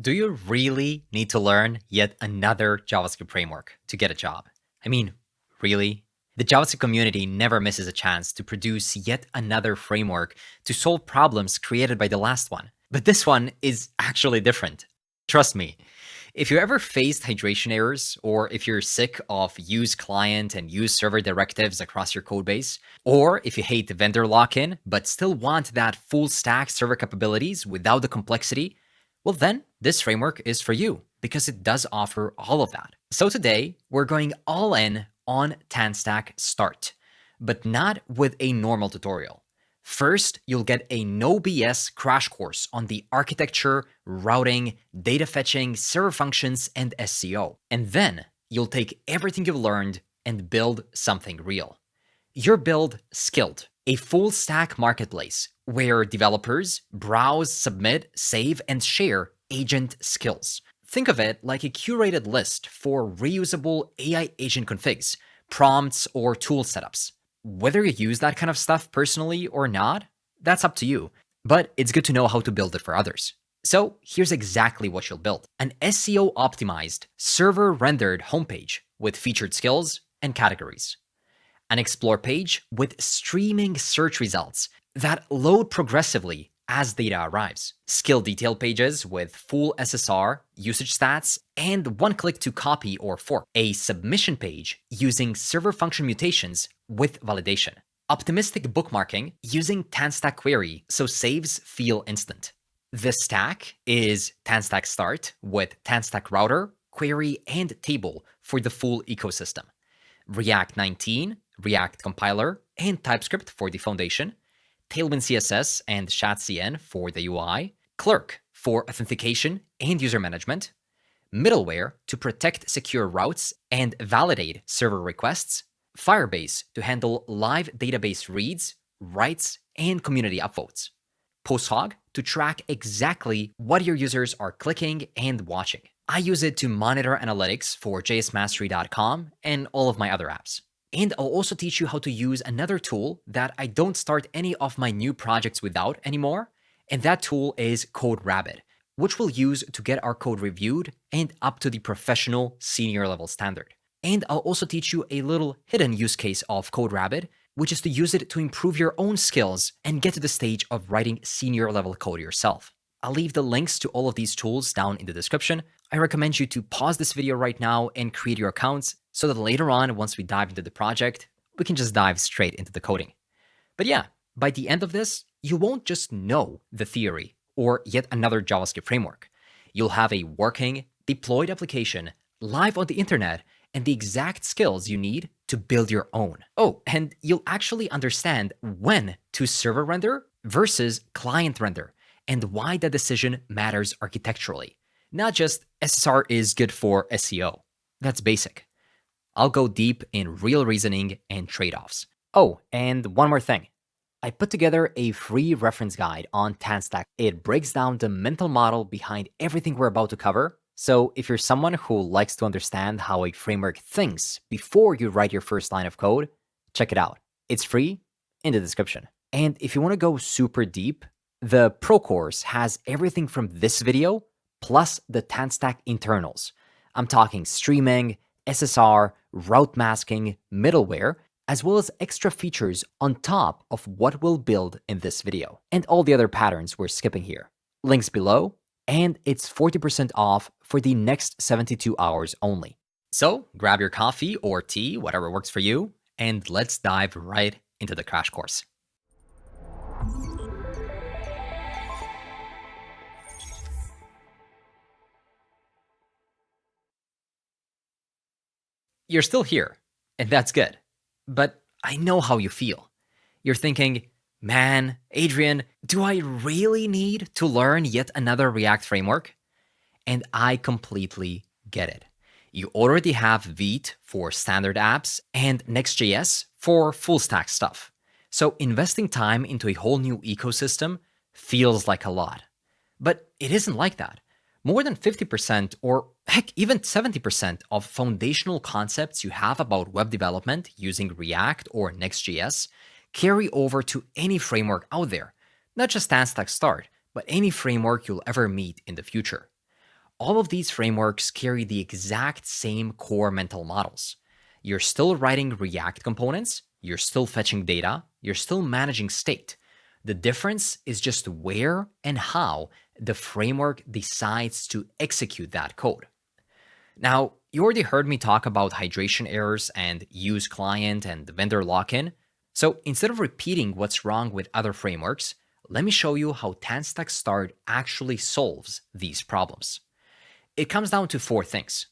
Do you really need to learn yet another JavaScript framework to get a job? I mean, really? The JavaScript community never misses a chance to produce yet another framework to solve problems created by the last one. But this one is actually different. Trust me. If you ever faced hydration errors, or if you're sick of use client and use server directives across your codebase, or if you hate vendor lock-in but still want that full stack server capabilities without the complexity, well then, this framework is for you because it does offer all of that. So today, we're going all in on TanStack Start, but not with a normal tutorial. First, you'll get a no BS crash course on the architecture, routing, data fetching, server functions, and SEO. And then you'll take everything you've learned and build something real. Your build Skild, a full stack marketplace where developers browse, submit, save, and share agent skills. Think of it like a curated list for reusable AI agent configs, prompts, or tool setups. Whether you use that kind of stuff personally or not, that's up to you, but it's good to know how to build it for others. So here's exactly what you'll build: an SEO optimized, server rendered homepage with featured skills and categories, an explore page with streaming search results that load progressively as data arrives, skill detail pages with full SSR, usage stats, and one click to copy or fork, a submission page using server function mutations with validation, optimistic bookmarking using TanStack query so saves feel instant. The stack is TanStack Start with TanStack router, query, and table for the full ecosystem, React 19, React compiler, and TypeScript for the foundation, Tailwind CSS and ShatCN for the UI, Clerk for authentication and user management, middleware to protect secure routes and validate server requests, Firebase to handle live database reads, writes, and community upvotes, PostHog to track exactly what your users are clicking and watching. I use it to monitor analytics for jsmastery.com and all of my other apps. And I'll also teach you how to use another tool that I don't start any of my new projects without anymore, and that tool is CodeRabbit, which we'll use to get our code reviewed and up to the professional senior level standard. And I'll also teach you a little hidden use case of CodeRabbit, which is to use it to improve your own skills and get to the stage of writing senior level code yourself. I'll leave the links to all of these tools down in the description. I recommend you to pause this video right now and create your accounts so that later on, once we dive into the project, we can just dive straight into the coding. But yeah, by the end of this, you won't just know the theory or yet another JavaScript framework. You'll have a working, deployed application live on the internet and the exact skills you need to build your own. Oh, and you'll actually understand when to server render versus client render and why that decision matters architecturally. Not just SSR is good for SEO. That's basic. I'll go deep in real reasoning and trade-offs. Oh, and one more thing. I put together a free reference guide on TanStack. It breaks down the mental model behind everything we're about to cover. So if you're someone who likes to understand how a framework thinks before you write your first line of code, check it out. It's free in the description. And if you want to go super deep, the Pro course has everything from this video plus the TanStack internals. I'm talking streaming, SSR, route masking, middleware, as well as extra features on top of what we'll build in this video, and all the other patterns we're skipping here. Links below, and it's 40% off for the next 72 hours only. So grab your coffee or tea, whatever works for you, and let's dive right into the crash course. You're still here, and that's good. But I know how you feel. You're thinking, man, Adrian, do I really need to learn yet another React framework? And I completely get it. You already have Vite for standard apps and Next.js for full stack stuff. So investing time into a whole new ecosystem feels like a lot. But it isn't like that. More than 50% or heck, even 70% of foundational concepts you have about web development using React or Next.js carry over to any framework out there, not just TanStack Start, but any framework you'll ever meet in the future. all of these frameworks carry the exact same core mental models. You're still writing React components, you're still fetching data, you're still managing state. The difference is just where and how the framework decides to execute that code. Now, you already heard me talk about hydration errors and use client and vendor lock-in. So instead of repeating what's wrong with other frameworks, let me show you how TanStack Start actually solves these problems. It comes down to four things.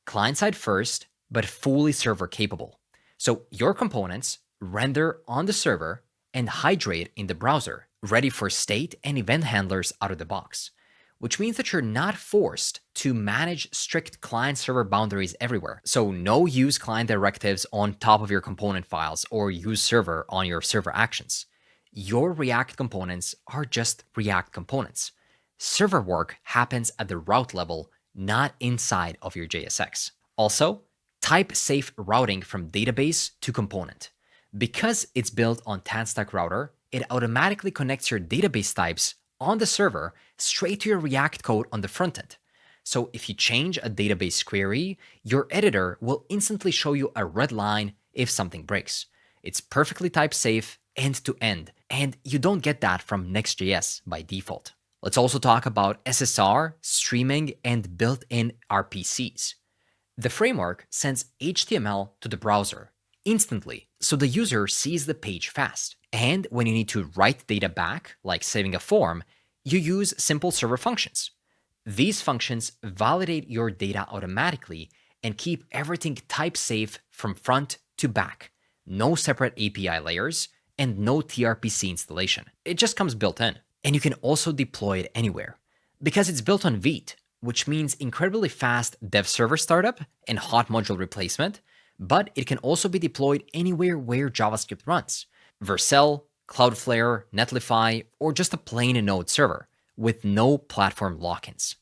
Client-side first, but fully server capable. So your components render on the server and hydrate in the browser, ready for state and event handlers out of the box, which means that you're not forced to manage strict client-server boundaries everywhere. So no use client directives on top of your component files or use server on your server actions. Your React components are just React components. Server work happens at the route level, not inside of your JSX. Also, type safe routing from database to component. Because it's built on TanStack Router, it automatically connects your database types on the server straight to your React code on the front end. So if you change a database query, your editor will instantly show you a red line if something breaks. It's perfectly type safe end to end, and you don't get that from Next.js by default. Let's also talk about SSR, streaming, and built-in RPCs. The framework sends HTML to the browser instantly, so the user sees the page fast. And when you need to write data back, like saving a form, you use simple server functions. These functions validate your data automatically and keep everything type safe from front to back. No separate API layers and no TRPC installation. It just comes built in. And you can also deploy it anywhere. Because it's built on Vite, which means incredibly fast dev server startup and hot module replacement, but it can also be deployed anywhere where JavaScript runs. Vercel, Cloudflare, Netlify, or just a plain Node server with no platform lock-ins.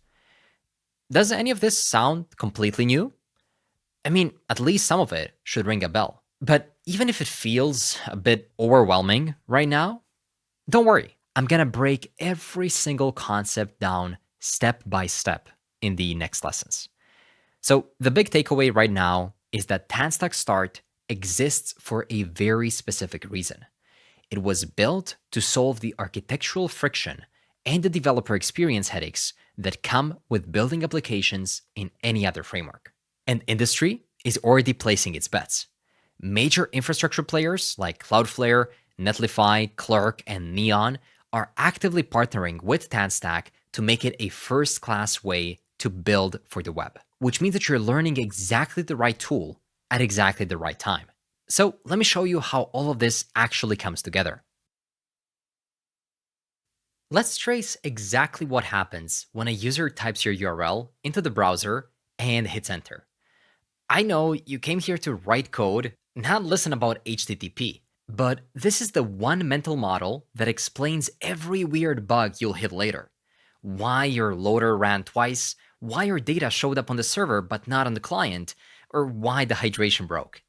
Does any of this sound completely new? I mean, at least some of it should ring a bell. But even if it feels a bit overwhelming right now, don't worry. I'm gonna break every single concept down step by step in the next lessons. So the big takeaway right now is that TanStack Start exists for a very specific reason. It was built to solve the architectural friction and the developer experience headaches that come with building applications in any other framework. And industry is already placing its bets. Major infrastructure players like Cloudflare, Netlify, Clerk, and Neon are actively partnering with TanStack to make it a first-class way to build for the web, which means that you're learning exactly the right tool at exactly the right time. So let me show you how all of this actually comes together. Let's trace exactly what happens when a user types your URL into the browser and hits enter. I know you came here to write code, not listen about HTTP, but this is the one mental model that explains every weird bug you'll hit later. Why your loader ran twice, why your data showed up on the server but not on the client, or why the hydration broke.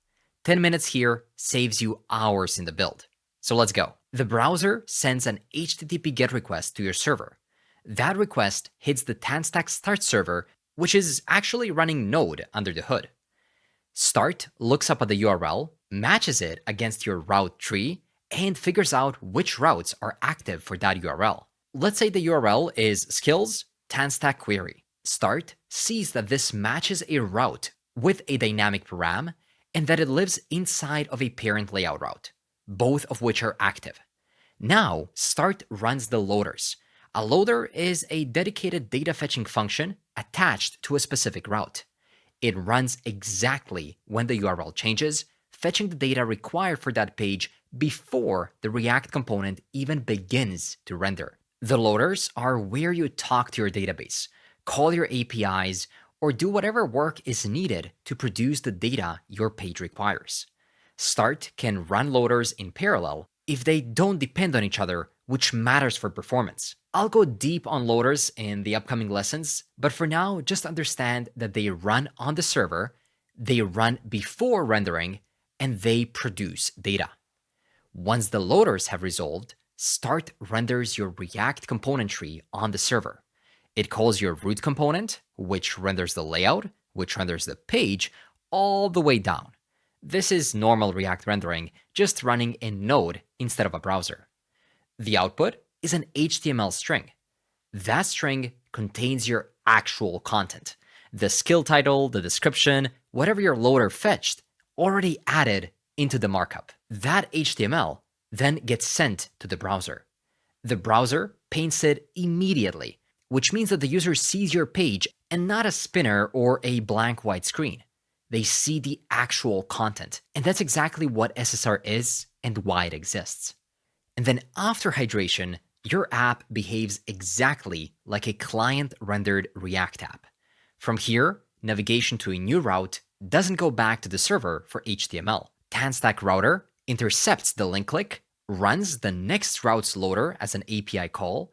10 minutes here saves you hours in the build. So let's go. The browser sends an HTTP GET request to your server. That request hits the TanStack Start server, which is actually running Node under the hood. Start looks up at the URL, matches it against your route tree, and figures out which routes are active for that URL. Let's say the URL is skills TanStack query. Start sees that this matches a route with a dynamic param and that it lives inside of a parent layout route, both of which are active. Now, Start runs the loaders. A loader is a dedicated data fetching function attached to a specific route. It runs exactly when the URL changes, fetching the data required for that page before the React component even begins to render. The loaders are where you talk to your database, call your APIs, or do whatever work is needed to produce the data your page requires. Start can run loaders in parallel if they don't depend on each other, which matters for performance. I'll go deep on loaders in the upcoming lessons, but for now, just understand that they run on the server, they run before rendering, and they produce data. Once the loaders have resolved, Start renders your React component tree on the server. It calls your root component, which renders the layout, which renders the page, all the way down. This is normal React rendering, just running in Node instead of a browser. The output is an HTML string. That string contains your actual content. The skill title, the description, whatever your loader fetched, already added into the markup. That HTML then gets sent to the browser. The browser paints it immediately, which means that the user sees your page and not a spinner or a blank white screen. They see the actual content, and that's exactly what SSR is and why it exists. And then after hydration, your app behaves exactly like a client-rendered React app. From here, navigation to a new route doesn't go back to the server for HTML. TanStack Router intercepts the link click, runs the next route's loader as an API call,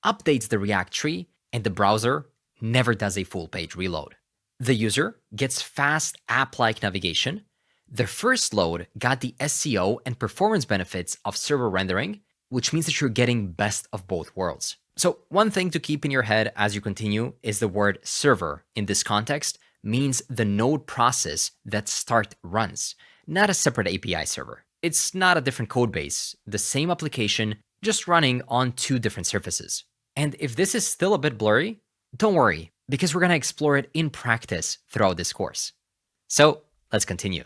updates the React tree, and the browser never does a full page reload. The user gets fast app-like navigation. The first load got the SEO and performance benefits of server rendering, which means that you're getting best of both worlds. So one thing to keep in your head as you continue is the word server in this context means the node process that Start runs, not a separate API server. It's not a different code base, the same application, just running on two different surfaces. And if this is still a bit blurry, don't worry, because we're going to explore it in practice throughout this course. So let's continue.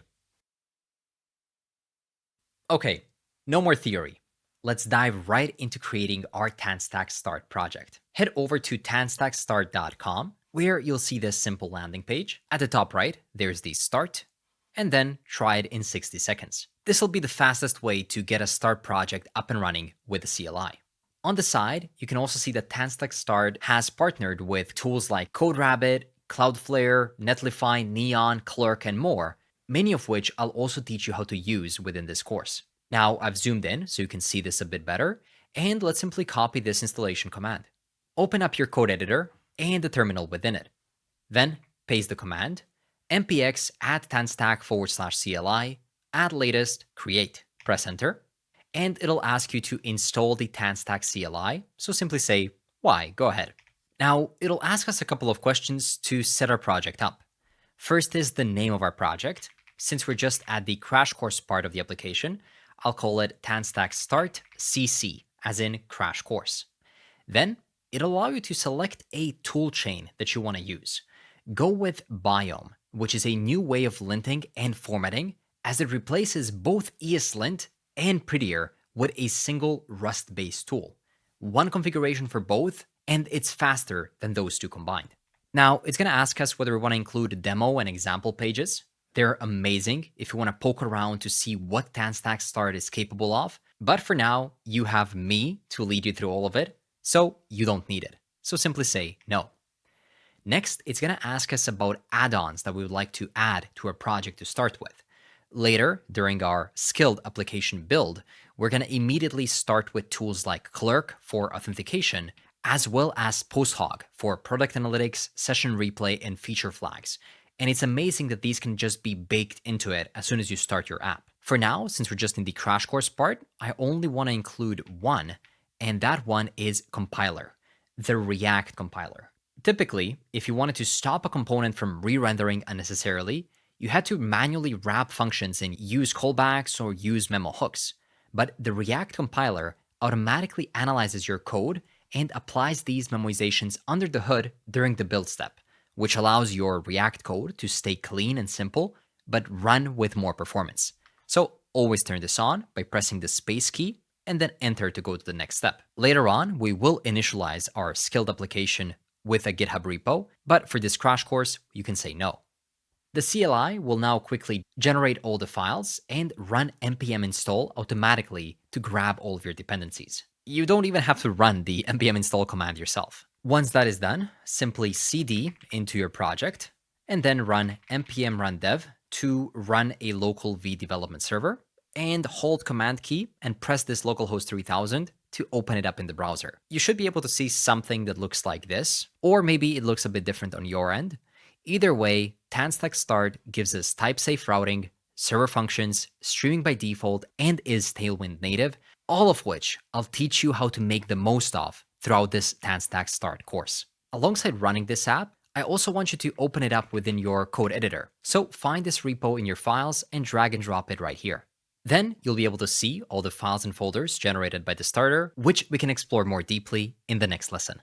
Okay, no more theory. Let's dive right into creating our TanStack Start project. Head over to tanstackstart.com, where you'll see this simple landing page. At the top right, there's the start, and then try it in 60 seconds. This will be the fastest way to get a Start project up and running with the CLI. On the side, you can also see that TanStack Start has partnered with tools like CodeRabbit, Cloudflare, Netlify, Neon, Clerk, and more, many of which I'll also teach you how to use within this course. Now I've zoomed in so you can see this a bit better, and let's simply copy this installation command. Open up your code editor and the terminal within it. Then paste the command, npx add tanstack/CLI, add latest, create. Press enter, and it'll ask you to install the TanStack CLI, so simply say, why, go ahead. Now, it'll ask us a couple of questions to set our project up. First is the name of our project. Since we're just at the crash course part of the application, I'll call it TanStack Start CC, as in crash course. Then it'll allow you to select a toolchain that you want to use. Go with Biome, which is a new way of linting and formatting, as it replaces both ESLint and Prettier with a single Rust-based tool. One configuration for both, and it's faster than those two combined. Now, it's going to ask us whether we want to include demo and example pages. They're amazing if you want to poke around to see what TanStack Start is capable of, but for now, you have me to lead you through all of it, so you don't need it. So simply say no. Next, it's going to ask us about add-ons that we would like to add to our project to start with. Later, during our Skild application build, we're going to immediately start with tools like Clerk for authentication, as well as PostHog for product analytics, session replay, and feature flags. And it's amazing that these can just be baked into it as soon as you start your app. For now, since we're just in the crash course part, I only want to include one, and that one is compiler, the React compiler. Typically, if you wanted to stop a component from re-rendering unnecessarily, you had to manually wrap functions and use callbacks or use memo hooks. But the React compiler automatically analyzes your code and applies these memorizations under the hood during the build step, which allows your React code to stay clean and simple, but run with more performance. So always turn this on by pressing the space key and then enter to go to the next step. Later on, we will initialize our Skild application with a GitHub repo, but for this crash course, you can say no. The CLI will now quickly generate all the files and run npm install automatically to grab all of your dependencies. You don't even have to run the npm install command yourself. Once that is done, simply cd into your project and then run npm run dev to run a local v development server, and hold command key and press this localhost 3000 to open it up in the browser. You should be able to see something that looks like this, or maybe it looks a bit different on your end. Either way, TanStack Start gives us type-safe routing, server functions, streaming by default, and is Tailwind native, all of which I'll teach you how to make the most of throughout this TanStack Start course. Alongside running this app, I also want you to open it up within your code editor. So find this repo in your files and drag and drop it right here. Then you'll be able to see all the files and folders generated by the starter, which we can explore more deeply in the next lesson.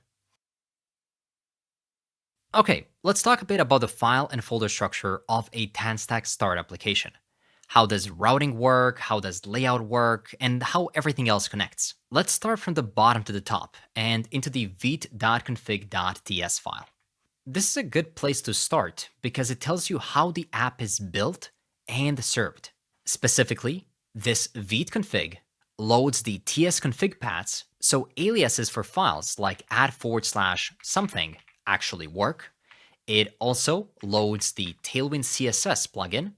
Okay, let's talk a bit about the file and folder structure of a TanStack Start application. How does routing work, how does layout work, and how everything else connects. Let's start from the bottom to the top and into the vite.config.ts file. This is a good place to start because it tells you how the app is built and served. Specifically, this vite config loads the tsconfig paths, so aliases for files like @/something actually work. It also loads the Tailwind CSS plugin,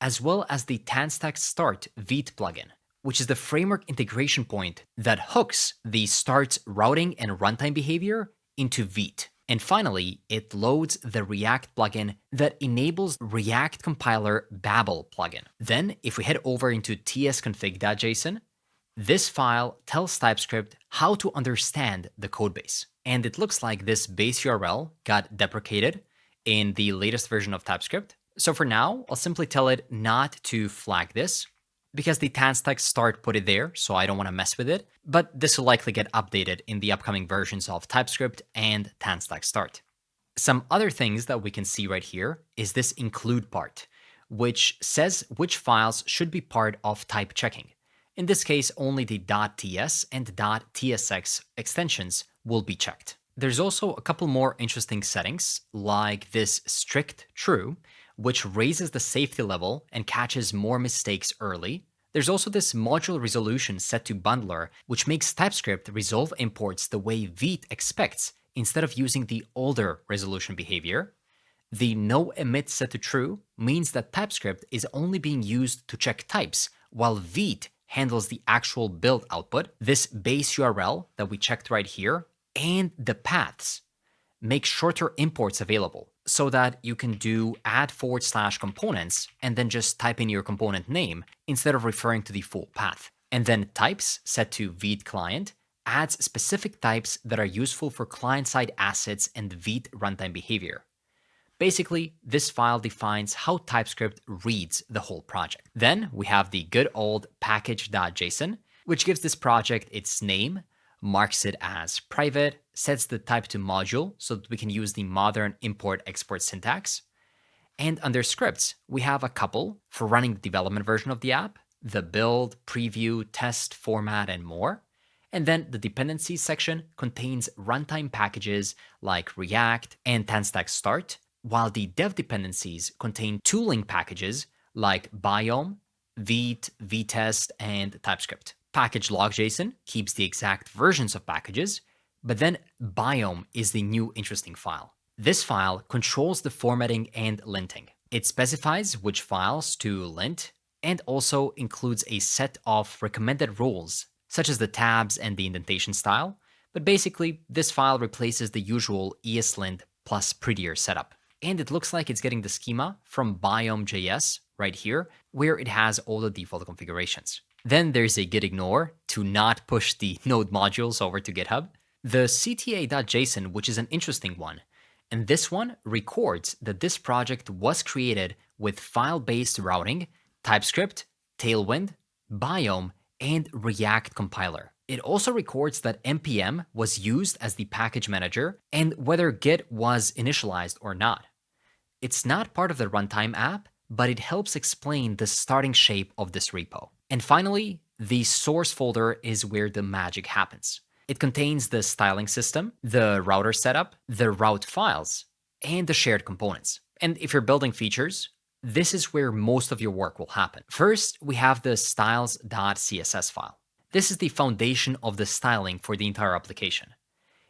as well as the TanStack Start Vite plugin, which is the framework integration point that hooks the Start's routing and runtime behavior into Vite. And finally, it loads the React plugin that enables React compiler Babel plugin. Then, if we head over into tsconfig.json, this file tells TypeScript how to understand the codebase. And it looks like this base URL got deprecated in the latest version of TypeScript. So for now, I'll simply tell it not to flag this because the TanStack Start put it there, so I don't want to mess with it. But this will likely get updated in the upcoming versions of TypeScript and TanStack Start. Some other things that we can see right here is this include part, which says which files should be part of type checking. In this case, only the .ts and .tsx extensions will be checked. There's also a couple more interesting settings, like this strict true, which raises the safety level and catches more mistakes early. There's also this module resolution set to bundler, which makes TypeScript resolve imports the way Vite expects instead of using the older resolution behavior. The no emit set to true means that TypeScript is only being used to check types, while Vite handles the actual build output. This base URL that we checked right here and the paths make shorter imports available so that you can do @/components and then just type in your component name instead of referring to the full path. And then types set to Vite client adds specific types that are useful for client-side assets and Vite runtime behavior. Basically, this file defines how TypeScript reads the whole project. Then we have the good old package.json, which gives this project its name, marks it as private, sets the type to module so that we can use the modern import-export syntax. And under scripts, we have a couple for running the development version of the app, the build, preview, test, format, and more. And then the dependencies section contains runtime packages like React and TanStack Start, while the dev dependencies contain tooling packages like Biome, Vite, vtest, and TypeScript. Package log.json keeps the exact versions of packages, but then Biome is the new interesting file. This file controls the formatting and linting. It specifies which files to lint and also includes a set of recommended rules, such as the tabs and the indentation style. But basically, this file replaces the usual ESLint plus prettier setup. And it looks like it's getting the schema from Biome.js right here, where it has all the default configurations. Then there's a git ignore to not push the node modules over to GitHub. The cta.json, which is an interesting one. And this one records that this project was created with file-based routing, TypeScript, Tailwind, Biome, and React compiler. It also records that npm was used as the package manager and whether Git was initialized or not. It's not part of the runtime app, but it helps explain the starting shape of this repo. And finally, the source folder is where the magic happens. It contains the styling system, the router setup, the route files, and the shared components. And if you're building features, this is where most of your work will happen. First, we have the styles.css file. This is the foundation of the styling for the entire application.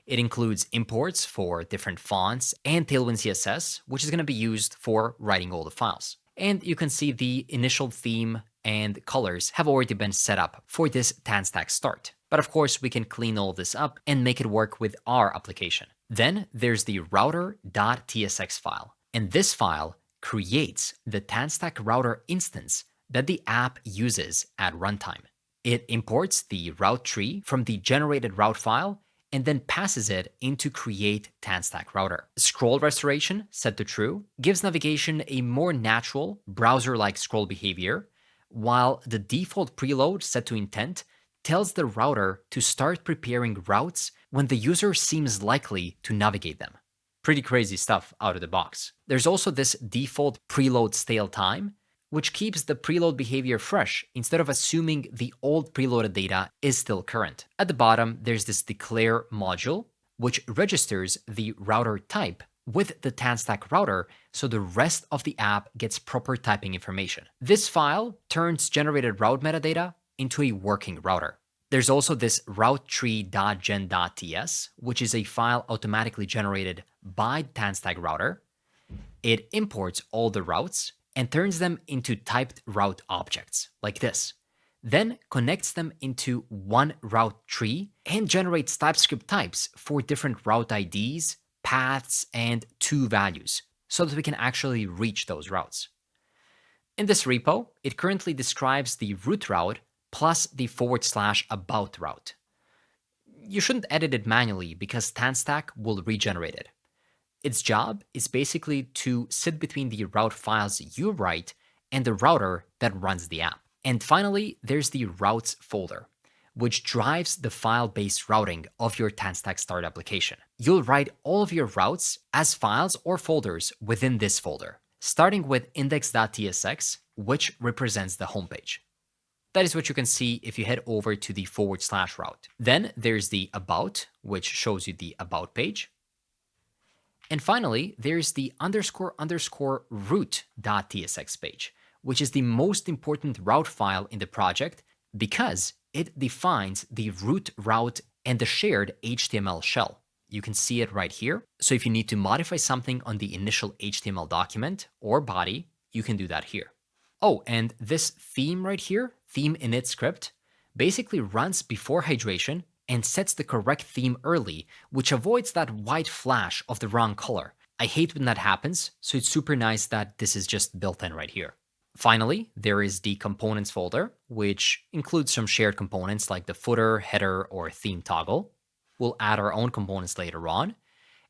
It includes imports for different fonts and Tailwind CSS, which is going to be used for writing all the files. And you can see the initial theme and colors have already been set up for this TanStack Start. But of course, we can clean all this up and make it work with our application. Then there's the router.tsx file. And this file creates the TanStack router instance that the app uses at runtime. It imports the route tree from the generated route file and then passes it into create TanStack router. Scroll restoration set to true gives navigation a more natural browser-like scroll behavior, while the default preload set to intent tells the router to start preparing routes when the user seems likely to navigate them. Pretty crazy stuff out of the box. There's also this default preload stale time, which keeps the preload behavior fresh instead of assuming the old preloaded data is still current. At the bottom, there's this declare module, which registers the router type with the TanStack router so the rest of the app gets proper typing information. This file turns generated route metadata into a working router. There's also this routetree.gen.ts, which is a file automatically generated by TanStack router. It imports all the routes and turns them into typed route objects, like this. Then connects them into one route tree and generates TypeScript types for different route IDs, paths, and to values, so that we can actually reach those routes. In this repo, it currently describes the root route plus the /about route. You shouldn't edit it manually because TanStack will regenerate it. Its job is basically to sit between the route files you write and the router that runs the app. And finally, there's the routes folder, which drives the file-based routing of your TanStack Start application. You'll write all of your routes as files or folders within this folder, starting with index.tsx, which represents the homepage. That is what you can see if you head over to the /route. Then there's the about, which shows you the about page. And finally, there's the __root.tsx page, which is the most important route file in the project because it defines the root route and the shared HTML shell. You can see it right here. So if you need to modify something on the initial HTML document or body, you can do that here. Oh, and this theme right here, theme init script, basically runs before hydration and sets the correct theme early, which avoids that white flash of the wrong color. I hate when that happens, so it's super nice that this is just built in right here. Finally, there is the components folder, which includes some shared components like the footer, header, or theme toggle. We'll add our own components later on.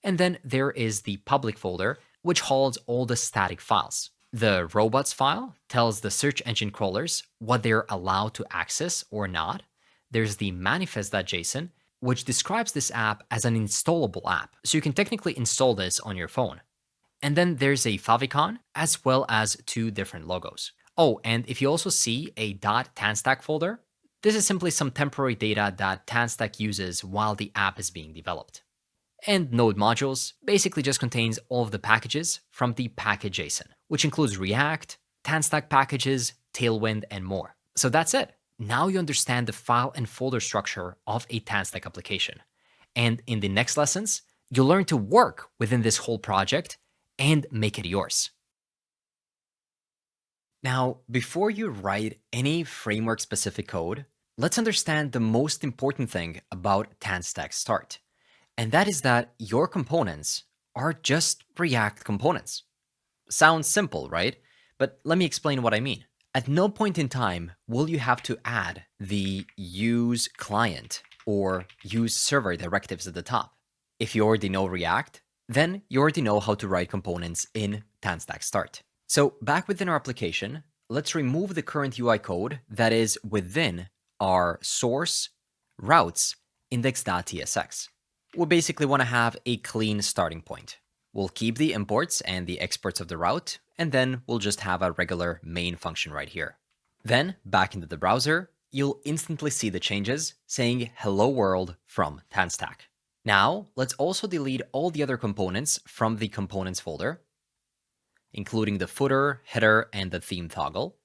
And then there is the public folder, which holds all the static files. The robots file tells the search engine crawlers what they're allowed to access or not. There's the manifest.json, which describes this app as an installable app, so you can technically install this on your phone. And then there's a favicon, as well as 2 different logos. Oh, and if you also see a .tanstack folder, this is simply some temporary data that TanStack uses while the app is being developed. And node modules basically just contains all of the packages from the package.json, which includes React, TanStack packages, Tailwind, and more. So that's it. Now you understand the file and folder structure of a TanStack application. And in the next lessons, you'll learn to work within this whole project and make it yours. Now, before you write any framework-specific code, let's understand the most important thing about TanStack Start. And that is that your components are just React components. Sounds simple, right? But let me explain what I mean. At no point in time will you have to add the use client or use server directives at the top. If you already know React, then you already know how to write components in TanStack Start. So back within our application, let's remove the current UI code that is within our source routes index.tsx. We basically want to have a clean starting point. We'll keep the imports and the exports of the route, and then we'll just have a regular main function right here. Then, back into the browser, you'll instantly see the changes saying hello world from TanStack. Now, let's also delete all the other components from the components folder, including the footer, header, and the theme toggle,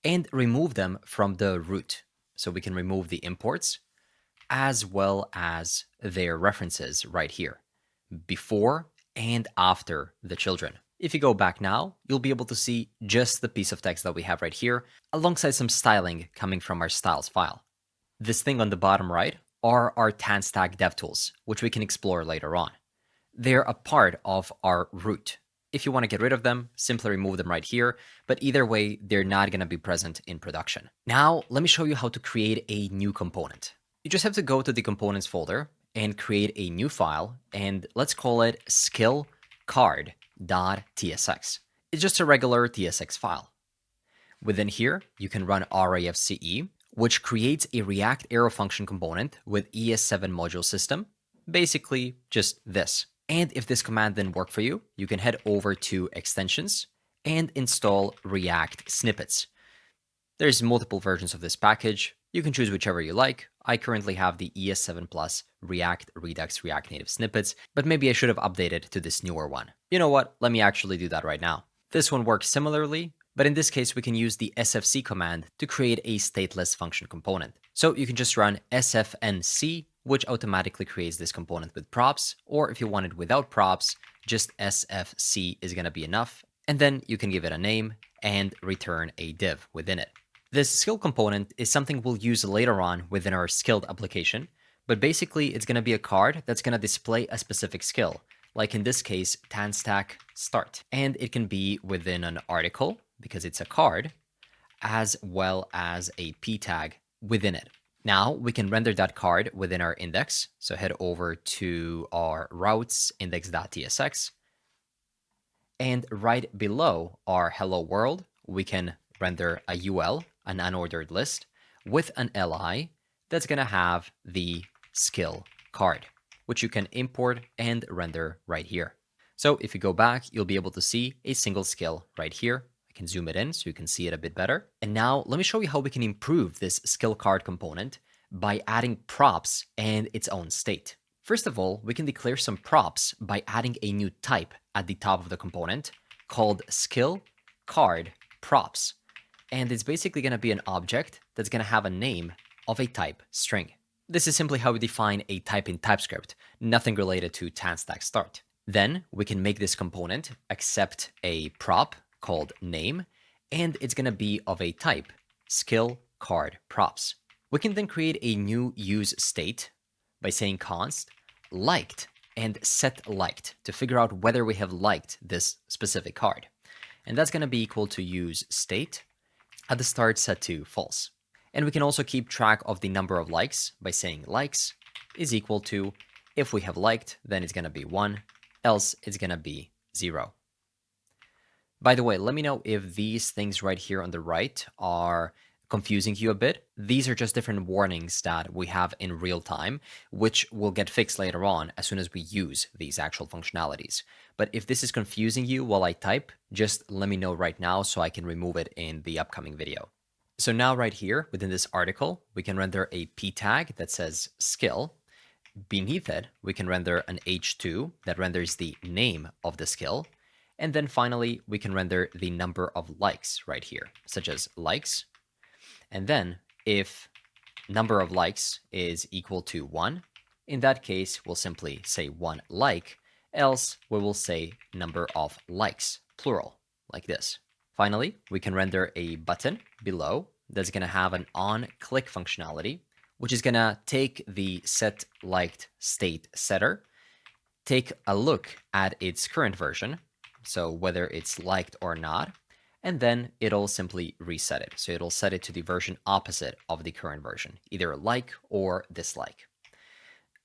and remove them from the root. So we can remove the imports, as well as their references right here, before and after the children. If you go back now, you'll be able to see just the piece of text that we have right here, alongside some styling coming from our styles file. This thing on the bottom right are our TanStack DevTools, which we can explore later on. They're a part of our root. If you want to get rid of them, simply remove them right here, but either way, they're not going to be present in production. Now, let me show you how to create a new component. You just have to go to the components folder and create a new file, and let's call it skillcard.tsx. It's just a regular TSX file. Within here, you can run RAFCE, which creates a React arrow function component with ES7 module system, basically just this. And if this command didn't work for you, you can head over to extensions and install React snippets. There's multiple versions of this package. You can choose whichever you like. I currently have the ES7 Plus React Redux React Native snippets, but maybe I should have updated to this newer one. You know what? Let me actually do that right now. This one works similarly, but in this case, we can use the sfc command to create a stateless function component. So you can just run sfnc, which automatically creates this component with props, or if you want it without props, just sfc is going to be enough. And then you can give it a name and return a div within it. This skill component is something we'll use later on within our Skild application, but basically it's going to be a card that's going to display a specific skill, like in this case, TanStack Start. And it can be within an article, because it's a card, as well as a p tag within it. Now we can render that card within our index. So head over to our routes index.tsx. And right below our hello world, we can render a UL, an unordered list, with an li that's going to have the skill card, which you can import and render right here. So if you go back, you'll be able to see a single skill right here. I can zoom it in so you can see it a bit better. And now let me show you how we can improve this skill card component by adding props and its own state. First of all, we can declare some props by adding a new type at the top of the component called skill card props. And it's basically going to be an object that's going to have a name of a type string. This is simply how we define a type in TypeScript, nothing related to TanStack Start. Then we can make this component accept a prop called name, and it's going to be of a type skill card props. We can then create a new use state by saying const liked and set liked to figure out whether we have liked this specific card. And that's going to be equal to use state at the start set to false. And we can also keep track of the number of likes by saying likes is equal to, if we have liked, then it's going to be 1, else it's going to be 0. By the way, let me know if these things right here on the right are confusing you a bit. These are just different warnings that we have in real time, which will get fixed later on as soon as we use these actual functionalities. But if this is confusing you while I type, just let me know right now so I can remove it in the upcoming video. So now right here within this article, we can render a p tag that says skill. Beneath it, we can render an h2 that renders the name of the skill. And then finally, we can render the number of likes right here, such as likes. And then if number of likes is equal to 1, in that case, we'll simply say 1 like, else we will say number of likes, plural, like this. Finally, we can render a button below that's going to have an on-click functionality, which is going to take the set liked state setter, take a look at its current version, so whether it's liked or not, and then it'll simply reset it. So it'll set it to the version opposite of the current version, either like or dislike.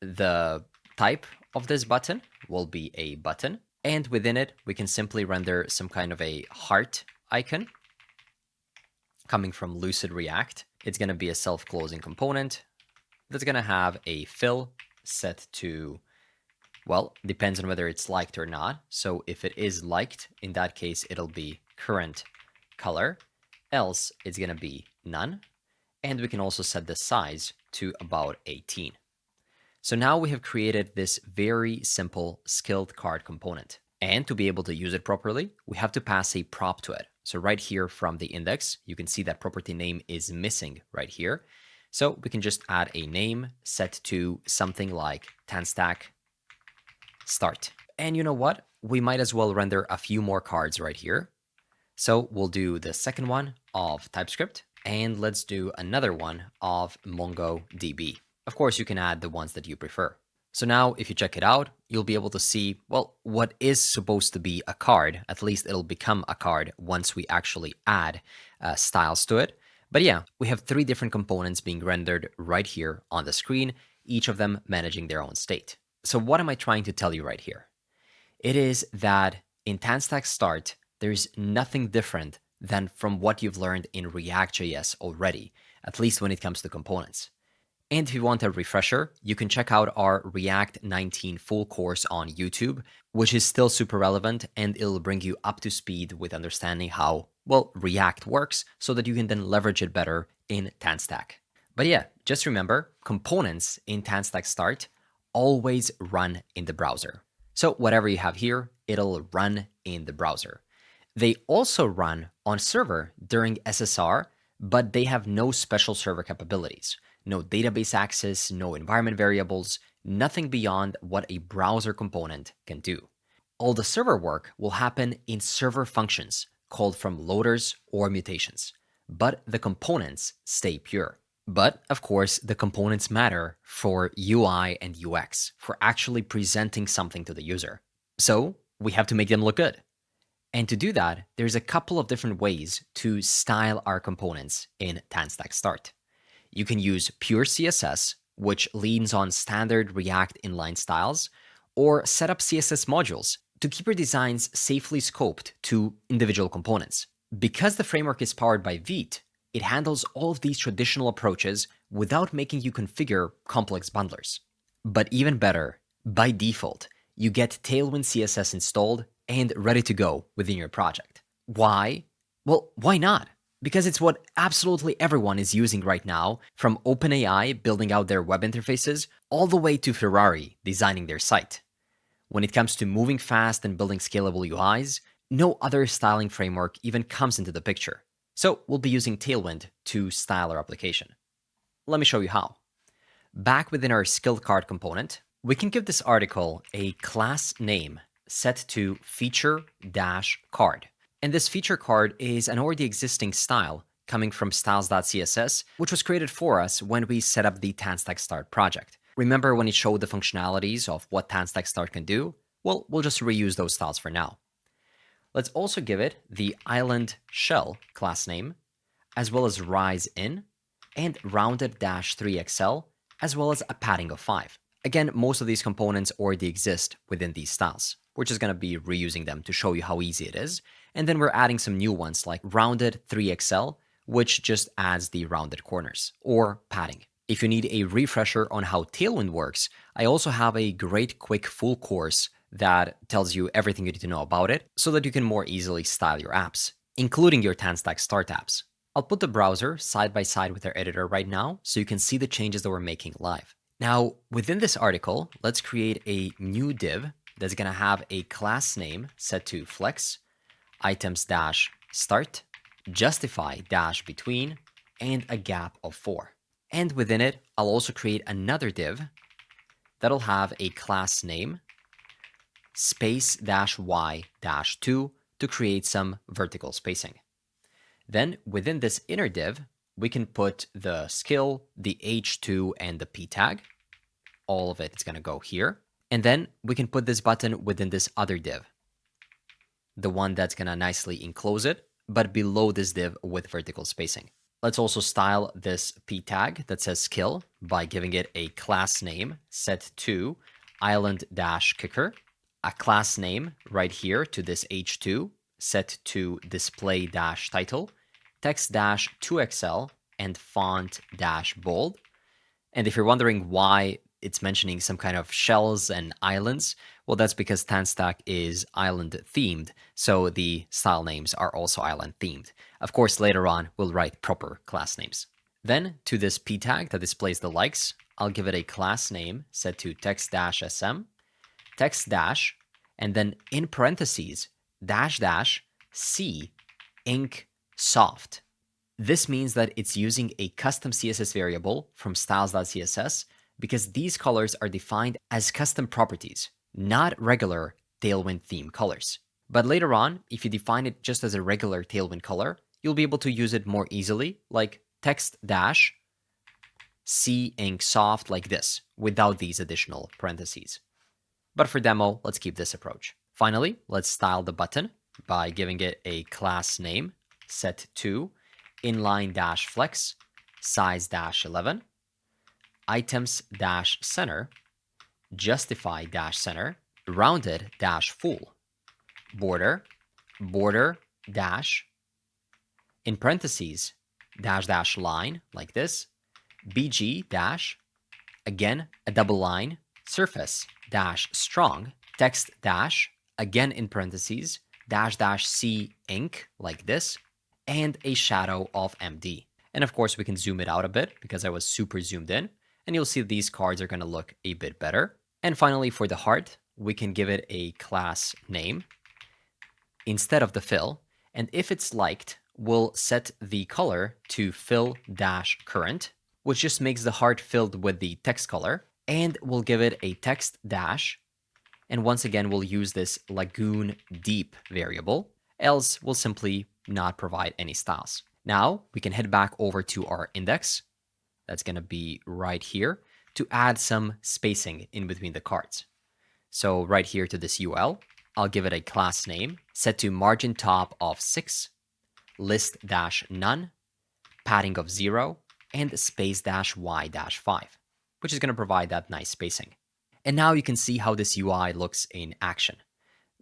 The type of this button will be a button, and within it, we can simply render some kind of a heart icon coming from Lucid React. It's going to be a self-closing component that's going to have a fill set to, well, depends on whether it's liked or not. So if it is liked, in that case, it'll be current color, else it's going to be none. And we can also set the size to about 18. So now we have created this very simple skilled card component. And to be able to use it properly, we have to pass a prop to it. So right here from the index, you can see that property name is missing right here. So we can just add a name set to something like TanStack Start. And you know what? We might as well render a few more cards right here. So we'll do the second one of TypeScript, and let's do another one of MongoDB. Of course, you can add the ones that you prefer. So now if you check it out, you'll be able to see, well, what is supposed to be a card. At least it'll become a card once we actually add styles to it. But yeah, we have 3 different components being rendered right here on the screen, each of them managing their own state. So what am I trying to tell you right here? It is that in TanStack Start, there's nothing different than from what you've learned in React.js already, at least when it comes to components. And if you want a refresher, you can check out our React 19 full course on YouTube, which is still super relevant and it'll bring you up to speed with understanding how, well, React works so that you can then leverage it better in TanStack. But yeah, just remember, components in TanStack Start always run in the browser. So whatever you have here, it'll run in the browser. They also run on server during SSR, but they have no special server capabilities. No database access, no environment variables, nothing beyond what a browser component can do. All the server work will happen in server functions called from loaders or mutations, but the components stay pure. But of course, the components matter for UI and UX, for actually presenting something to the user. So we have to make them look good. And to do that, there's a couple of different ways to style our components in TanStack Start. You can use pure CSS, which leans on standard React inline styles, or set up CSS modules to keep your designs safely scoped to individual components. Because the framework is powered by Vite, it handles all of these traditional approaches without making you configure complex bundlers. But even better, by default, you get Tailwind CSS installed and ready to go within your project. Why? Well, why not? Because it's what absolutely everyone is using right now, from OpenAI building out their web interfaces, all the way to Ferrari designing their site. When it comes to moving fast and building scalable UIs, no other styling framework even comes into the picture. So we'll be using Tailwind to style our application. Let me show you how. Back within our Skild card component, we can give this article a class name set to feature-card. And this feature card is an already existing style coming from styles.css, which was created for us when we set up the TanStack Start project. Remember when it showed the functionalities of what TanStack Start can do? Well, we'll just reuse those styles for now. Let's also give it the island shell class name, as well as rise in, and rounded-3XL, as well as a padding of 5. Again, most of these components already exist within these styles. We're just going to be reusing them to show you how easy it is. And then we're adding some new ones like rounded 3XL, which just adds the rounded corners, or padding. If you need a refresher on how Tailwind works, I also have a great quick full course that tells you everything you need to know about it so that you can more easily style your apps, including your TanStack Start apps. I'll put the browser side by side with our editor right now so you can see the changes that we're making live. Now, within this article, let's create a new div that's going to have a class name set to flex, items-start, justify-between, and a gap of 4. And within it, I'll also create another div that'll have a class name, space-y-2 to create some vertical spacing. Then within this inner div, we can put the skill, the h2, and the p tag. All of it is going to go here. And then we can put this button within this other div, the one that's going to nicely enclose it, but below this div with vertical spacing. Let's also style this p tag that says skill by giving it a class name set to island-kicker, a class name right here to this h2 set to display-title, text-2XL, and font-bold. And if you're wondering why it's mentioning some kind of shells and islands, well, that's because TanStack is island themed, so the style names are also island themed. Of course, later on, we'll write proper class names. Then to this p tag that displays the likes, I'll give it a class name set to text-sm, text-, and then in parentheses, --c ink soft. This means that it's using a custom CSS variable from styles.css because these colors are defined as custom properties, not regular Tailwind theme colors. But later on, if you define it just as a regular Tailwind color, you'll be able to use it more easily, like text-c ink soft like this, without these additional parentheses. But for demo, let's keep this approach. Finally, let's style the button by giving it a class name set to inline-flex, size-11, items dash center, justify dash center, rounded dash full, border, border dash, in parentheses, dash dash line like this, bg dash, again a double line, surface dash strong, text dash, again in parentheses, dash dash c ink like this, and a shadow of MD. And of course, we can zoom it out a bit because I was super zoomed in, and you'll see these cards are going to look a bit better. And finally, for the heart, we can give it a class name instead of the fill. And if it's liked, we'll set the color to fill-current, which just makes the heart filled with the text color. And we'll give it a text dash. And once again, we'll use this lagoon deep variable, else we'll simply not provide any styles. Now we can head back over to our index. That's going to be right here to add some spacing in between the cards. So right here to this UL, I'll give it a class name set to margin top of 6, list dash none, padding of 0, and space dash y dash 5, which is going to provide that nice spacing. And now you can see how this UI looks in action.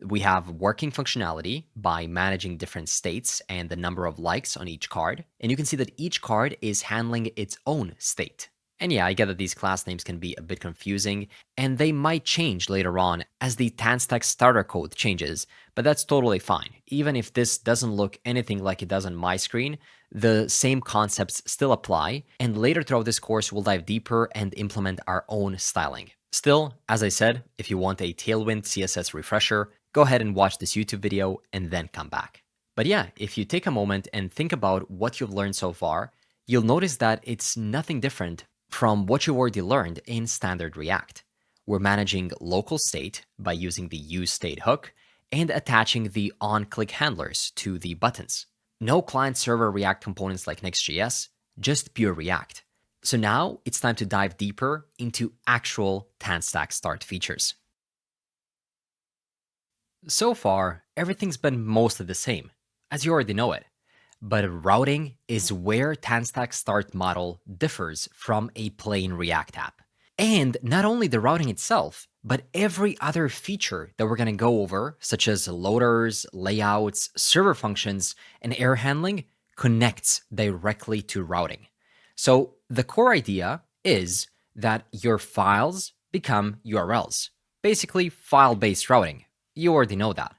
We have working functionality by managing different states and the number of likes on each card. And you can see that each card is handling its own state. And yeah, I get that these class names can be a bit confusing, and they might change later on as the TanStack starter code changes, but that's totally fine. Even if this doesn't look anything like it does on my screen, the same concepts still apply, and later throughout this course, we'll dive deeper and implement our own styling. Still, as I said, if you want a Tailwind CSS refresher, go ahead and watch this YouTube video and then come back. But yeah, if you take a moment and think about what you've learned so far, you'll notice that it's nothing different from what you already learned in standard React. We're managing local state by using the useState hook and attaching the onClick handlers to the buttons. No client-server React components like Next.js, just pure React. So now it's time to dive deeper into actual TanStack Start features. So far, everything's been mostly the same, as you already know it. But routing is where TanStack Start model differs from a plain React app. And not only the routing itself, but every other feature that we're going to go over, such as loaders, layouts, server functions, and error handling, connects directly to routing. So the core idea is that your files become URLs, basically file-based routing. You already know that.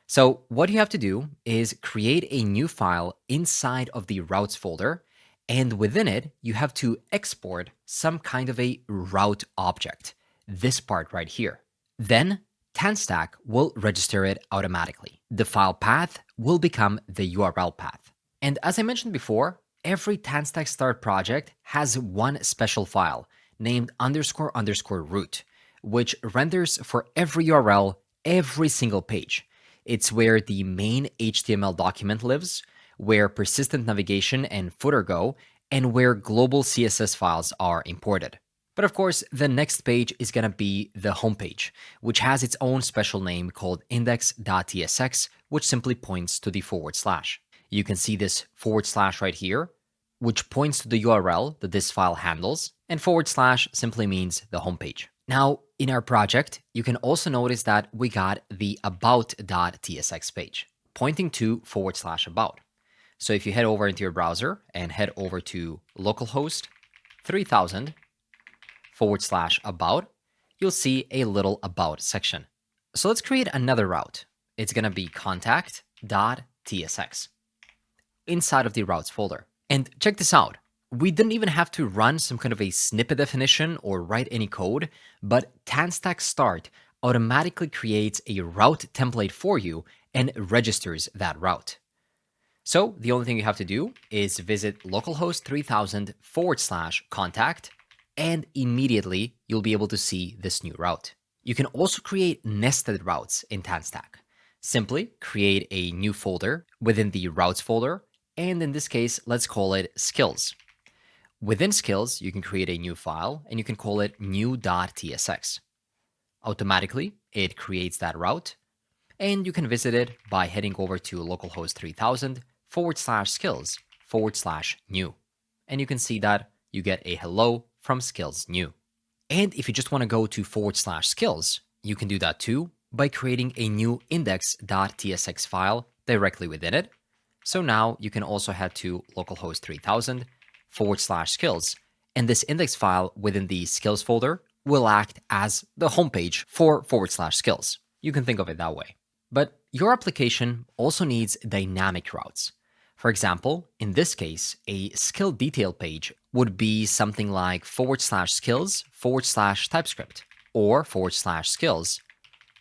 So what you have to do is create a new file inside of the routes folder, and within it, you have to export some kind of a route object, this part right here. Then TanStack will register it automatically. The file path will become the URL path. And as I mentioned before, every TanStack Start project has one special file named __root, which renders for every URL, every single page. It's where the main HTML document lives, where persistent navigation and footer go, and where global CSS files are imported. But of course, the next page is going to be the homepage, which has its own special name called index.tsx, which simply points to the /. You can see this / right here, which points to the URL that this file handles, and / simply means the homepage. Now, in our project, you can also notice that we got the about.tsx page, pointing to / about. So if you head over into your browser and head over to localhost 3000 / about, you'll see a little about section. So let's create another route. It's going to be contact.tsx inside of the routes folder. And check this out. We didn't even have to run some kind of a snippet definition or write any code, but TanStack Start automatically creates a route template for you and registers that route. So the only thing you have to do is visit localhost 3000 / contact, and immediately you'll be able to see this new route. You can also create nested routes in TanStack. Simply create a new folder within the routes folder, and in this case, let's call it skills. Within skills, you can create a new file and you can call it new.tsx. Automatically, it creates that route, and you can visit it by heading over to localhost 3000 /skills /new. And you can see that you get a hello from skills new. And if you just want to go to /skills, you can do that too by creating a new index.tsx file directly within it. So now you can also head to localhost 3000 /skills, and this index file within the skills folder will act as the homepage for /skills. You can think of it that way. But your application also needs dynamic routes. For example, in this case, a skill detail page would be something like /skills /TypeScript or /skills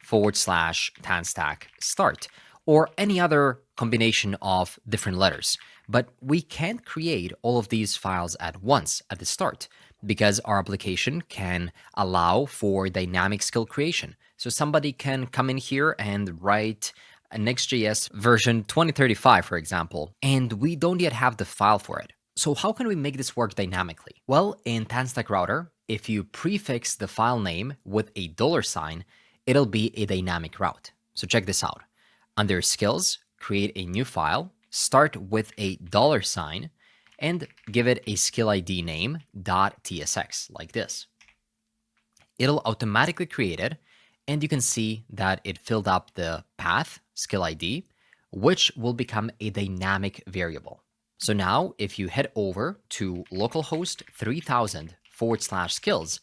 /TanStack Start, or any other combination of different letters. But we can't create all of these files at once at the start because our application can allow for dynamic skill creation. So somebody can come in here and write a Next.js version 2035, for example, and we don't yet have the file for it. So how can we make this work dynamically? Well, in TanStack Router, if you prefix the file name with a $, it'll be a dynamic route. So check this out. Under skills, create a new file, start with a $, and give it a skill ID name .tsx like this. It'll automatically create it, and you can see that it filled up the path, skill ID, which will become a dynamic variable. So now if you head over to localhost 3000 /skills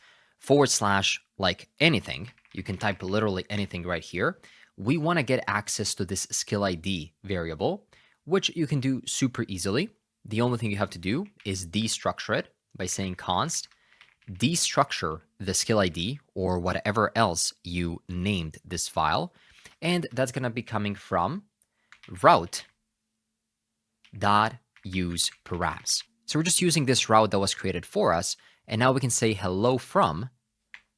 like anything, you can type literally anything right here. We want to get access to this skill ID variable, which you can do super easily. The only thing you have to do is destructure it by saying const destructure the skill ID or whatever else you named this file. And that's going to be coming from route.useParams. So we're just using this route that was created for us. And now we can say hello from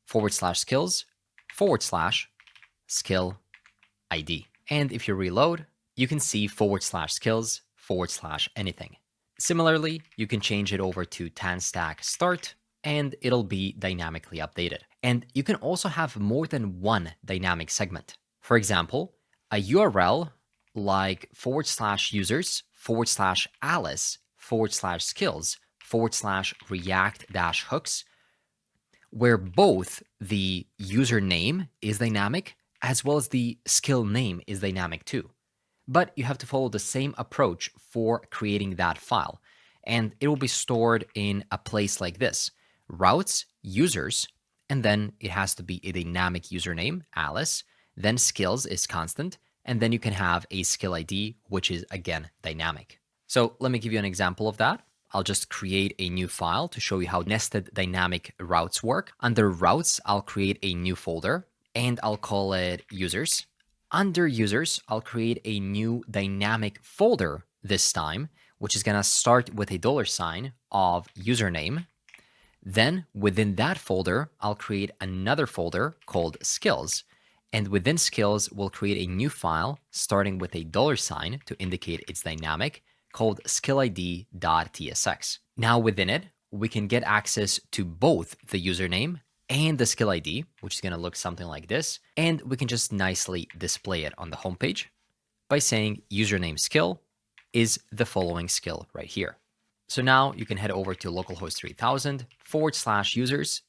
/skills /skill ID. And if you reload, you can see /skills /anything. Similarly, you can change it over to TanStack Start, and it'll be dynamically updated. And you can also have more than one dynamic segment. For example, a URL like /users /alice /skills /react-hooks, where both the username is dynamic as well as the skill name is dynamic too. But you have to follow the same approach for creating that file. And it will be stored in a place like this: routes, users, and then it has to be a dynamic username, Alice, then skills is constant, and then you can have a skill ID, which is again dynamic. So let me give you an example of that. I'll just create a new file to show you how nested dynamic routes work. Under routes, I'll create a new folder and I'll call it users. Under users, I'll create a new dynamic folder this time, which is going to start with a $sign of username. Then within that folder, I'll create another folder called skills. And within skills, we'll create a new file starting with a $sign to indicate it's dynamic, called skillid.tsx. Now within it, we can get access to both the username and the skill ID, which is going to look something like this. And we can just nicely display it on the homepage by saying username skill is the following skill right here. So now you can head over to localhost 3000 /users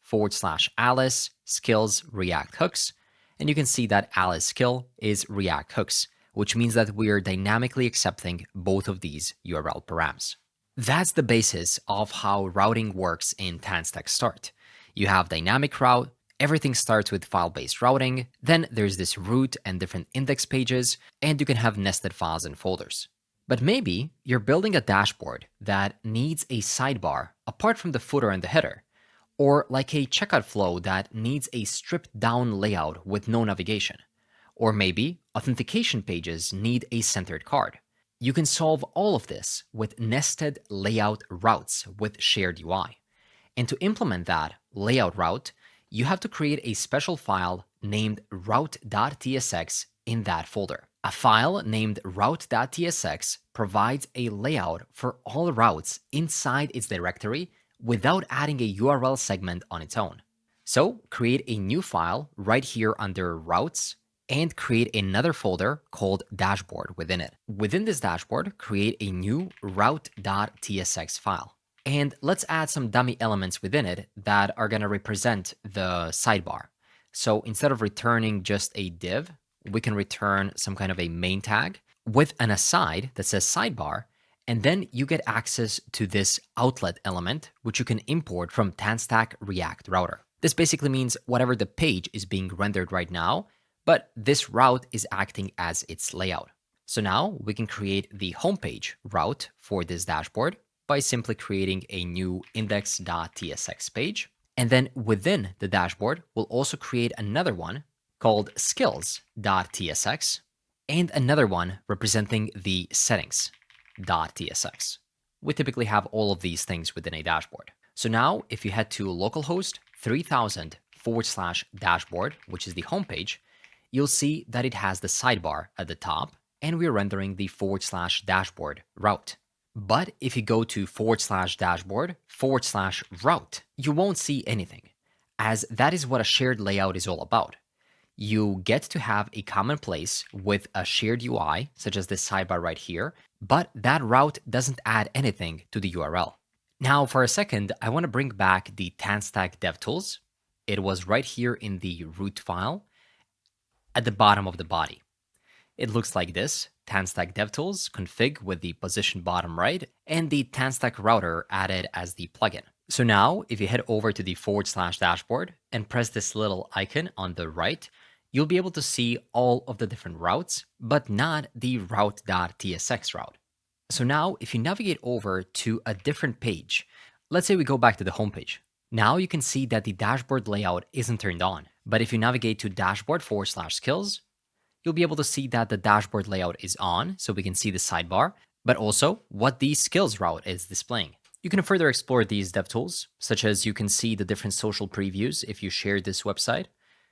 /alice skills react hooks. And you can see that Alice skill is react hooks, which means that we are dynamically accepting both of these URL params. That's the basis of how routing works in TanStack Start. You have dynamic route, everything starts with file-based routing, then there's this root and different index pages, and you can have nested files and folders. But maybe you're building a dashboard that needs a sidebar apart from the footer and the header, or like a checkout flow that needs a stripped down layout with no navigation. Or maybe authentication pages need a centered card. You can solve all of this with nested layout routes with shared UI. And to implement that layout route, you have to create a special file named route.tsx in that folder. A file named route.tsx provides a layout for all routes inside its directory without adding a URL segment on its own. So create a new file right here under routes and create another folder called dashboard within it. Within this dashboard, create a new route.tsx file. And let's add some dummy elements within it that are going to represent the sidebar. So instead of returning just a div, we can return some kind of a main tag with an aside that says sidebar. And then you get access to this outlet element, which you can import from TanStack React Router. This basically means whatever the page is being rendered right now, but this route is acting as its layout. So now we can create the homepage route for this dashboard by simply creating a new index.tsx page. And then within the dashboard, we'll also create another one called skills.tsx and another one representing the settings.tsx. We typically have all of these things within a dashboard. So now if you head to localhost 3000/dashboard, which is the homepage, you'll see that it has the sidebar at the top, and we're rendering the /dashboard route. But if you go to /dashboard/route, you won't see anything, as that is what a shared layout is all about. You get to have a common place with a shared UI, such as this sidebar right here, but that route doesn't add anything to the URL. Now, for a second, I want to bring back the TanStack DevTools. It was right here in the root file at the bottom of the body. It looks like this: TanStack DevTools config with the position bottom right, and the TanStack router added as the plugin. So now, if you head over to the /dashboard and press this little icon on the right, you'll be able to see all of the different routes, but not the route.tsx route. So now, if you navigate over to a different page, let's say we go back to the homepage. Now you can see that the dashboard layout isn't turned on. But if you navigate to dashboard/skills, you'll be able to see that the dashboard layout is on, so we can see the sidebar, but also what the skills route is displaying. You can further explore these DevTools, such as you can see the different social previews if you share this website.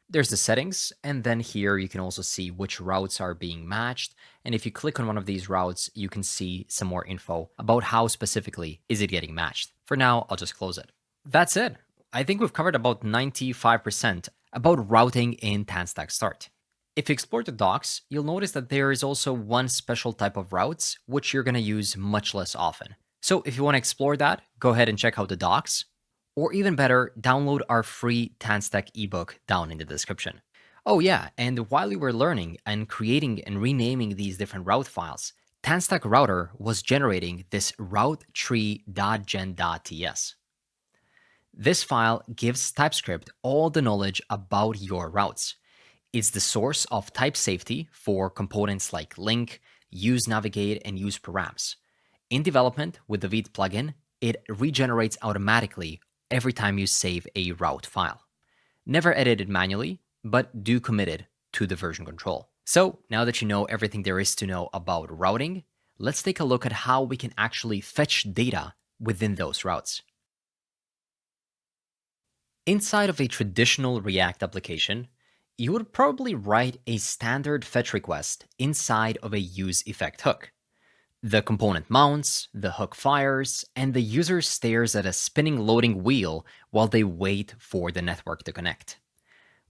There's the settings, and then here you can also see which routes are being matched. And if you click on one of these routes, you can see some more info about how specifically is it getting matched. For now, I'll just close it. That's it. I think we've covered about 95% about routing in TanStack Start. If you explore the docs, you'll notice that there is also one special type of routes, which you're going to use much less often. So if you want to explore that, go ahead and check out the docs. Or even better, download our free TanStack ebook down in the description. Oh yeah, and while we were learning and creating and renaming these different route files, TanStack Router was generating this routetree.gen.ts. This file gives TypeScript all the knowledge about your routes. It's the source of type safety for components like link, use navigate, and use params. In development with the Vite plugin, it regenerates automatically every time you save a route file. Never edit it manually, but do commit it to the version control. So now that you know everything there is to know about routing, let's take a look at how we can actually fetch data within those routes. Inside of a traditional React application, you would probably write a standard fetch request inside of a useEffect hook. The component mounts, the hook fires, and the user stares at a spinning loading wheel while they wait for the network to connect.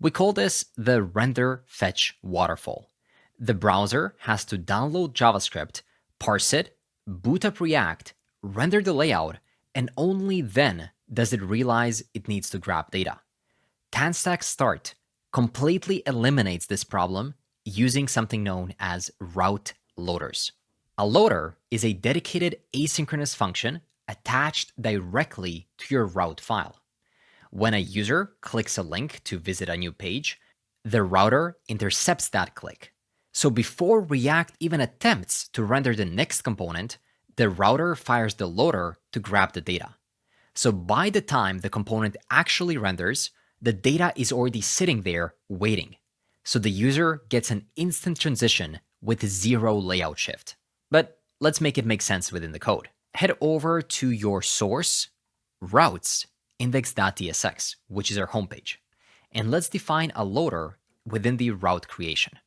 We call this the render fetch waterfall. The browser has to download JavaScript, parse it, boot up React, render the layout, and only then does it realize it needs to grab data. TanStack Start completely eliminates this problem using something known as route loaders. A loader is a dedicated asynchronous function attached directly to your route file. When a user clicks a link to visit a new page, the router intercepts that click. So before React even attempts to render the next component, the router fires the loader to grab the data. So by the time the component actually renders, the data is already sitting there waiting. So the user gets an instant transition with zero layout shift. But let's make it make sense within the code. Head over to your source, routes, index.tsx, which is our homepage. And let's define a loader within the route creation.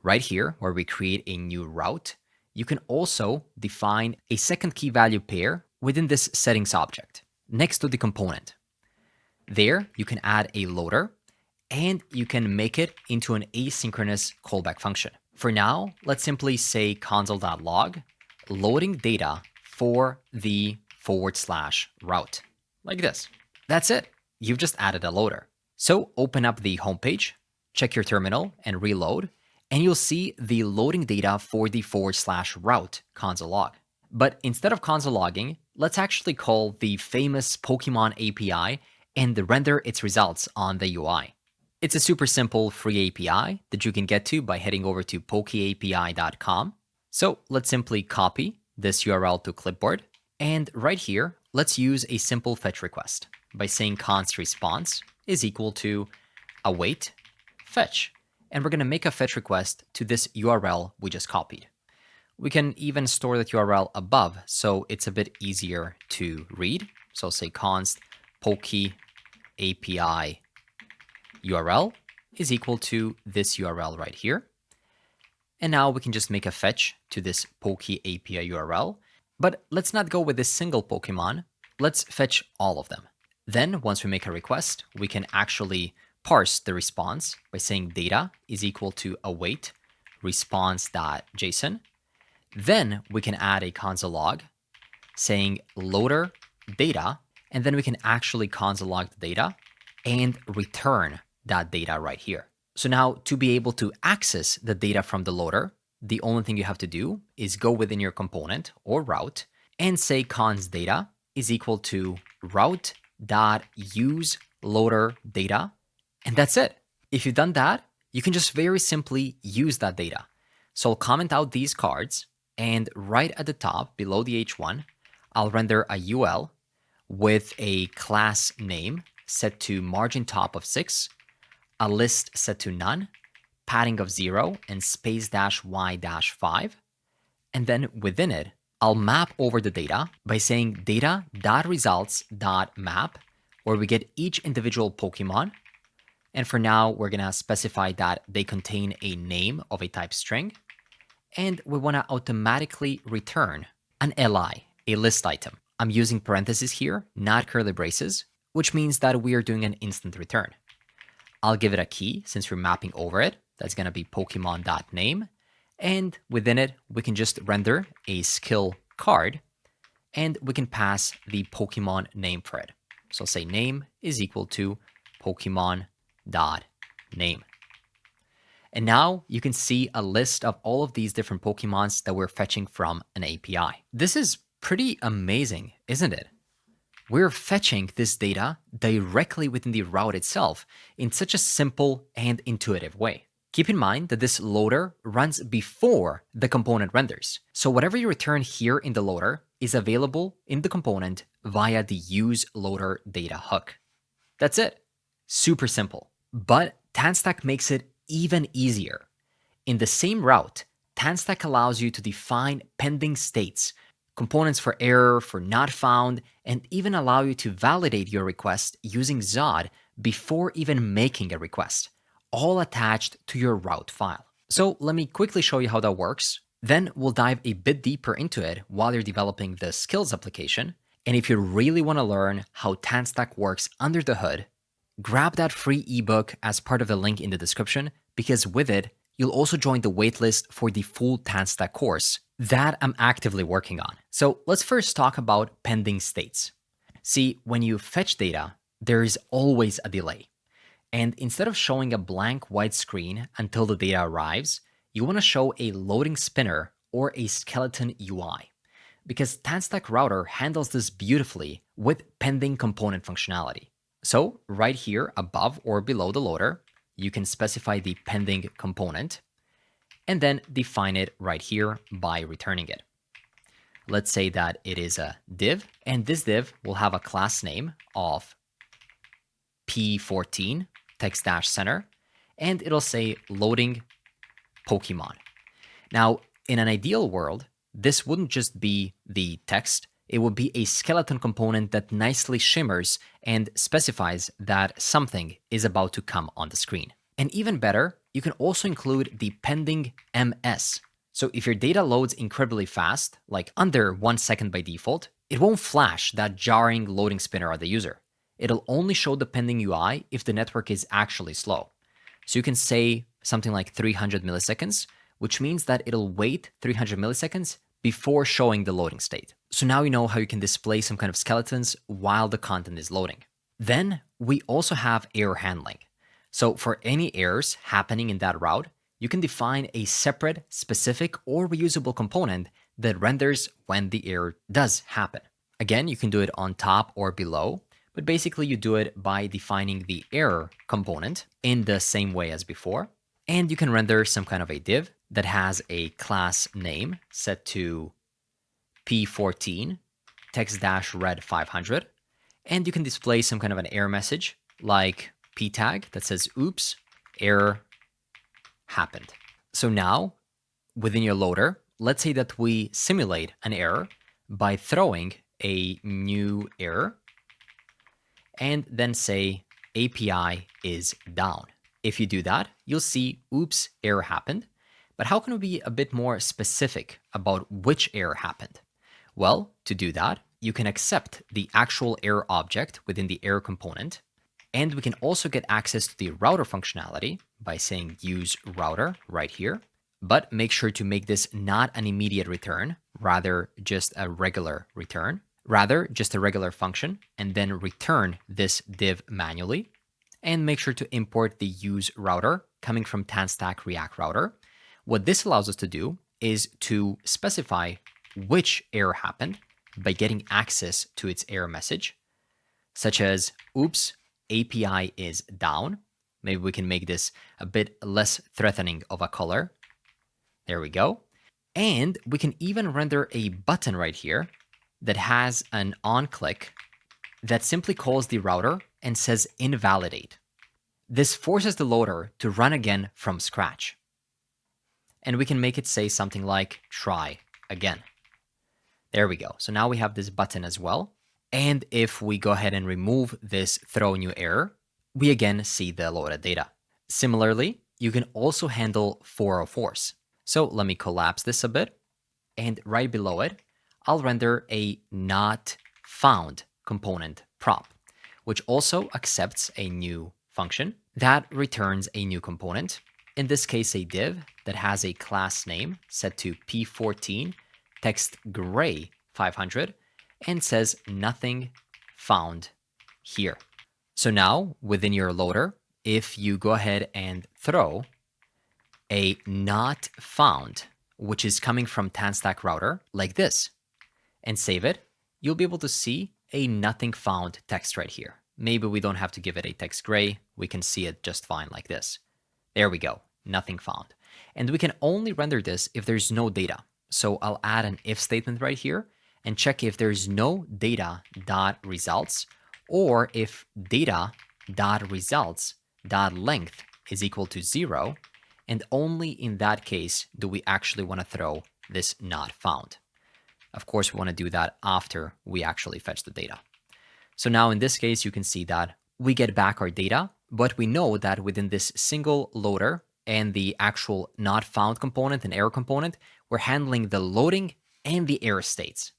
Right here, where we create a new route, you can also define a second key value pair within this settings object next to the component. There, you can add a loader, and you can make it into an asynchronous callback function. For now, let's simply say console.log loading data for the /route, like this. That's it. You've just added a loader. So open up the homepage, check your terminal and reload, and you'll see the loading data for the /route console log. But instead of console logging, let's actually call the famous Pokemon API and render its results on the UI. It's a super simple free API that you can get to by heading over to pokeapi.com. So let's simply copy this URL to clipboard. And right here, let's use a simple fetch request by saying const response is equal to await fetch. And we're going to make a fetch request to this URL we just copied. We can even store that URL above so it's a bit easier to read. So say const poke API URL is equal to this URL right here. And now we can just make a fetch to this poke API URL. But let's not go with this single Pokemon. Let's fetch all of them. Then once we make a request, we can actually parse the response by saying data is equal to await response.json. Then we can add a console log saying loader data, and then we can actually console log the data and return that data right here. So now to be able to access the data from the loader, the only thing you have to do is go within your component or route and say const data is equal to route.use loader data. And that's it. If you've done that, you can just very simply use that data. So I'll comment out these cards, and right at the top below the H1, I'll render a UL with a class name set to margin top of 6, a list set to none, padding of 0, and space -y-5. And then within it, I'll map over the data by saying data.results.map, where we get each individual Pokemon. And for now, we're going to specify that they contain a name of a type string. And we want to automatically return an LI, a list item. I'm using parentheses here, not curly braces, which means that we are doing an instant return. I'll give it a key since we're mapping over it. That's going to be Pokemon.name. And within it, we can just render a skill card, and we can pass the Pokemon name for it. So say name is equal to Pokemon.name. And now you can see a list of all of these different Pokemons that we're fetching from an API. This is pretty amazing, isn't it? We're fetching this data directly within the route itself in such a simple and intuitive way. Keep in mind that this loader runs before the component renders. So whatever you return here in the loader is available in the component via the use loader data hook. That's it. Super simple. But TanStack makes it even easier. In the same route, TanStack allows you to define pending states, components for error, for not found, and even allow you to validate your request using Zod before even making a request, all attached to your route file. So let me quickly show you how that works. Then we'll dive a bit deeper into it while you're developing the Skills application. And if you really want to learn how TanStack works under the hood, grab that free ebook as part of the link in the description, because with it, you'll also join the waitlist for the full TanStack course that I'm actively working on. So let's first talk about pending states. See, when you fetch data, there is always a delay. And instead of showing a blank white screen until the data arrives, you want to show a loading spinner or a skeleton UI, because TanStack Router handles this beautifully with pending component functionality. So right here above or below the loader, you can specify the pending component and then define it right here by returning it. Let's say that it is a div, and this div will have a class name of P14 text-center, and it'll say loading Pokemon. Now, in an ideal world, this wouldn't just be the text. It would be a skeleton component that nicely shimmers and specifies that something is about to come on the screen. And even better, you can also include the pending MS. So if your data loads incredibly fast, like under 1 second by default, it won't flash that jarring loading spinner at the user. It'll only show the pending UI if the network is actually slow. So you can say something like 300 milliseconds, which means that it'll wait 300 milliseconds before showing the loading state. So now you know how you can display some kind of skeletons while the content is loading. Then we also have error handling. So for any errors happening in that route, you can define a separate, specific, or reusable component that renders when the error does happen. Again, you can do it on top or below, but basically you do it by defining the error component in the same way as before. And you can render some kind of a div that has a class name set to p14 text-red 500. And you can display some kind of an error message like p tag that says, oops, error happened. So now within your loader, let's say that we simulate an error by throwing a new error and then say API is down. If you do that, you'll see, oops, error happened. But how can we be a bit more specific about which error happened? Well, to do that, you can accept the actual error object within the error component. And we can also get access to the router functionality by saying use router right here. But make sure to make this not an immediate return, rather just a regular return, rather just a regular function, and then return this div manually. And make sure to import the use router coming from TanStack React Router. What this allows us to do is to specify which error happened by getting access to its error message, such as, oops, API is down. Maybe we can make this a bit less threatening of a color. There we go. And we can even render a button right here that has an on click that simply calls the router and says invalidate. This forces the loader to run again from scratch. And we can make it say something like try again. There we go. So now we have this button as well. And if we go ahead and remove this throw new error, we again see the loaded data. Similarly, you can also handle 404s. So let me collapse this a bit. And right below it, I'll render a not found component prop, which also accepts a new function that returns a new component. In this case, a div that has a class name set to p14 text gray 500 and says nothing found here. So now within your loader, if you go ahead and throw a not found, which is coming from TanStack Router like this, and save it, you'll be able to see a nothing found text right here. Maybe we don't have to give it a text gray. We can see it just fine like this. There we go, nothing found. And we can only render this if there's no data. So I'll add an if statement right here and check if there's no data.results or if data.results.length is equal to 0. And only in that case do we actually want to throw this not found. Of course, we want to do that after we actually fetch the data. So now in this case, you can see that we get back our data, but we know that within this single loader and the actual not found component and error component, we're handling the loading and the error states.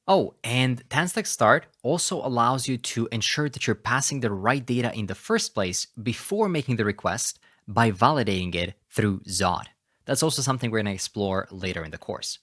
Oh, and TanStack Start also allows you to ensure that you're passing the right data in the first place before making the request by validating it through Zod. That's also something we're going to explore later in the course.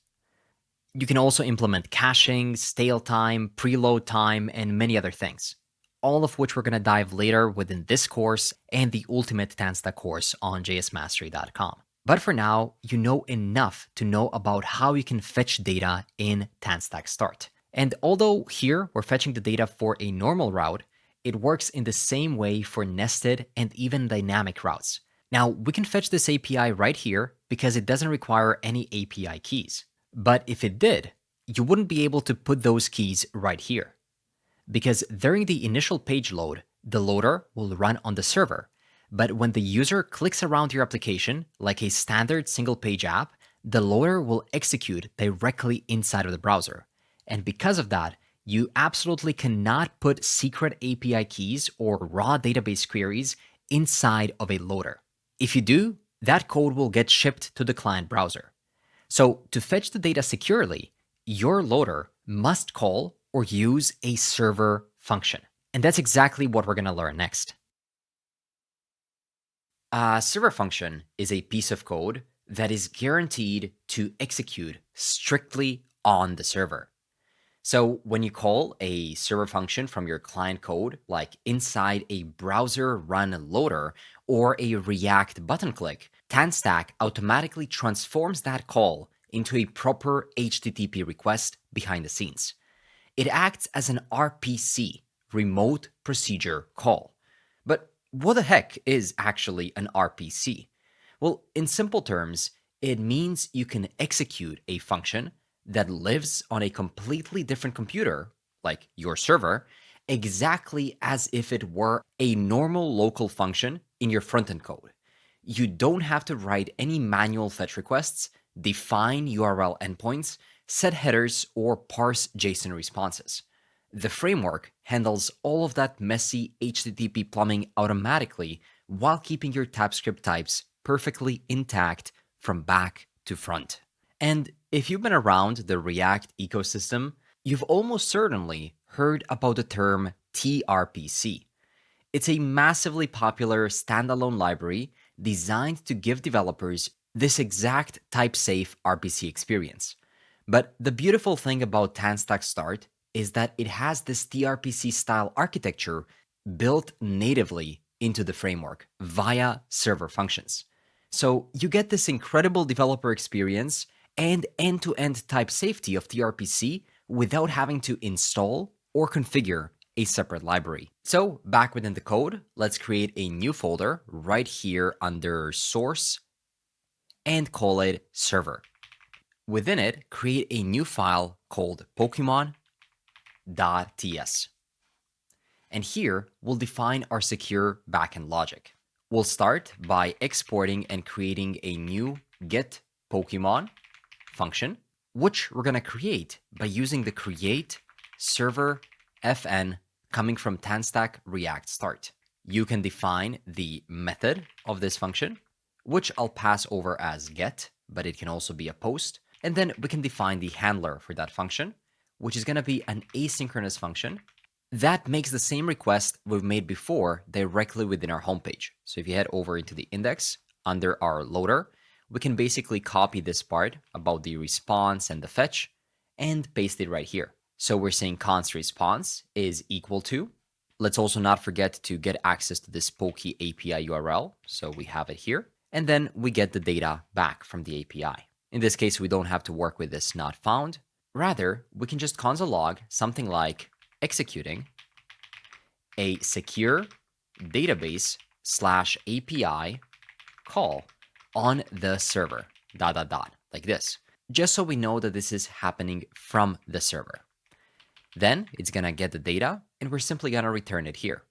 You can also implement caching, stale time, preload time, and many other things, all of which we're going to dive later within this course and the ultimate TanStack course on jsmastery.com. But for now, you know enough to know about how you can fetch data in TanStack Start. And although here we're fetching the data for a normal route, it works in the same way for nested and even dynamic routes. Now, we can fetch this API right here because it doesn't require any API keys. But if it did, you wouldn't be able to put those keys right here. Because during the initial page load, the loader will run on the server. But when the user clicks around your application, like a standard single page app, the loader will execute directly inside of the browser. And because of that, you absolutely cannot put secret API keys or raw database queries inside of a loader. If you do, that code will get shipped to the client browser. So to fetch the data securely, your loader must call or use a server function. And that's exactly what we're going to learn next. A server function is a piece of code that is guaranteed to execute strictly on the server. So when you call a server function from your client code, like inside a browser run loader or a React button click, TanStack automatically transforms that call into a proper HTTP request behind the scenes. It acts as an RPC, remote procedure call. But what the heck is actually an RPC? Well, in simple terms, it means you can execute a function that lives on a completely different computer, like your server, exactly as if it were a normal local function in your frontend code. You don't have to write any manual fetch requests, define URL endpoints, set headers, or parse JSON responses. The framework handles all of that messy HTTP plumbing automatically while keeping your TypeScript types perfectly intact from back to front. And if you've been around the React ecosystem, you've almost certainly heard about the term TRPC. It's a massively popular standalone library designed to give developers this exact type-safe RPC experience. But the beautiful thing about TanStack Start is that it has this TRPC style architecture built natively into the framework via server functions. So you get this incredible developer experience and end-to-end type safety of TRPC without having to install or configure a separate library. So back within the code, let's create a new folder right here under source and call it server. Within it, create a new file called Pokemon.ts. And here, we'll define our secure backend logic. We'll start by exporting and creating a new getPokemon function, which we're going to create by using the create server fn coming from TanStack React Start. You can define the method of this function, which I'll pass over as get, but it can also be a post. And then we can define the handler for that function, which is going to be an asynchronous function that makes the same request we've made before directly within our homepage. So if you head over into the index under our loader, we can basically copy this part about the response and the fetch and paste it right here. So we're saying const response is equal to. Let's also not forget to get access to this Poke API URL. So we have it here. And then we get the data back from the API. In this case, we don't have to work with this not found. Rather, we can just console log something like executing a secure database / API call on the server, ... like this, just so we know that this is happening from the server. Then it's going to get the data, and we're simply going to return it here.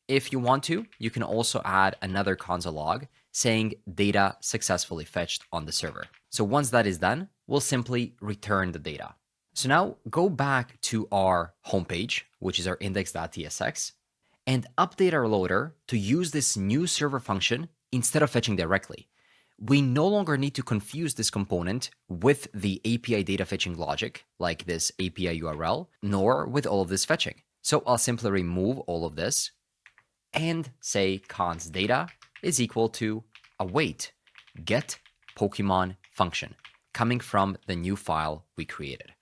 If you want to, you can also add another console log saying data successfully fetched on the server. So once that is done, we'll simply return the data. So now go back to our homepage, which is our index.tsx, and update our loader to use this new server function instead of fetching directly. We no longer need to confuse this component with the API data fetching logic, like this API URL, nor with all of this fetching. So I'll simply remove all of this and say const data is equal to await get Pokemon function coming from the new file we created.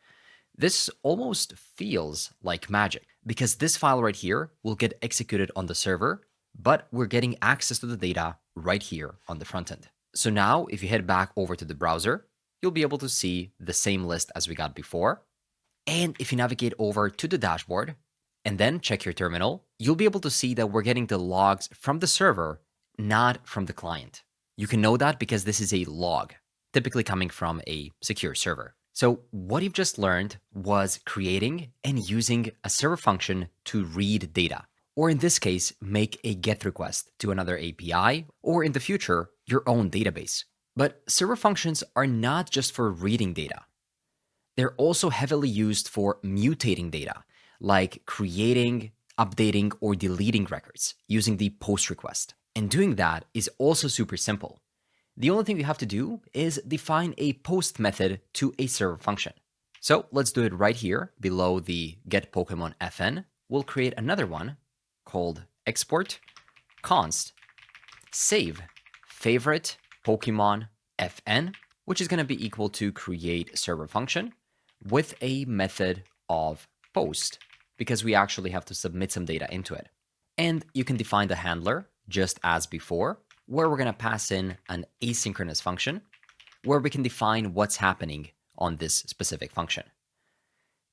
This almost feels like magic because this file right here will get executed on the server, but we're getting access to the data right here on the front end. So now if you head back over to the browser, you'll be able to see the same list as we got before. And if you navigate over to the dashboard and then check your terminal, you'll be able to see that we're getting the logs from the server, not from the client. You can know that because this is a log, typically coming from a secure server. So what you've just learned was creating and using a server function to read data, or in this case, make a GET request to another API, or in the future, your own database. But server functions are not just for reading data. They're also heavily used for mutating data, like creating, updating, or deleting records using the post request. And doing that is also super simple. The only thing we have to do is define a post method to a server function. So let's do it right here below the getPokemonFN. We'll create another one called export const save favorite Pokemon fn, which is going to be equal to create server function with a method of post, because we actually have to submit some data into it. And you can define the handler just as before, where we're going to pass in an asynchronous function where we can define what's happening on this specific function.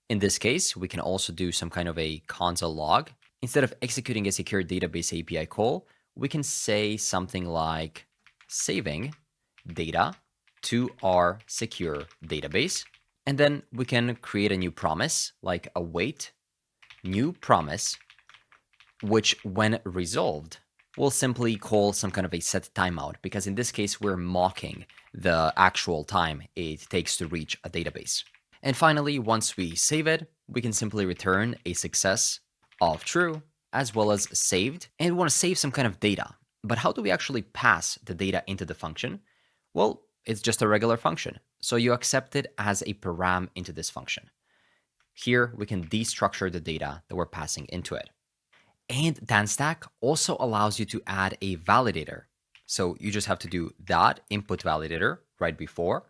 In this case, we can also do some kind of a console log. Instead of executing a secure database API call, we can say something like saving data to our secure database. And then we can create a new promise, like await new promise, which when resolved, we'll simply call some kind of a set timeout, because in this case, we're mocking the actual time it takes to reach a database. And finally, once we save it, we can simply return a success of true, as well as saved. And we want to save some kind of data. But how do we actually pass the data into the function? Well, it's just a regular function. So you accept it as a param into this function. Here, we can destructure the data that we're passing into it. And TanStack also allows you to add a validator. So you just have to do that input validator right before,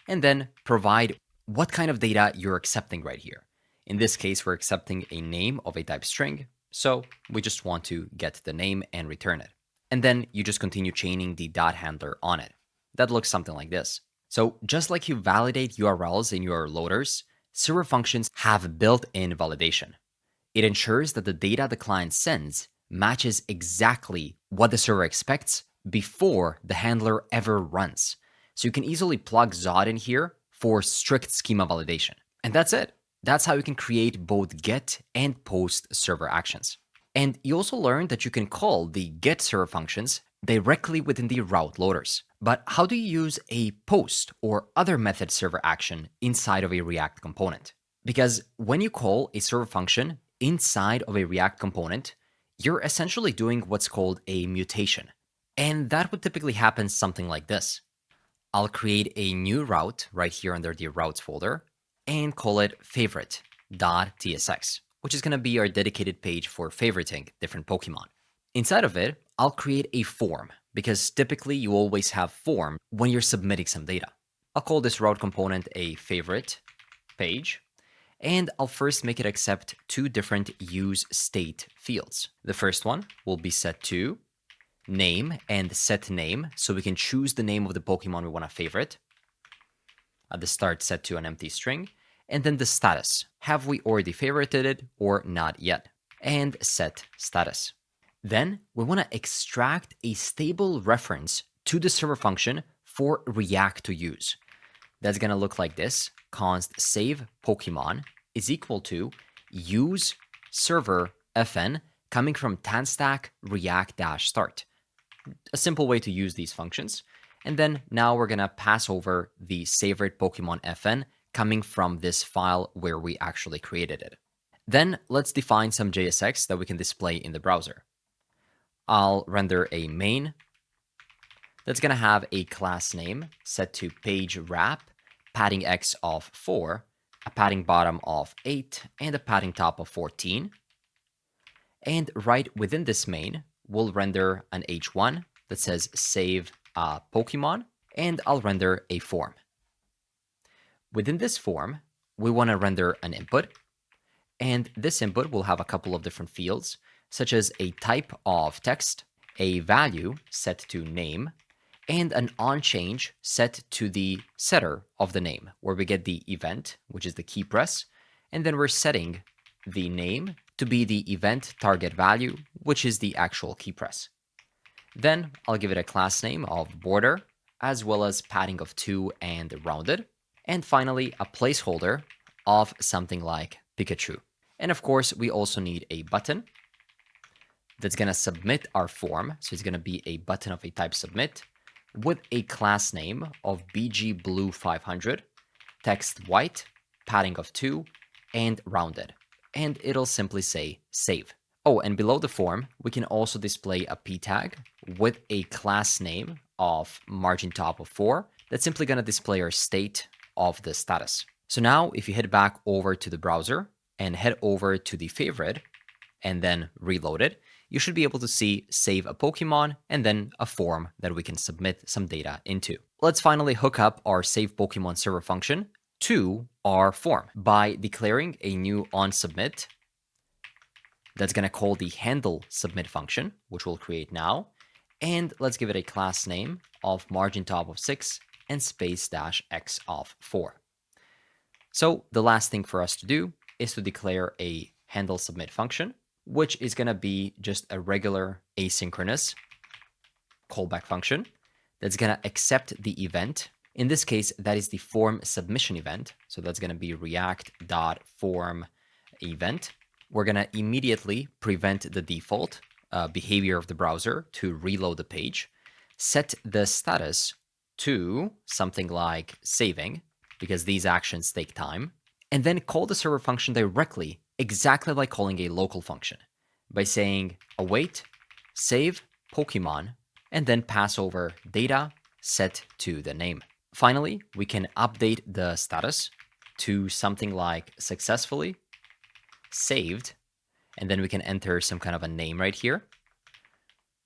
and then provide what kind of data you're accepting right here. In this case, we're accepting a name of a type string. So we just want to get the name and return it. And then you just continue chaining the dot handler on it. That looks something like this. So just like you validate URLs in your loaders, server functions have built-in validation. It ensures that the data the client sends matches exactly what the server expects before the handler ever runs. So you can easily plug Zod in here for strict schema validation. And that's it. That's how you can create both get and post server actions. And you also learned that you can call the get server functions directly within the route loaders. But how do you use a post or other method server action inside of a React component? Because when you call a server function inside of a React component, you're essentially doing what's called a mutation. And that would typically happen something like this. I'll create a new route right here under the routes folder and call it favorite.tsx, which is going to be our dedicated page for favoriting different Pokemon. Inside of it, I'll create a form, because typically you always have form when you're submitting some data. I'll call this route component a favorite page, and I'll first make it accept two different use state fields. The first one will be set to name and set name, so we can choose the name of the Pokemon we want to favorite. At the start, set to an empty string, and then the status. Have we already favorited it or not yet? And set status. Then we want to extract a stable reference to the server function for React to use. That's going to look like this. Const save Pokemon is equal to use server fn coming from TanStack React-Start. A simple way to use these functions. And then now we're going to pass over the favorite Pokemon fn coming from this file where we actually created it. Then let's define some JSX that we can display in the browser. I'll render a main that's going to have a class name set to page wrap, padding x of 4, a padding bottom of 8, and a padding top of 14. And right within this main, we'll render an h1 that says save Pokemon, and I'll render a form. Within this form, we want to render an input, and this input will have a couple of different fields, such as a type of text, a value set to name, and an onChange set to the setter of the name, where we get the event, which is the key press, and then we're setting the name to be the event target value, which is the actual key press. Then I'll give it a class name of border, as well as padding of 2 and rounded. And finally, a placeholder of something like Pikachu. And of course, we also need a button that's going to submit our form. So it's going to be a button of a type submit with a class name of bgblue500, text white, padding of 2, and rounded. And it'll simply say save. Oh, and below the form, we can also display a p tag with a class name of margin top of 4 that's simply going to display our state of the status. So now if you head back over to the browser and head over to the favorite and then reload it, you should be able to see save a Pokemon and then a form that we can submit some data into. Let's finally hook up our save Pokemon server function to our form by declaring a new onSubmit that's going to call the handle submit function, which we'll create now. And let's give it a class name of margin top of 6 and space dash x of 4. So the last thing for us to do is to declare a handle submit function, which is going to be just a regular asynchronous callback function that's going to accept the event. In this case, that is the form submission event. So that's going to be react.form event. We're going to immediately prevent the default behavior of the browser to reload the page, set the status to something like saving, because these actions take time, and then call the server function directly, exactly like calling a local function, by saying await, save, Pokemon, and then pass over data set to the name. Finally, we can update the status to something like successfully saved, and then we can enter some kind of a name right here.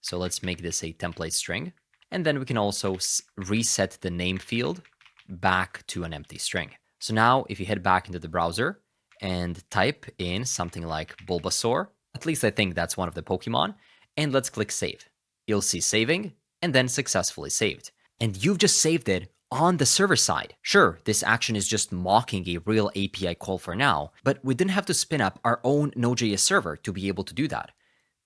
So let's make this a template string. And then we can also reset the name field back to an empty string. So now if you head back into the browser and type in something like Bulbasaur, at least I think that's one of the Pokemon, and let's click save. You'll see saving and then successfully saved. And you've just saved it on the server side. Sure, this action is just mocking a real API call for now, but we didn't have to spin up our own Node.js server to be able to do that.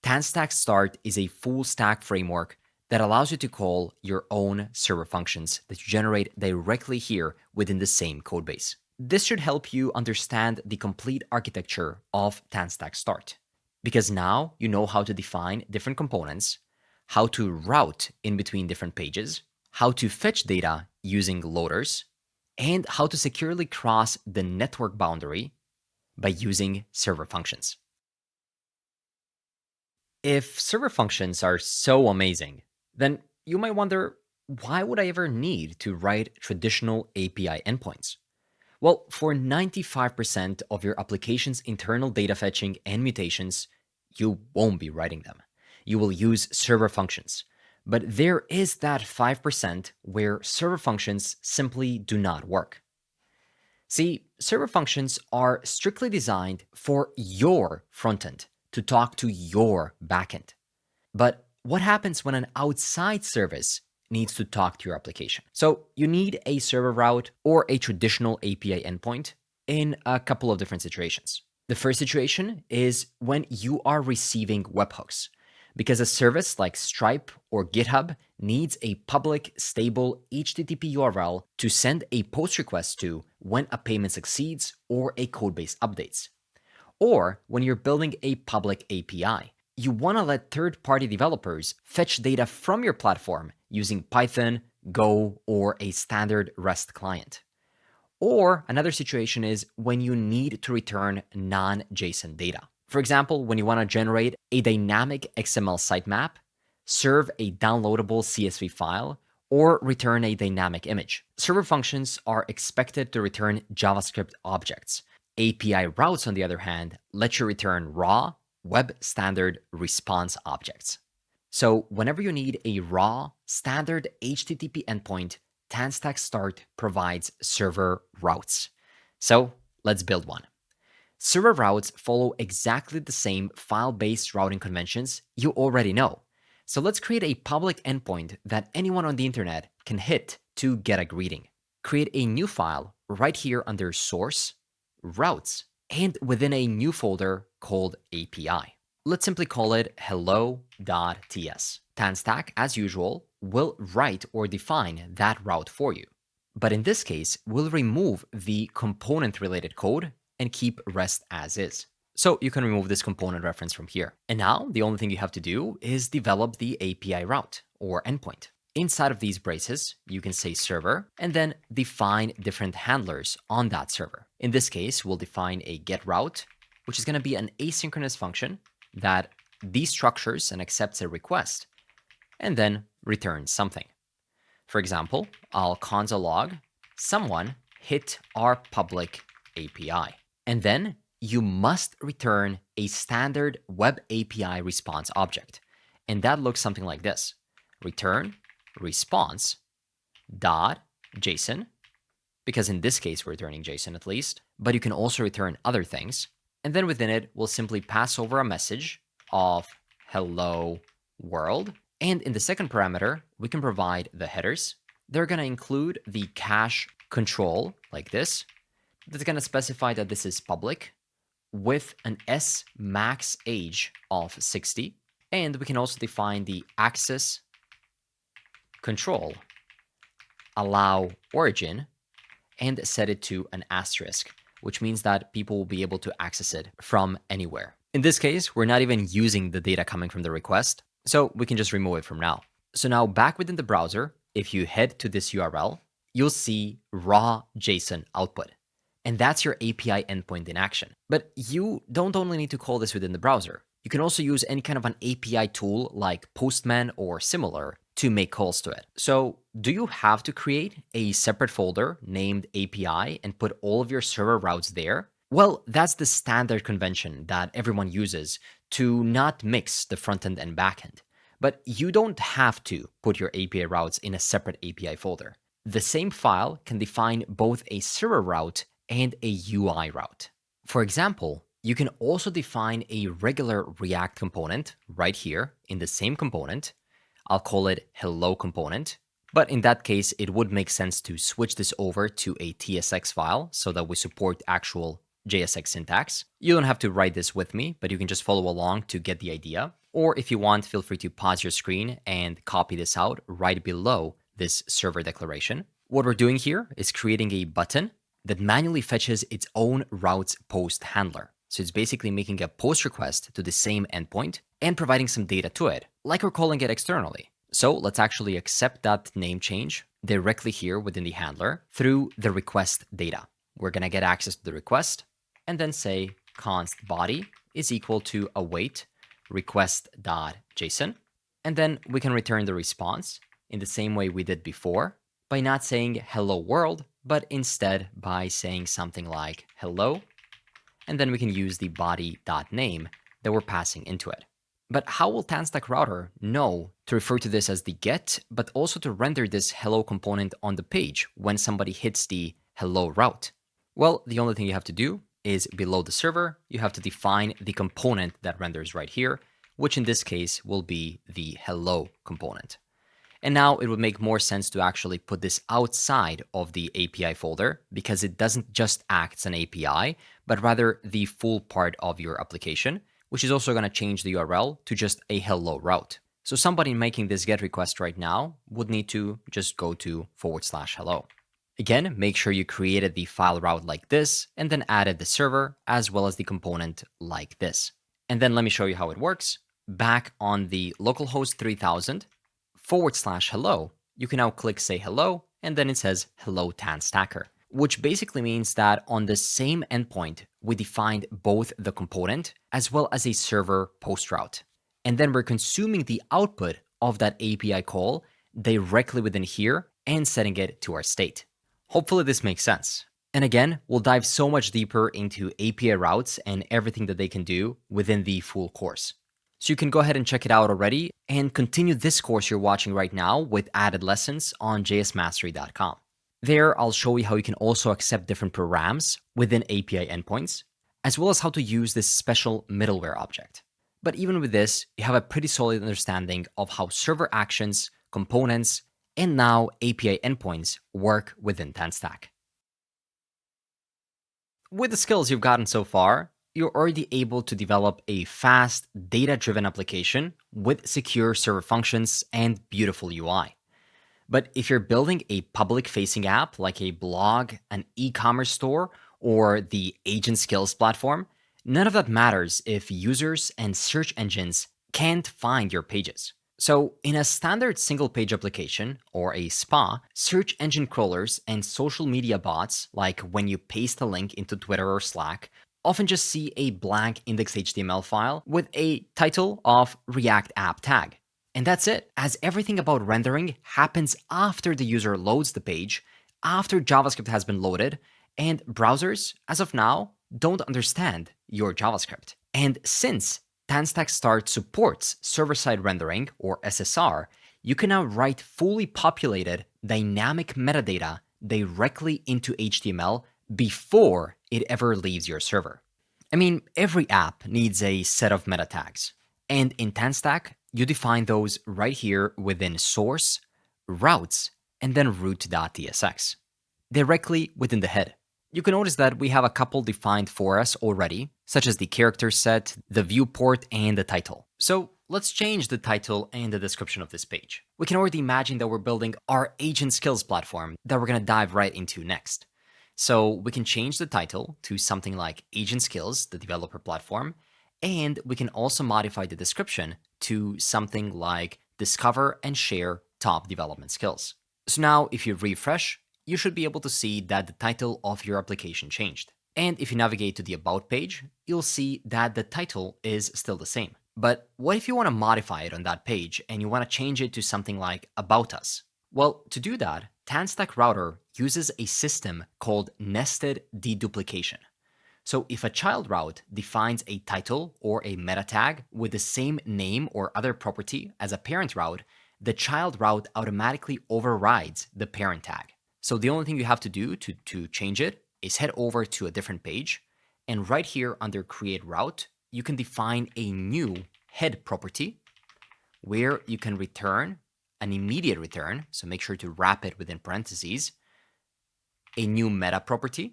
TanStack Start is a full stack framework that allows you to call your own server functions that you generate directly here within the same codebase. This should help you understand the complete architecture of TanStack Start, because now you know how to define different components, how to route in between different pages, how to fetch data using loaders, and how to securely cross the network boundary by using server functions. If server functions are so amazing, then you might wonder, why would I ever need to write traditional API endpoints? Well, for 95% of your application's internal data fetching and mutations, you won't be writing them. You will use server functions. But there is that 5% where server functions simply do not work. See, server functions are strictly designed for your frontend to talk to your backend. But what happens when an outside service needs to talk to your application? So you need a server route or a traditional API endpoint in a couple of different situations. The first situation is when you are receiving webhooks, because a service like Stripe or GitHub needs a public, stable HTTP URL to send a post request to when a payment succeeds or a codebase updates. Or when you're building a public API, you want to let third-party developers fetch data from your platform using Python, Go, or a standard REST client. Or another situation is when you need to return non-JSON data. For example, when you want to generate a dynamic XML sitemap, serve a downloadable CSV file, or return a dynamic image. Server functions are expected to return JavaScript objects. API routes, on the other hand, let you return raw, web standard response objects. So whenever you need a raw, standard HTTP endpoint, TanStack Start provides server routes. So let's build one. Server routes follow exactly the same file-based routing conventions you already know. So let's create a public endpoint that anyone on the internet can hit to get a greeting. Create a new file right here under source, routes, and within a new folder called API. Let's simply call it hello.ts. TanStack, as usual, will write or define that route for you. But in this case, we'll remove the component-related code and keep REST as is. So you can remove this component reference from here. And now the only thing you have to do is develop the API route or endpoint. Inside of these braces, you can say server and then define different handlers on that server. In this case, we'll define a get route, which is going to be an asynchronous function that destructures and accepts a request and then returns something. For example, I'll console log someone hit our public API. And then you must return a standard web API response object. And that looks something like this. Return response dot JSON, because in this case, we're returning JSON at least, but you can also return other things. And then within it, we'll simply pass over a message of hello world. And in the second parameter, we can provide the headers. They're going to include the cache control like this. That's going to specify that this is public with an S max age of 60. And we can also define the access control, allow origin, and set it to an asterisk, which means that people will be able to access it from anywhere. In this case, we're not even using the data coming from the request, so we can just remove it from now. So now back within the browser, if you head to this URL, you'll see raw JSON output. And that's your API endpoint in action. But you don't only need to call this within the browser. You can also use any kind of an API tool like Postman or similar to make calls to it. So do you have to create a separate folder named API and put all of your server routes there? Well, that's the standard convention that everyone uses to not mix the frontend and backend. But you don't have to put your API routes in a separate API folder. The same file can define both a server route and a UI route. For example, you can also define a regular React component right here in the same component. I'll call it hello component. But in that case, it would make sense to switch this over to a TSX file so that we support actual JSX syntax. You don't have to write this with me, but you can just follow along to get the idea. Or if you want, feel free to pause your screen and copy this out right below this server declaration. What we're doing here is creating a button that manually fetches its own routes post handler. So it's basically making a post request to the same endpoint and providing some data to it, like we're calling it externally. So let's actually accept that name change directly here within the handler through the request data. We're going to get access to the request and then say const body is equal to await request.json. And then we can return the response in the same way we did before by not saying hello world, but instead by saying something like hello. And then we can use the body.name that we're passing into it. But how will TanStack Router know to refer to this as the get, but also to render this hello component on the page when somebody hits the hello route? Well, the only thing you have to do is below the server, you have to define the component that renders right here, which in this case will be the hello component. And now it would make more sense to actually put this outside of the API folder because it doesn't just act as an API, but rather the full part of your application, which is also going to change the URL to just a hello route. So somebody making this GET request right now would need to just go to /hello. Again, make sure you created the file route like this and then added the server as well as the component like this. And then let me show you how it works. Back on the localhost 3000, /hello, you can now click say hello, and then it says hello TanStacker, which basically means that on the same endpoint, we defined both the component as well as a server post route. And then we're consuming the output of that API call directly within here and setting it to our state. Hopefully this makes sense. And again, we'll dive so much deeper into API routes and everything that they can do within the full course. So you can go ahead and check it out already and continue this course you're watching right now with added lessons on jsmastery.com. There, I'll show you how you can also accept different programs within API endpoints, as well as how to use this special middleware object. But even with this, you have a pretty solid understanding of how server actions, components, and now API endpoints work within TanStack. With the skills you've gotten so far, you're already able to develop a fast, data-driven application with secure server functions and beautiful UI. But if you're building a public-facing app like a blog, an e-commerce store, or the agent skills platform, none of that matters if users and search engines can't find your pages. So in a standard single-page application, or a SPA, search engine crawlers and social media bots, like when you paste a link into Twitter or Slack, often just see a blank index.html file with a title of React app tag. And that's it, as everything about rendering happens after the user loads the page, after JavaScript has been loaded, and browsers, as of now, don't understand your JavaScript. And since TanStack Start supports server-side rendering, or SSR, you can now write fully populated dynamic metadata directly into HTML before it ever leaves your server. I mean, every app needs a set of meta tags, and in TanStack, you define those right here within source, routes, and then root.tsx, directly within the head. You can notice that we have a couple defined for us already, such as the character set, the viewport, and the title. So let's change the title and the description of this page. We can already imagine that we're building our agent skills platform that we're going to dive right into next. So we can change the title to something like Agent Skills, the developer platform, and we can also modify the description to something like Discover and Share Top Development Skills. So now if you refresh, you should be able to see that the title of your application changed. And if you navigate to the About page, you'll see that the title is still the same. But what if you want to modify it on that page and you want to change it to something like About Us? Well, to do that, TanStack Router uses a system called nested deduplication. So if a child route defines a title or a meta tag with the same name or other property as a parent route, the child route automatically overrides the parent tag. So the only thing you have to do to change it is head over to a different page, and right here under Create Route, you can define a new head property where you can return an immediate return, so make sure to wrap it within parentheses, a new meta property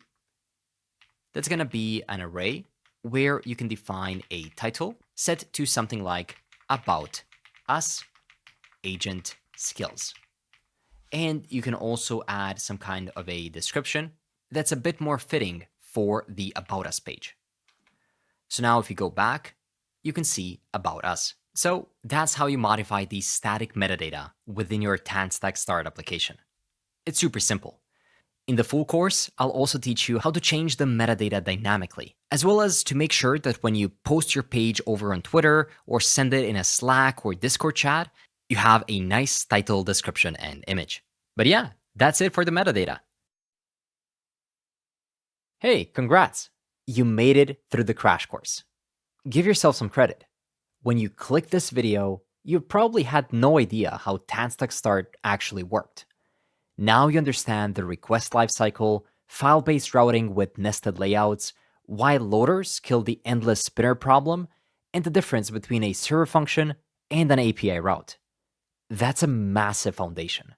that's going to be an array where you can define a title set to something like About Us Agent Skills. And you can also add some kind of a description that's a bit more fitting for the About Us page. So now if you go back, you can see About Us. So that's how you modify the static metadata within your TanStack Start application. It's super simple. In the full course, I'll also teach you how to change the metadata dynamically, as well as to make sure that when you post your page over on Twitter or send it in a Slack or Discord chat, you have a nice title, description, and image. But yeah, that's it for the metadata. Hey, congrats! You made it through the crash course. Give yourself some credit. When you clicked this video, you probably had no idea how TanStack Start actually worked. Now you understand the request lifecycle, file-based routing with nested layouts, why loaders kill the endless spinner problem, and the difference between a server function and an API route. That's a massive foundation.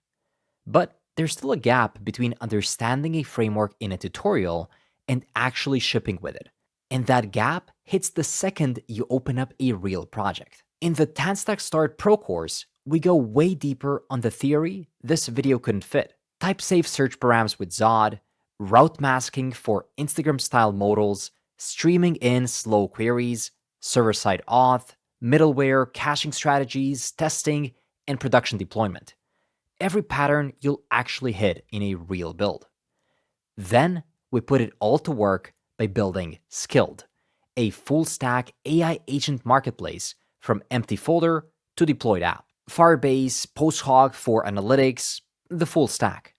But there's still a gap between understanding a framework in a tutorial and actually shipping with it. And that gap hits the second you open up a real project. In the TanStack Start Pro course, we go way deeper on the theory this video couldn't fit. Type-safe search params with Zod, route masking for Instagram-style modals, streaming in slow queries, server-side auth, middleware, caching strategies, testing, and production deployment. Every pattern you'll actually hit in a real build. Then we put it all to work by building Skild, a full-stack AI agent marketplace from empty folder to deployed app. Firebase, PostHog for analytics, the full stack.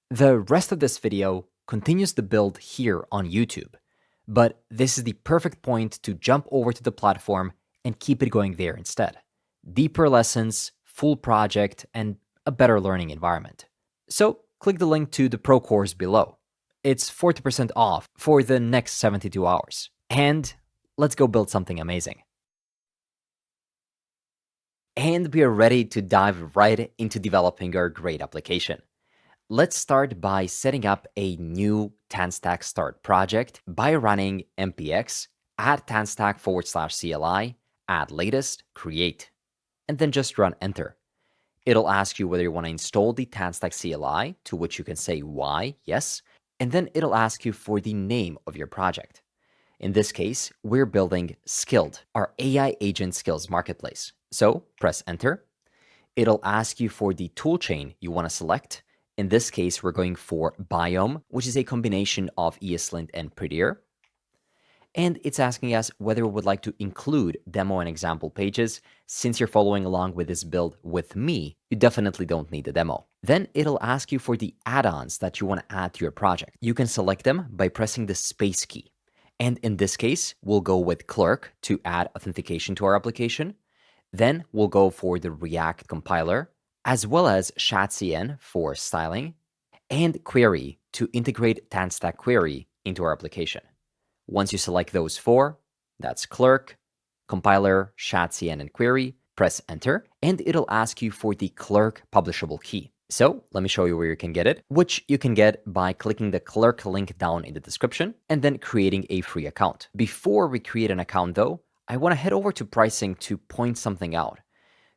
The rest of this video continues the build here on YouTube, but this is the perfect point to jump over to the platform and keep it going there instead. Deeper lessons, full project, and a better learning environment. So click the link to the Pro course below. It's 40% off for the next 72 hours. And let's go build something amazing. And we are ready to dive right into developing our great application. Let's start by setting up a new TanStack Start project by running npx add tanstack/CLI, add latest, create, and then just run enter. It'll ask you whether you want to install the TanStack CLI, to which you can say why, yes, and then it'll ask you for the name of your project. In this case, we're building Skild, our AI agent skills marketplace. So press enter. It'll ask you for the toolchain you want to select. In this case, we're going for Biome, which is a combination of ESLint and Prettier. And it's asking us whether we would like to include demo and example pages. Since you're following along with this build with me, you definitely don't need the demo. Then it'll ask you for the add-ons that you want to add to your project. You can select them by pressing the space key. And in this case, we'll go with clerk to add authentication to our application. Then we'll go for the React compiler, as well as ShatCN for styling, and query to integrate TanStack query into our application. Once you select those four, that's clerk, compiler, ShatCN, and query, press enter, and it'll ask you for the clerk publishable key. So let me show you where you can get it, which you can get by clicking the clerk link down in the description and then creating a free account. Before we create an account though, I want to head over to pricing to point something out.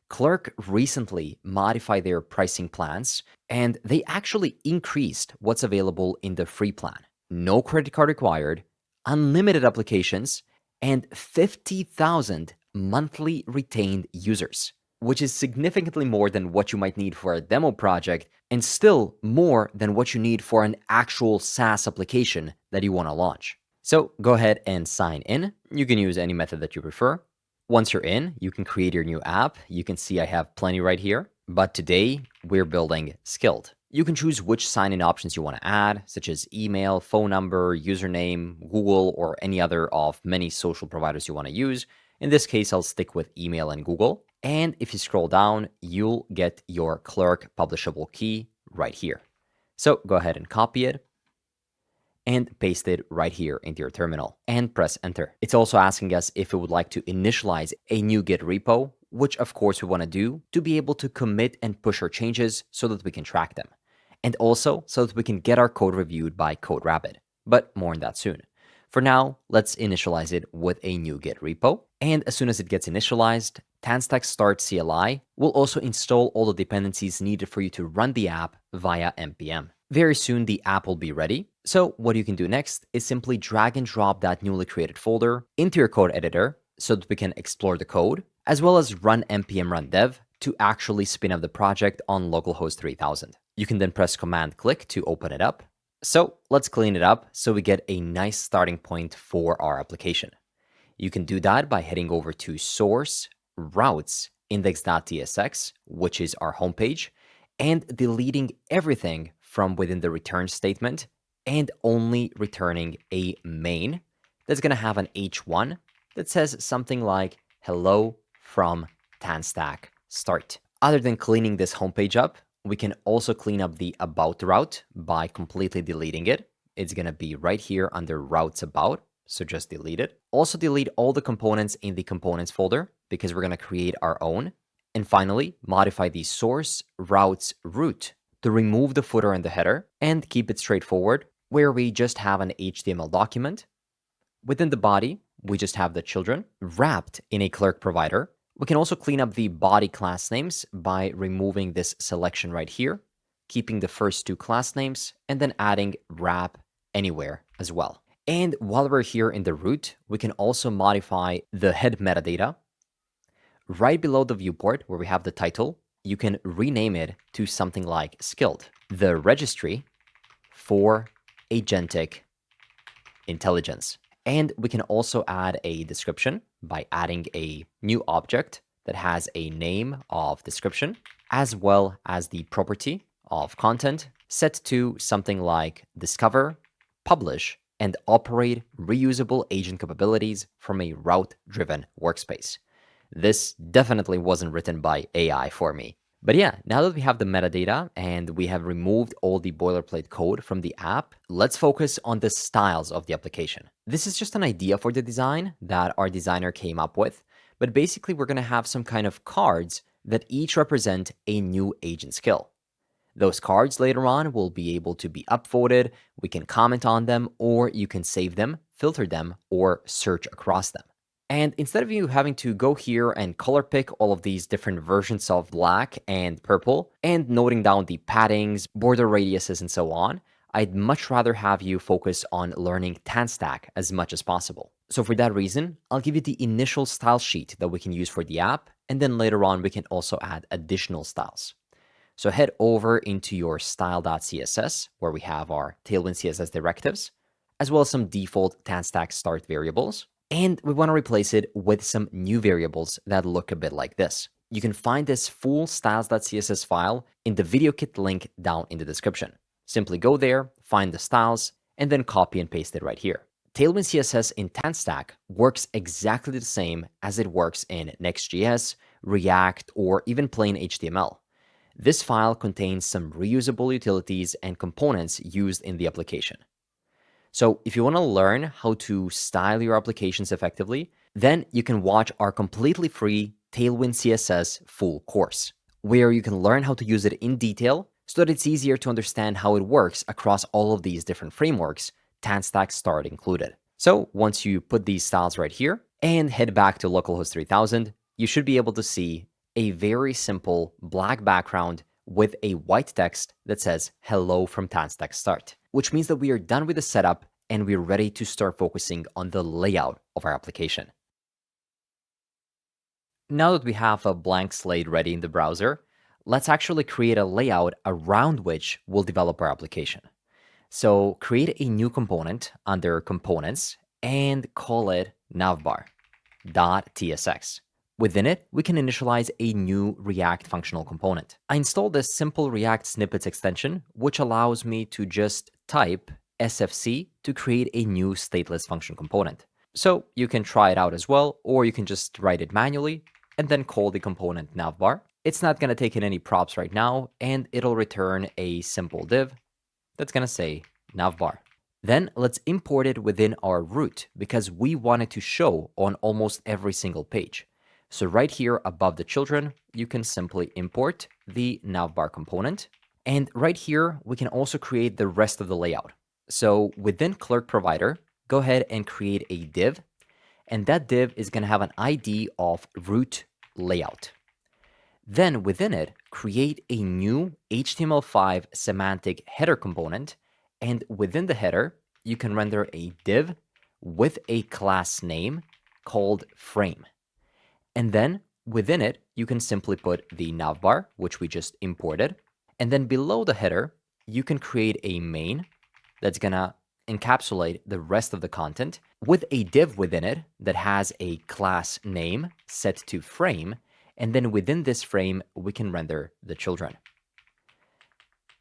Clerk recently modified their pricing plans and they actually increased what's available in the free plan. No credit card required, unlimited applications, and 50,000 monthly retained users, which is significantly more than what you might need for a demo project and still more than what you need for an actual SaaS application that you want to launch. So go ahead and sign in. You can use any method that you prefer. Once you're in, you can create your new app. You can see I have plenty right here, but today we're building Skild. You can choose which sign-in options you want to add, such as email, phone number, username, Google, or any other of many social providers you want to use. In this case, I'll stick with email and Google. And if you scroll down, you'll get your clerk publishable key right here. So go ahead and copy it and paste it right here into your terminal and press enter. It's also asking us if we would like to initialize a new Git repo, which of course we want to do to be able to commit and push our changes so that we can track them. And also so that we can get our code reviewed by CodeRabbit, but more on that soon. For now, let's initialize it with a new Git repo. And as soon as it gets initialized, TanStack Start CLI will also install all the dependencies needed for you to run the app via npm. Very soon, the app will be ready. So what you can do next is simply drag and drop that newly created folder into your code editor so that we can explore the code, as well as run npm run dev to actually spin up the project on localhost 3000. You can then press Command-click to open it up. So let's clean it up so we get a nice starting point for our application. You can do that by heading over to source, routes, index.tsx, which is our homepage, and deleting everything from within the return statement and only returning a main that's going to have an h1 that says something like hello from TanStack Start. Other than cleaning this homepage up, we can also clean up the about route by completely deleting it. It's going to be right here under routes about, so just delete it. Also delete all the components in the components folder because we're going to create our own. And finally, modify the source routes root to remove the footer and the header and keep it straightforward, where we just have an HTML document. Within the body, we just have the children wrapped in a clerk provider. We can also clean up the body class names by removing this selection right here, keeping the first two class names, and then adding wrap anywhere as well. And while we're here in the root, we can also modify the head metadata. Right below the viewport where we have the title, you can rename it to something like Skild, the registry for agentic intelligence. And we can also add a description by adding a new object that has a name of description, as well as the property of content set to something like discover, publish, and operate reusable agent capabilities from a route-driven workspace. This definitely wasn't written by AI for me. But yeah, now that we have the metadata and we have removed all the boilerplate code from the app, let's focus on the styles of the application. This is just an idea for the design that our designer came up with, but basically we're going to have some kind of cards that each represent a new agent skill. Those cards later on will be able to be upvoted, we can comment on them, or you can save them, filter them, or search across them. And instead of you having to go here and color pick all of these different versions of black and purple and noting down the paddings, border radiuses, and so on, I'd much rather have you focus on learning TanStack as much as possible. So for that reason, I'll give you the initial style sheet that we can use for the app, and then later on we can also add additional styles. So head over into your style.css where we have our Tailwind CSS directives, as well as some default TanStack Start variables. And we want to replace it with some new variables that look a bit like this. You can find this full styles.css file in the video kit link down in the description. Simply go there, find the styles, and then copy and paste it right here. Tailwind CSS in TanStack works exactly the same as it works in Next.js, React, or even plain HTML. This file contains some reusable utilities and components used in the application. So if you want to learn how to style your applications effectively, then you can watch our completely free Tailwind CSS full course, where you can learn how to use it in detail so that it's easier to understand how it works across all of these different frameworks, TanStack Start included. So once you put these styles right here and head back to localhost 3000, you should be able to see a very simple black background with a white text that says hello from TanStack Start, which means that we are done with the setup and we're ready to start focusing on the layout of our application. Now that we have a blank slate ready in the browser, let's actually create a layout around which we'll develop our application. So create a new component under Components and call it navbar.tsx. Within it, we can initialize a new React functional component. I installed this simple React snippets extension, which allows me to just type sfc to create a new stateless function component. So you can try it out as well, or you can just write it manually and then call the component navbar. It's not going to take in any props right now, and it'll return a simple div that's going to say navbar. Then let's import it within our root because we want it to show on almost every single page. So right here above the children, you can simply import the navbar component. And right here, we can also create the rest of the layout. So within clerk provider, go ahead and create a div. And that div is going to have an ID of root layout. Then within it, create a new HTML5 semantic header component. And within the header, you can render a div with a class name called frame. And then within it, you can simply put the navbar, which we just imported. And then below the header, you can create a main that's going to encapsulate the rest of the content with a div within it that has a class name set to frame. And then within this frame, we can render the children.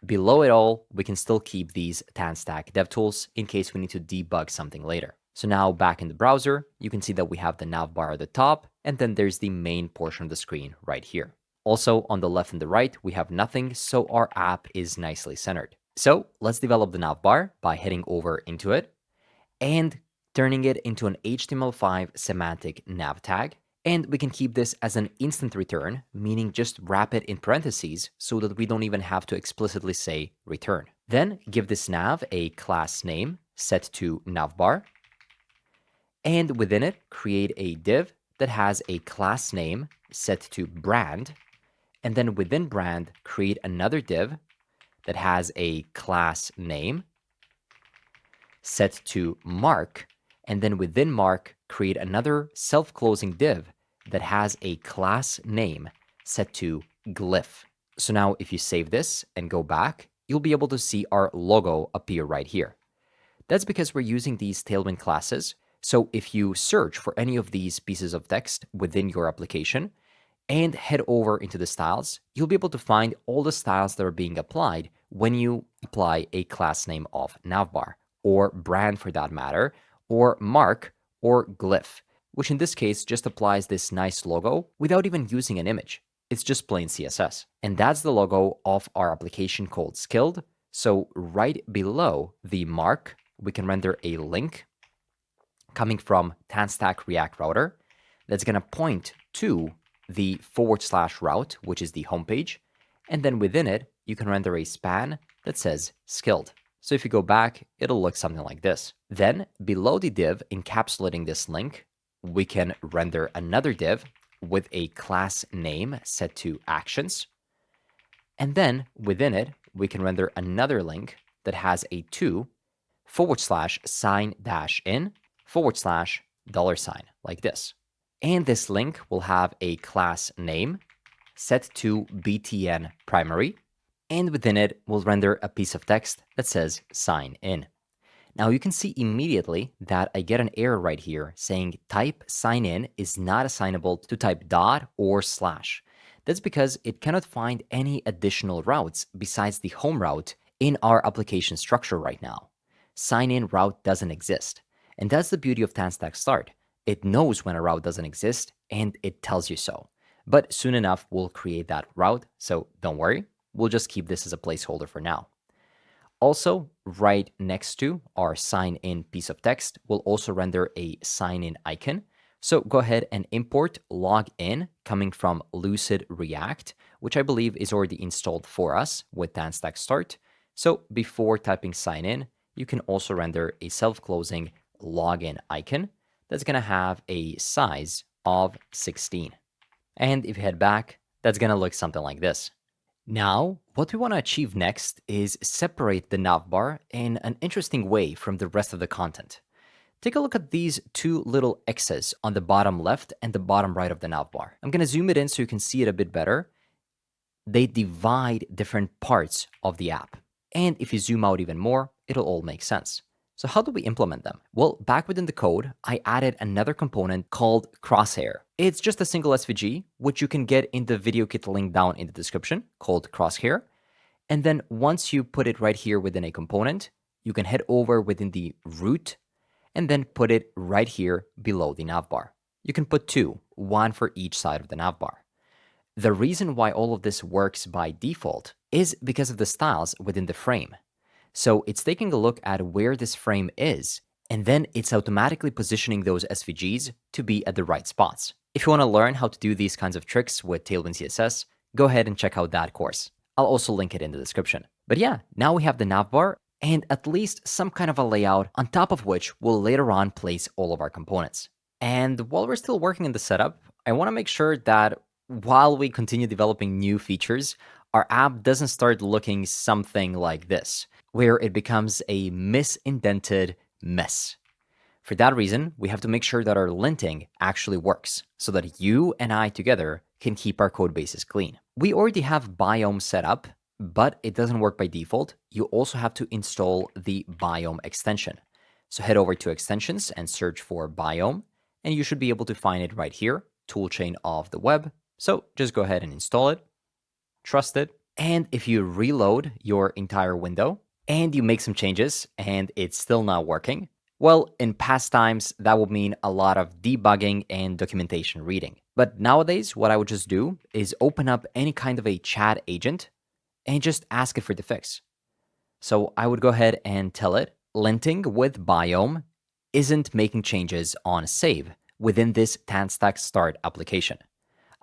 Below it all, we can still keep these TanStack DevTools in case we need to debug something later. So now back in the browser, you can see that we have the navbar at the top, and then there's the main portion of the screen right here. Also, on the left and the right, we have nothing, so our app is nicely centered. So let's develop the navbar by heading over into it and turning it into an HTML5 semantic nav tag. And we can keep this as an instant return, meaning just wrap it in parentheses so that we don't even have to explicitly say return. Then give this nav a class name set to navbar. And within it, create a div that has a class name set to brand. And then within brand, create another div that has a class name set to mark. And then within mark, create another self-closing div that has a class name set to glyph. So now if you save this and go back, you'll be able to see our logo appear right here. That's because we're using these Tailwind classes. So if you search for any of these pieces of text within your application and head over into the styles, you'll be able to find all the styles that are being applied when you apply a class name of navbar, or brand for that matter, or mark, or glyph, which in this case just applies this nice logo without even using an image. It's just plain CSS. And that's the logo of our application called Skild. So right below the mark, we can render a link coming from TanStack React Router that's going to point to the / route, which is the homepage. And then within it, you can render a span that says Skild. So if you go back, it'll look something like this. Then below the div encapsulating this link, we can render another div with a class name set to actions. And then within it, we can render another link that has a to /sign-in $$ like this. And this link will have a class name set to btn primary. And within it, we'll render a piece of text that says sign in. Now you can see immediately that I get an error right here saying type sign in is not assignable to type dot or slash. That's because it cannot find any additional routes besides the home route in our application structure right now. Sign in route doesn't exist. And that's the beauty of TanStack Start. It knows when a route doesn't exist and it tells you so. But soon enough, we'll create that route, so don't worry. We'll just keep this as a placeholder for now. Also, right next to our sign in piece of text, we'll also render a sign in icon. So go ahead and import login coming from Lucid React, which I believe is already installed for us with TanStack Start. So before typing sign in, you can also render a self-closing login icon that's going to have a size of 16. And if you head back, that's going to look something like this. Now, what we want to achieve next is separate the navbar in an interesting way from the rest of the content. Take a look at these two little X's on the bottom left and the bottom right of the navbar. I'm going to zoom it in so you can see it a bit better. They divide different parts of the app. And if you zoom out even more, it'll all make sense. So how do we implement them? Well, back within the code, I added another component called Crosshair. It's just a single SVG, which you can get in the video kit link down in the description called Crosshair. And then once you put it right here within a component, you can head over within the root and then put it right here below the navbar. You can put two, one for each side of the navbar. The reason why all of this works by default is because of the styles within the frame. So it's taking a look at where this frame is, and then it's automatically positioning those SVGs to be at the right spots. If you want to learn how to do these kinds of tricks with Tailwind CSS, go ahead and check out that course. I'll also link it in the description. But yeah, now we have the navbar and at least some kind of a layout on top of which we'll later on place all of our components. And while we're still working in the setup, I want to make sure that while we continue developing new features, our app doesn't start looking something like this, where it becomes a misindented mess. For that reason, we have to make sure that our linting actually works so that you and I together can keep our code bases clean. We already have Biome set up, but it doesn't work by default. You also have to install the Biome extension. So head over to extensions and search for Biome, and you should be able to find it right here, toolchain of the web. So just go ahead and install it, trust it, and if you reload your entire window and you make some changes and it's still not working, well, in past times, that would mean a lot of debugging and documentation reading. But nowadays, what I would just do is open up any kind of a chat agent and just ask it for the fix. So I would go ahead and tell it, linting with Biome isn't making changes on save within this TanStack Start application.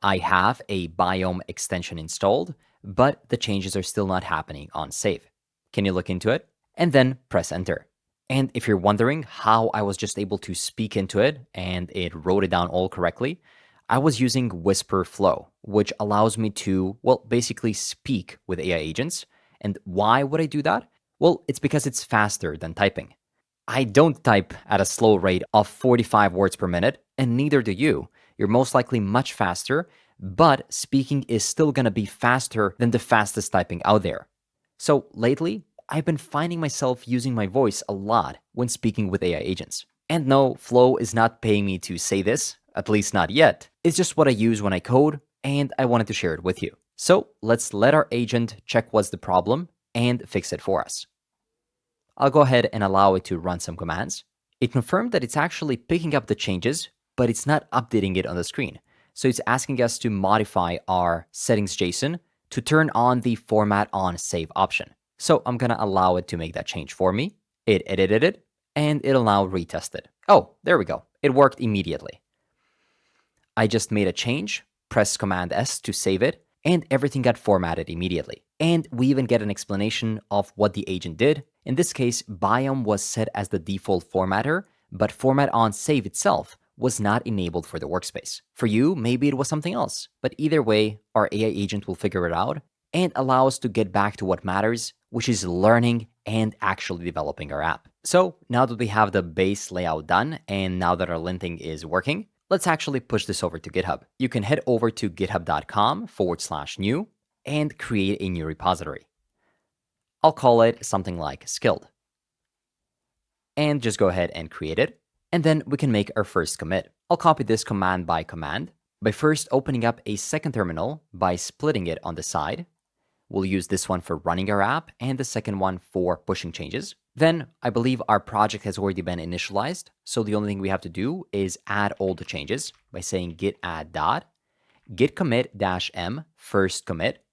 I have a Biome extension installed, but the changes are still not happening on save. Can you look into it? And then press enter. And if you're wondering how I was just able to speak into it and it wrote it down all correctly, I was using Whisper Flow, which allows me to, well, basically speak with AI agents. And why would I do that? Well, it's because it's faster than typing. I don't type at a slow rate of 45 words per minute, and neither do you. You're most likely much faster, but speaking is still going to be faster than the fastest typing out there. So lately, I've been finding myself using my voice a lot when speaking with AI agents. And no, Flow is not paying me to say this, at least not yet. It's just what I use when I code, and I wanted to share it with you. So let's let our agent check what's the problem and fix it for us. I'll go ahead and allow it to run some commands. It confirmed that it's actually picking up the changes, but it's not updating it on the screen. So it's asking us to modify our settings JSON to turn on the format on save option. So I'm going to allow it to make that change for me. It edited it, and it'll now retest it. Oh, there we go. It worked immediately. I just made a change, press Command S to save it, and everything got formatted immediately. And we even get an explanation of what the agent did. In this case, Biome was set as the default formatter, but format on save itself was not enabled for the workspace. For you, maybe it was something else. But either way, our AI agent will figure it out and allow us to get back to what matters, which is learning and actually developing our app. So now that we have the base layout done, and now that our linting is working, let's actually push this over to GitHub. You can head over to github.com/new and create a new repository. I'll call it something like Skild. And just go ahead and create it. And then we can make our first commit. I'll copy this command by first opening up a second terminal by splitting it on the side. We'll use this one for running our app and the second one for pushing changes. Then I believe our project has already been initialized. So the only thing we have to do is add all the changes by saying git add dot, git commit -m first commit,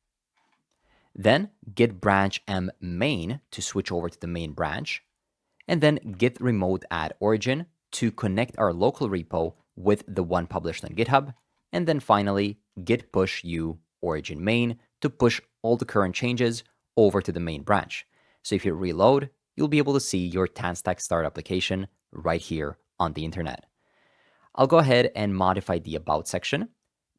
then git branch m main to switch over to the main branch, and then git remote add origin to connect our local repo with the one published on GitHub, and then finally git push u origin main to push all the current changes over to the main branch. So if you reload, you'll be able to see your TanStack Start application right here on the internet. I'll go ahead and modify the About section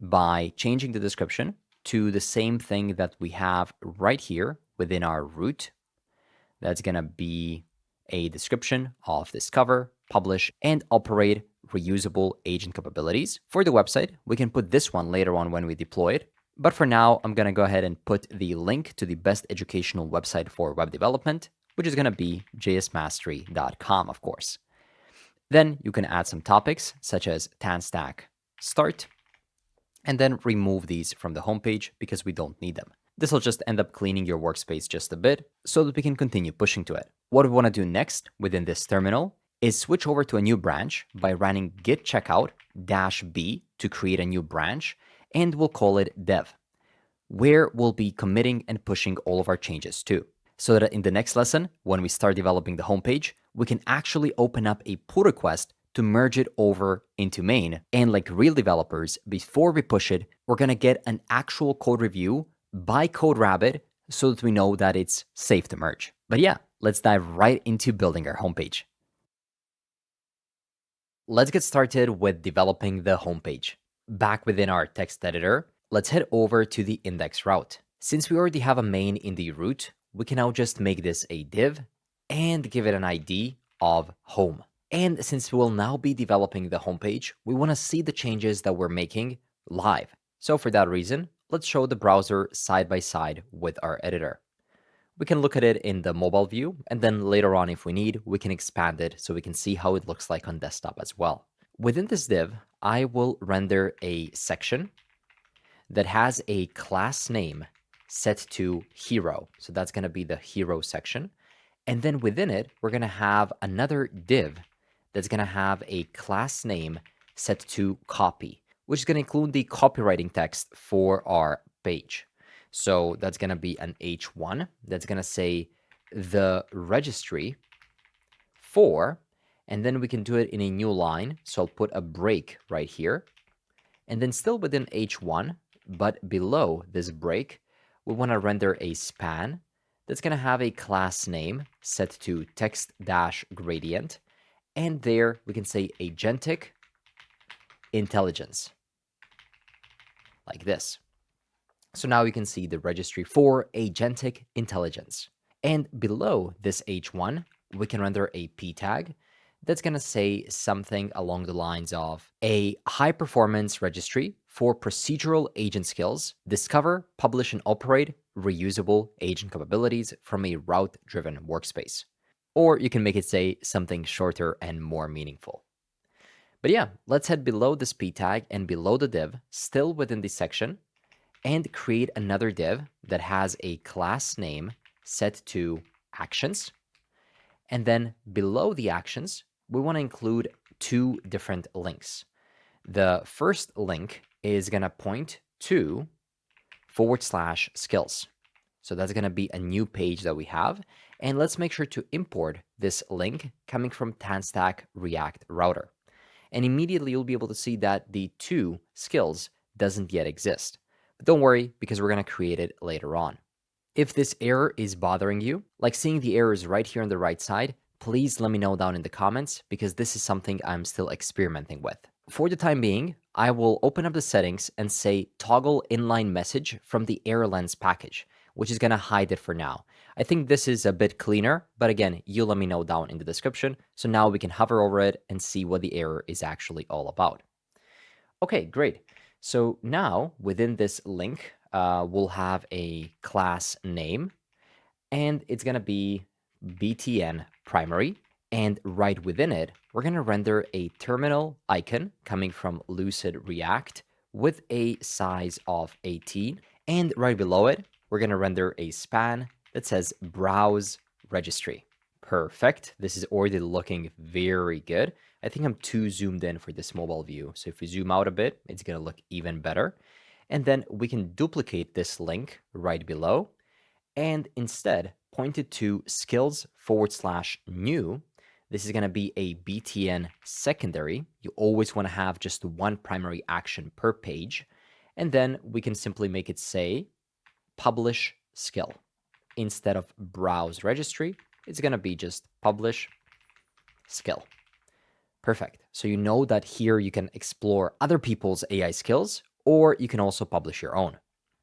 by changing the description to the same thing that we have right here within our root. That's going to be a description of discover, publish, and operate reusable agent capabilities. For the website, we can put this one later on when we deploy it. But for now, I'm going to go ahead and put the link to the best educational website for web development, which is going to be jsmastery.com, of course. Then you can add some topics such as TanStack Start, and then remove these from the homepage because we don't need them. This will just end up cleaning your workspace just a bit so that we can continue pushing to it. What we want to do next within this terminal is switch over to a new branch by running git checkout -b to create a new branch, and we'll call it dev, where we'll be committing and pushing all of our changes to. So that in the next lesson, when we start developing the homepage, we can actually open up a pull request to merge it over into main. And like real developers, before we push it, we're going to get an actual code review by CodeRabbit so that we know that it's safe to merge. But yeah, let's dive right into building our homepage. Let's get started with developing the homepage. Back within our text editor, let's head over to the index route. Since we already have a main in the root, we can now just make this a div and give it an ID of home. And since we will now be developing the homepage, we want to see the changes that we're making live. So for that reason, let's show the browser side by side with our editor. We can look at it in the mobile view, and then later on, if we need, we can expand it so we can see how it looks like on desktop as well. Within this div, I will render a section that has a class name set to hero. So that's going to be the hero section. And then within it, we're going to have another div that's going to have a class name set to copy, which is going to include the copywriting text for our page. So that's going to be an H1 that's going to say the registry for, and then we can do it in a new line. So I'll put a break right here. And then still within H1, but below this break, we want to render a span that's going to have a class name set to text-gradient. And there we can say agentic intelligence, like this. So now you can see the registry for agentic intelligence. And below this H1, we can render a p tag that's going to say something along the lines of a high-performance registry for procedural agent skills, discover, publish, and operate reusable agent capabilities from a route-driven workspace. Or you can make it say something shorter and more meaningful. But yeah, let's head below this p tag and below the div, still within the section, and create another div that has a class name set to actions. And then below the actions, we want to include two different links. The first link is going to point to /skills. So that's going to be a new page that we have. And let's make sure to import this link coming from TanStack React Router. And immediately you'll be able to see that the two skills doesn't yet exist. But don't worry, because we're going to create it later on. If this error is bothering you, like seeing the errors right here on the right side, please let me know down in the comments, because this is something I'm still experimenting with. For the time being, I will open up the settings and say toggle inline message from the error lens package, which is going to hide it for now. I think this is a bit cleaner, but again, you let me know down in the description. So now we can hover over it and see what the error is actually all about. Okay, great. So now within this link, we'll have a class name, and it's going to be btn primary. And right within it, we're going to render a terminal icon coming from Lucid React with a size of 18. And right below it, we're going to render a span that says browse registry. Perfect. This is already looking very good. I think I'm too zoomed in for this mobile view. So if we zoom out a bit, it's going to look even better. And then we can duplicate this link right below and instead point it to skills/new. This is going to be a BTN secondary. You always want to have just one primary action per page. And then we can simply make it say publish skill. Instead of browse registry, it's going to be just publish skill. Perfect. So you know that here you can explore other people's AI skills, or you can also publish your own.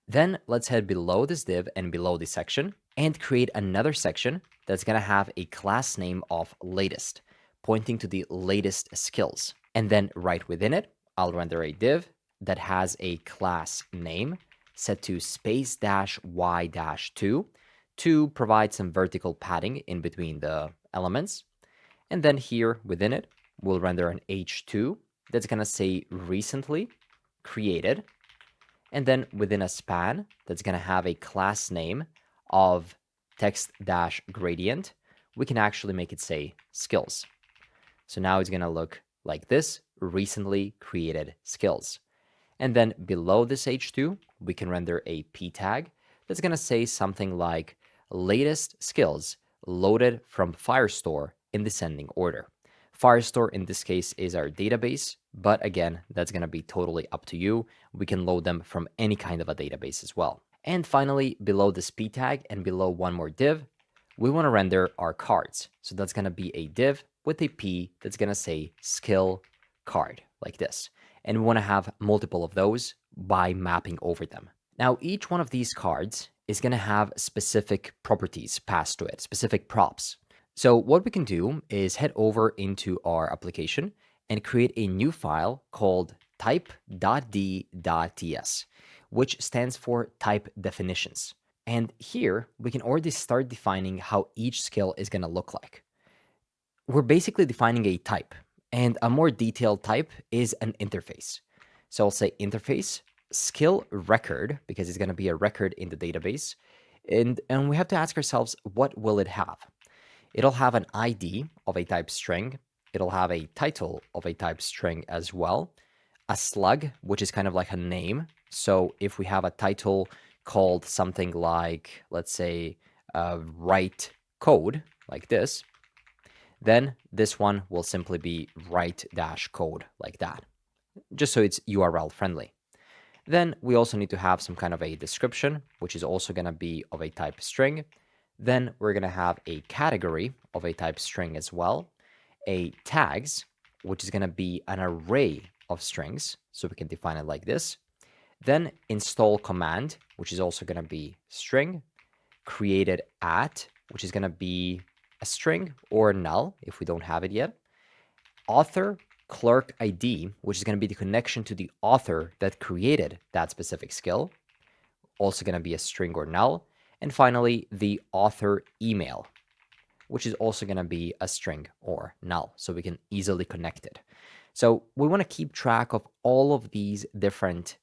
Then let's head below this div and below this section and create another section that's going to have a class name of latest, pointing to the latest skills. And then right within it, I'll render a div that has a class name set to space-y-2 to provide some vertical padding in between the elements. And then here within it, we'll render an h2 that's going to say recently created. And then within a span, that's going to have a class name of text-gradient, we can actually make it say skills. So now it's going to look like this, recently created skills. And then below this h2, we can render a p tag that's going to say something like latest skills loaded from Firestore in descending order. Firestore in this case is our database, but again, that's going to be totally up to you. We can load them from any kind of a database as well. And finally, below this p tag and below one more div, we want to render our cards. So that's going to be a div with a p that's going to say skill card like this. And we want to have multiple of those by mapping over them. Now, each one of these cards is going to have specific properties passed to it, specific props. So what we can do is head over into our application and create a new file called type.d.ts, which stands for type definitions. And here we can already start defining how each skill is going to look like. We're basically defining a type, and a more detailed type is an interface. So I'll say interface skill record, because it's going to be a record in the database. And we have to ask ourselves, what will it have? It'll have an ID of a type string. It'll have a title of a type string as well. A slug, which is kind of like a name. So if we have a title called something like, let's say, write code, like this, then this one will simply be write-code like that, just so it's URL friendly. Then we also need to have some kind of a description, which is also going to be of a type string. Then we're going to have a category of a type string as well, a tags, which is going to be an array of strings. So we can define it like this. Then install command, which is also going to be string, created at, which is going to be a string or null if we don't have it yet, author clerk ID, which is going to be the connection to the author that created that specific skill, also going to be a string or null. And finally, the author email, which is also going to be a string or null, so we can easily connect it. So we want to keep track of all of these different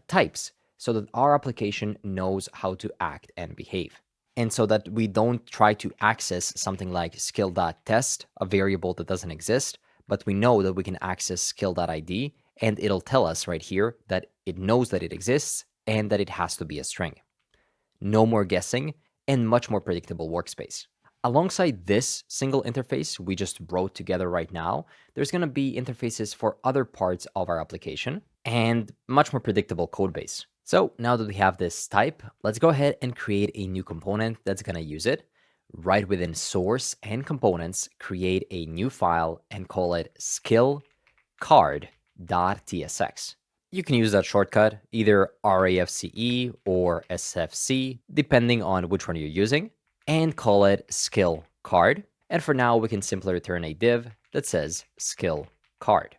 types so that our application knows how to act and behave. And so that we don't try to access something like skill.test, a variable that doesn't exist, but we know that we can access skill.id, and it'll tell us right here that it knows that it exists and that it has to be a string. No more guessing, and much more predictable workspace. Alongside this single interface we just wrote together right now, there's going to be interfaces for other parts of our application and much more predictable code base. So now that we have this type, let's go ahead and create a new component that's going to use it. Right within source and components, create a new file and call it skillcard.tsx. You can use that shortcut, either RAFCE or SFC, depending on which one you're using, and call it skill card. And for now, we can simply return a div that says skill card.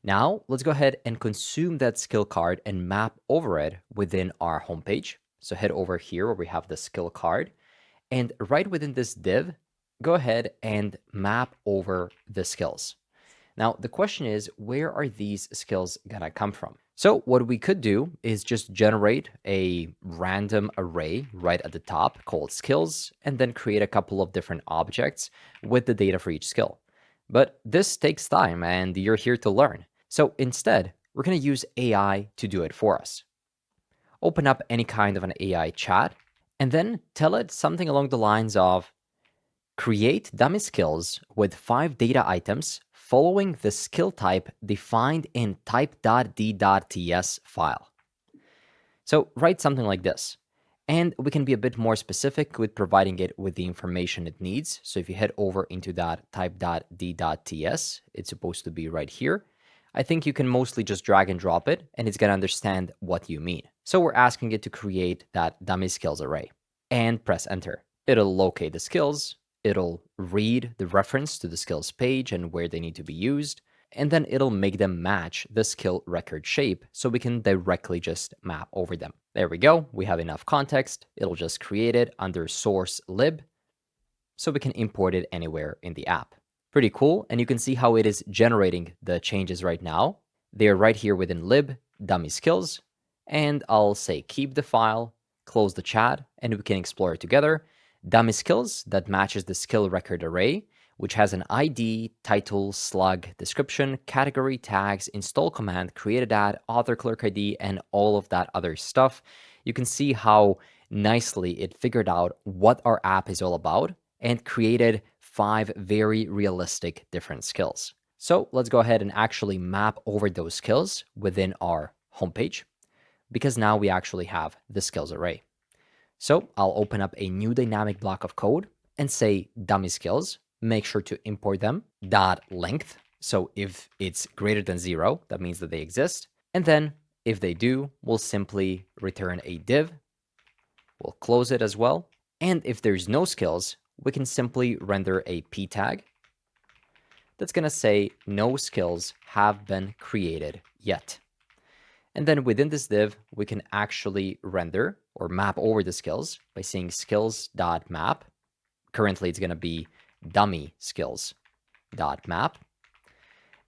Now, let's go ahead and consume that skill card and map over it within our homepage. So head over here where we have the skill card, and right within this div, go ahead and map over the skills. Now, the question is, where are these skills gonna come from? So what we could do is just generate a random array right at the top called skills, and then create a couple of different objects with the data for each skill. But this takes time, and you're here to learn. So instead, we're gonna use AI to do it for us. Open up any kind of an AI chat, and then tell it something along the lines of, create dummy skills with 5 data items following the skill type defined in type.d.ts file. So write something like this. And we can be a bit more specific with providing it with the information it needs. So if you head over into that type.d.ts, it's supposed to be right here. I think you can mostly just drag and drop it, and it's going to understand what you mean. So we're asking it to create that dummy skills array, and press enter. It'll locate the skills, it'll read the reference to the skills page and where they need to be used, and then it'll make them match the skill record shape so we can directly just map over them. There we go. We have enough context. It'll just create it under source lib so we can import it anywhere in the app. Pretty cool. And you can see how it is generating the changes right now. They're right here within lib, dummy skills, and I'll say keep the file, close the chat, and we can explore it together. Dummy skills that matches the skill record array, which has an ID, title, slug, description, category, tags, install command, created ad, author clerk ID, and all of that other stuff. You can see how nicely it figured out what our app is all about and created 5 very realistic different skills. So let's go ahead and actually map over those skills within our homepage, because now we actually have the skills array. So I'll open up a new dynamic block of code and say dummy skills. Make sure to import them dot length. So if it's greater than 0, that means that they exist. And then if they do, we'll simply return a div. We'll close it as well. And if there's no skills, we can simply render a p tag that's going to say no skills have been created yet. And then within this div, we can actually render or map over the skills by saying skills.map. Currently, it's going to be dummy skills.map.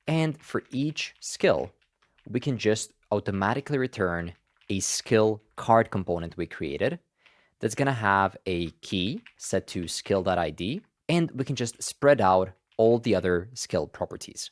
And for each skill, we can just automatically return a skill card component we created that's going to have a key set to skill.id, and we can just spread out all the other skill properties.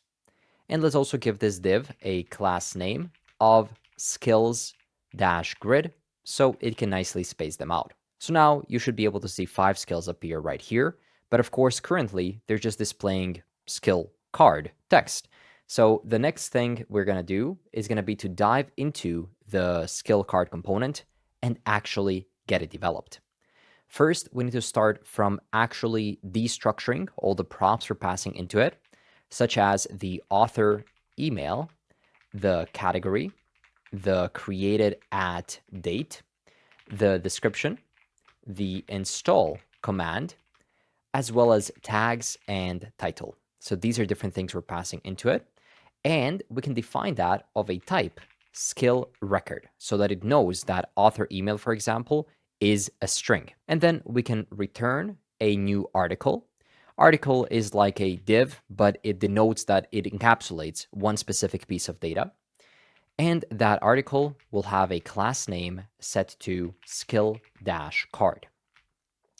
And let's also give this div a class name of skills-grid so it can nicely space them out. So now you should be able to see 5 skills appear right here. But of course, currently, they're just displaying skill card text. So the next thing we're going to do is going to be to dive into the skill card component and actually get it developed. First, we need to start from actually destructuring all the props we're passing into it, such as the author email, the category, the created at date, the description, the install command, as well as tags and title. So these are different things we're passing into it. And we can define that of a type, skill record, so that it knows that author email, for example, is a string. And then we can return a new article. Article is like a div, but it denotes that it encapsulates one specific piece of data. And that article will have a class name set to skill-card.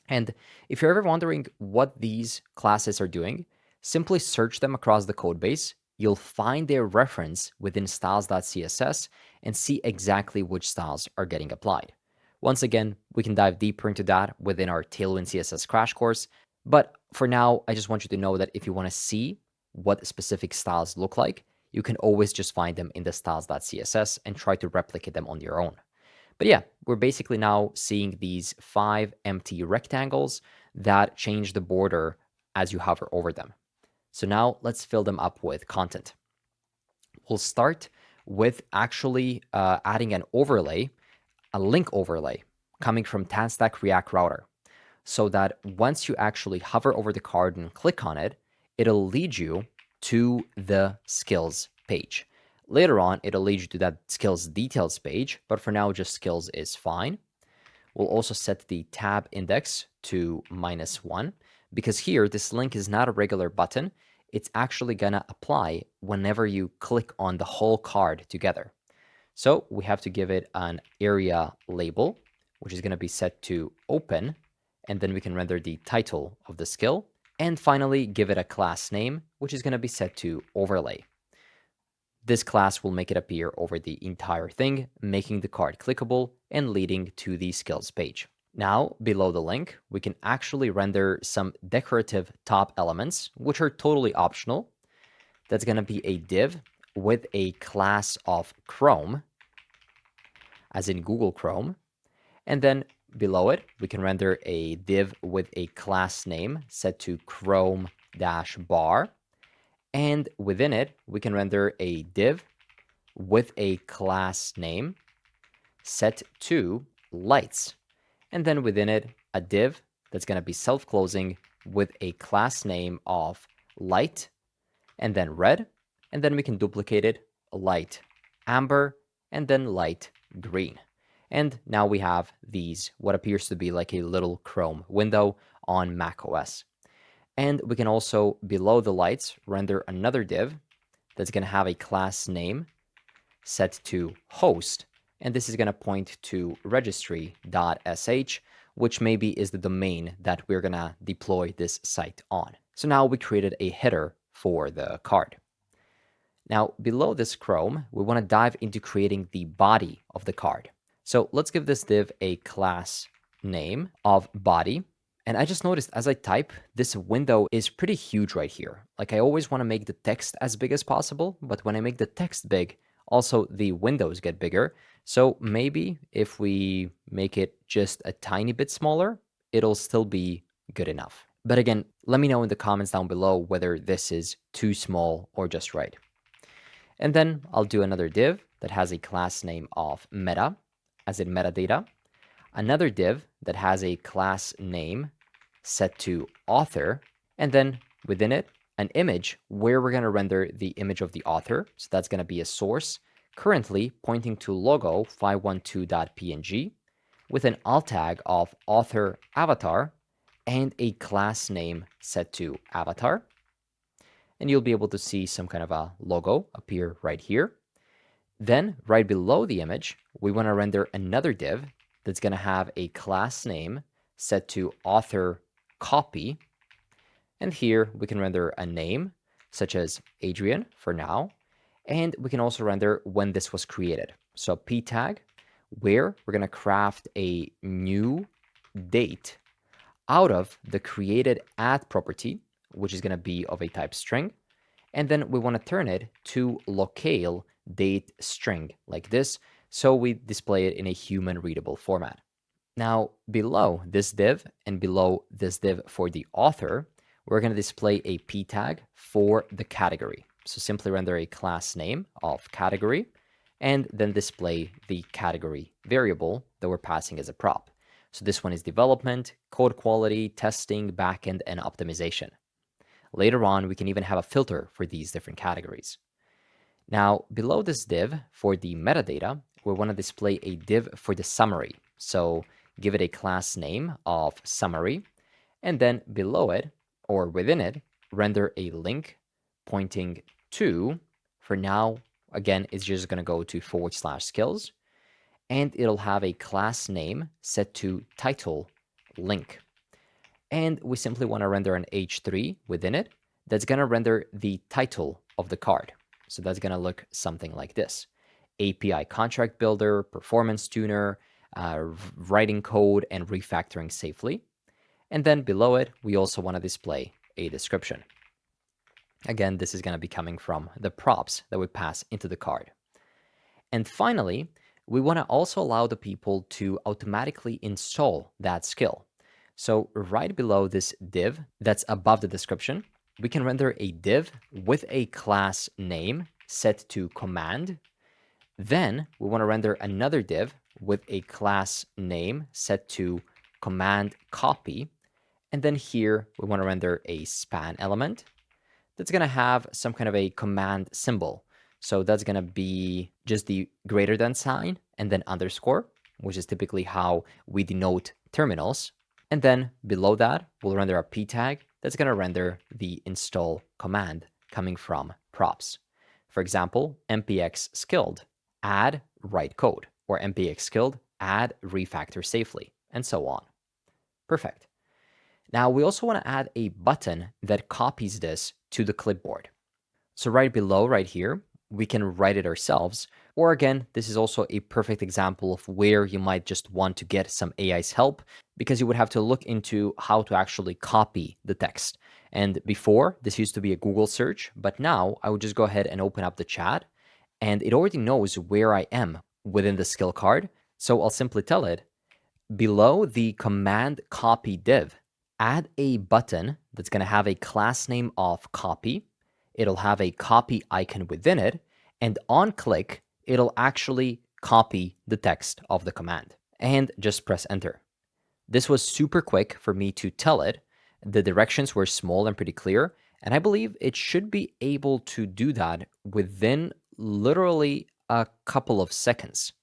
And if you're ever wondering what these classes are doing, simply search them across the code base. You'll find their reference within styles.css and see exactly which styles are getting applied. Once again, we can dive deeper into that within our Tailwind CSS crash course. But for now, I just want you to know that if you want to see what specific styles look like, you can always just find them in the styles.css and try to replicate them on your own. But yeah, we're basically now seeing these 5 empty rectangles that change the border as you hover over them. So now let's fill them up with content. We'll start with actually adding an overlay, a link overlay coming from TanStack React Router, so that once you actually hover over the card and click on it, it'll lead you to the skills page. Later on, it'll lead you to that skills details page, but for now, just skills is fine. We'll also set the tab index to -1, because here, this link is not a regular button. it's actually gonna apply whenever you click on the whole card together. So we have to give it an area label, which is gonna be set to open, and then we can render the title of the skill. And finally, give it a class name, which is gonna be set to overlay. This class will make it appear over the entire thing, making the card clickable and leading to the skills page. Now, below the link, we can actually render some decorative top elements, which are totally optional. That's going to be a div with a class of Chrome, as in Google Chrome. And then below it, we can render a div with a class name set to Chrome-bar. And within it, we can render a div with a class name set to lights. And then within it, a div that's going to be self-closing with a class name of light and then red. And then we can duplicate it, light amber, and then light green. And now we have these, what appears to be like a little Chrome window on macOS. And we can also, below the lights, render another div that's going to have a class name set to host. And this is going to point to registry.sh, which maybe is the domain that we're going to deploy this site on. So now we created a header for the card. Now, below this Chrome, we want to dive into creating the body of the card. So let's give this div a class name of body. And I just noticed as I type, this window is pretty huge right here. Like I always want to make the text as big as possible, but when I make the text big, also the windows get bigger. So maybe if we make it just a tiny bit smaller, it'll still be good enough. But again, let me know in the comments down below whether this is too small or just right. And then I'll do another div that has a class name of meta, as in metadata. Another div that has a class name set to author, and then within it, an image where we're going to render the image of the author. So that's going to be a source, currently pointing to logo 512.png with an alt tag of author avatar and a class name set to avatar. And you'll be able to see some kind of a logo appear right here. Then right below the image, we want to render another div that's going to have a class name set to author copy. And here we can render a name such as Adrian for now. And we can also render when this was created. So p tag, where we're going to craft a new date out of the created add property, which is going to be of a type string. And then we want to turn it to locale date string like this. So we display it in a human readable format. Now, below this div and below this div for the author, we're going to display a p tag for the category. So simply render a class name of category and then display the category variable that we're passing as a prop. So this one is development, code quality, testing, backend, and optimization. Later on, we can even have a filter for these different categories. Now, below this div for the metadata, we want to display a div for the summary. So give it a class name of summary, and then below it, or within it, render a link pointing to, for now, again, it's just going to go to /skills, and it'll have a class name set to title link. And we simply want to render an h3 within it that's going to render the title of the card. So that's going to look something like this: API contract builder, performance tuner, writing code, and refactoring safely. And then below it, we also want to display a description. Again, this is going to be coming from the props that we pass into the card. And finally, we want to also allow the people to automatically install that skill. So right below this div that's above the description, we can render a div with a class name set to command. Then we want to render another div with a class name set to command copy. And then here we want to render a span element that's going to have some kind of a command symbol. So that's going to be just the greater than sign and then underscore, which is typically how we denote terminals. And then below that, we'll render a p tag that's going to render the install command coming from props. For example, npx Skild add write code, or npx Skild add refactor safely, and so on. Perfect. Now we also want to add a button that copies this to the clipboard. So right below, right here, we can write it ourselves. Or again, this is also a perfect example of where you might just want to get some AI's help, because you would have to look into how to actually copy the text. And before, this used to be a Google search, but now I would just go ahead and open up the chat, and it already knows where I am within the skill card. So I'll simply tell it, below the command copy div, add a button that's going to have a class name of copy. It'll have a copy icon within it, and on click, it'll actually copy the text of the command. And just press enter. This was super quick for me to tell it. The directions were small and pretty clear, and I believe it should be able to do that within literally a couple of seconds.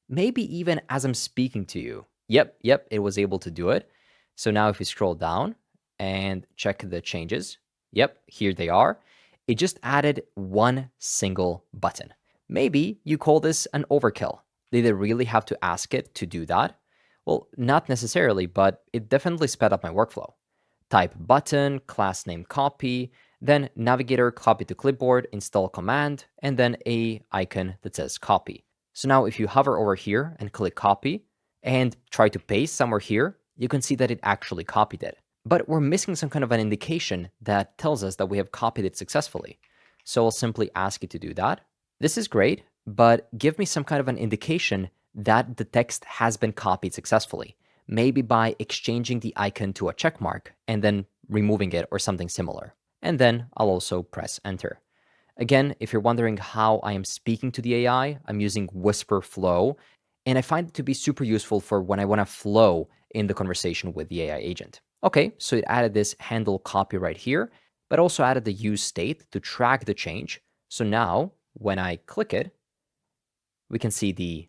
Maybe even as I'm speaking to you. Yep, it was able to do it. So now if we scroll down and check the changes, yep, here they are. It just added one single button. Maybe you call this an overkill. Did they really have to ask it to do that? Well, not necessarily, but it definitely sped up my workflow. Type button, class name copy, then navigator copy to clipboard, install command, and then a icon that says copy. So now if you hover over here and click copy and try to paste somewhere here, you can see that it actually copied it. But we're missing some kind of an indication that tells us that we have copied it successfully. So I'll simply ask it to do that. This is great, but give me some kind of an indication that the text has been copied successfully, maybe by exchanging the icon to a check mark and then removing it or something similar. And then I'll also press enter. Again, if you're wondering how I am speaking to the AI, I'm using Whisper Flow, and I find it to be super useful for when I want to flow in the conversation with the AI agent. Okay, so it added this handle copy right here, but also added the use state to track the change. So now when I click it, we can see the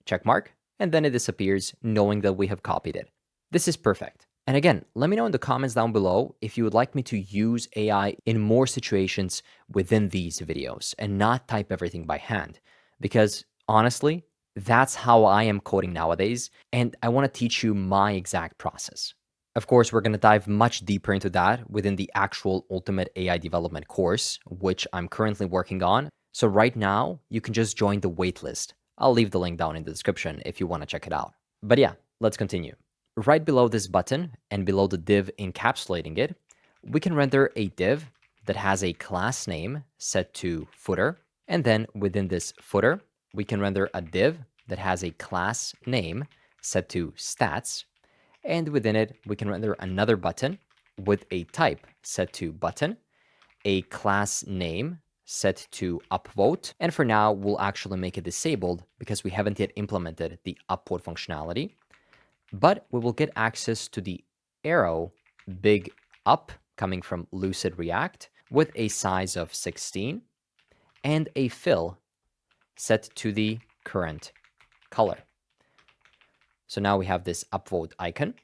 check mark, and then it disappears, knowing that we have copied it. This is perfect. And again, let me know in the comments down below if you would like me to use AI in more situations within these videos and not type everything by hand. Because honestly, that's how I am coding nowadays, and I want to teach you my exact process. Of course, we're going to dive much deeper into that within the actual Ultimate AI Development course, which I'm currently working on. So right now, you can just join the waitlist. I'll leave the link down in the description if you want to check it out. But yeah, let's continue. Right below this button and below the div encapsulating it, we can render a div that has a class name set to footer. And then within this footer, we can render a div that has a class name set to stats. And within it, we can render another button with a type set to button, a class name set to upvote. And for now, we'll actually make it disabled because we haven't yet implemented the upvote functionality. But we will get access to the arrow big up coming from Lucid React with a size of 16 and a fill set to the current color. So now we have this upvote icon,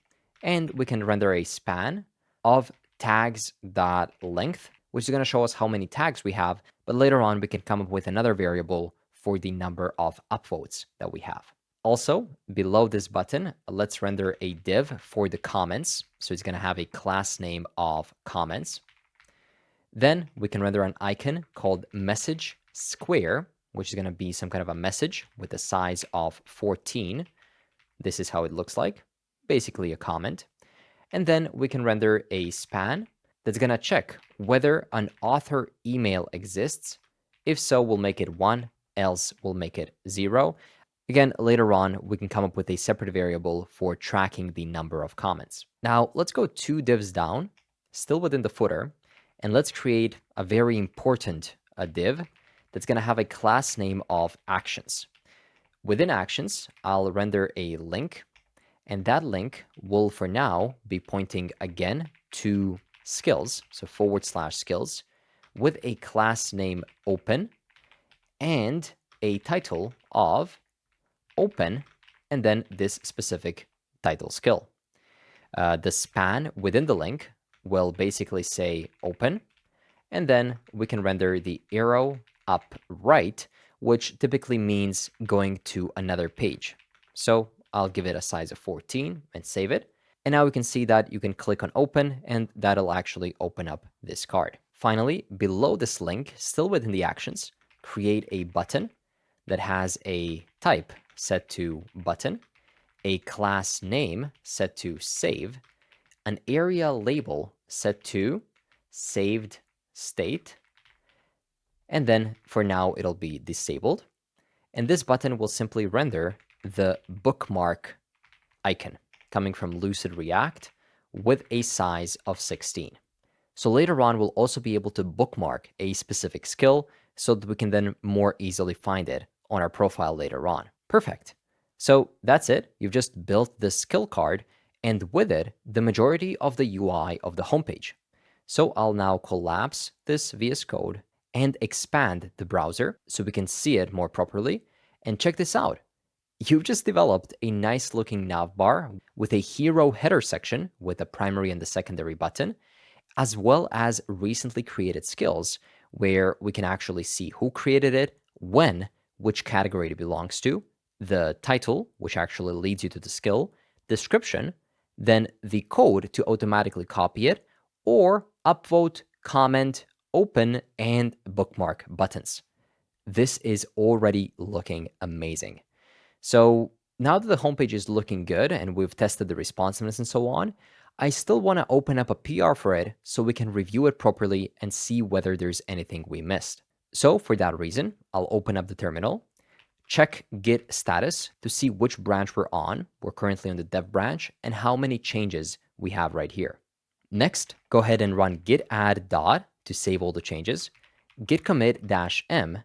and we can render a span of tags.length, which is going to show us how many tags we have, but later on we can come up with another variable for the number of upvotes that we have. Also, below this button, let's render a div for the comments. So it's going to have a class name of comments. Then we can render an icon called message square, which is going to be some kind of a message with a size of 14. This is how it looks like, basically a comment. And then we can render a span that's going to check whether an author email exists. If so, we'll make it 1, else we'll make it 0. Again, later on, we can come up with a separate variable for tracking the number of comments. Now, let's go 2 divs down, still within the footer, and let's create a very important div that's going to have a class name of actions. Within actions, I'll render a link, and that link will, for now, be pointing again to skills, so /skills, with a class name open and a title of open, and then this specific title skill. The span within the link will basically say open, and then we can render the arrow up right, which typically means going to another page. So I'll give it a size of 14 and save it. And now we can see that you can click on open and that'll actually open up this card. Finally, below this link, still within the actions, create a button that has a type set to button, a class name set to save, an area label set to saved state, and then for now it'll be disabled. And this button will simply render the bookmark icon coming from Lucid React with a size of 16. So later on, we'll also be able to bookmark a specific skill so that we can then more easily find it on our profile later on. Perfect. So that's it. You've just built the skill card, and with it, the majority of the UI of the homepage. So I'll now collapse this VS Code and expand the browser so we can see it more properly. And check this out. You've just developed a nice looking navbar with a hero header section with the primary and the secondary button, as well as recently created skills where we can actually see who created it, when, which category it belongs to, the title, which actually leads you to the skill, description, then the code to automatically copy it, or upvote, comment, open, and bookmark buttons. This is already looking amazing. So now that the homepage is looking good and we've tested the responsiveness and so on, I still want to open up a PR for it so we can review it properly and see whether there's anything we missed. So for that reason, I'll open up the terminal, check Git status to see which branch we're on. We're currently on the dev branch and how many changes we have right here. Next, go ahead and run git add dot to save all the changes, git commit -m,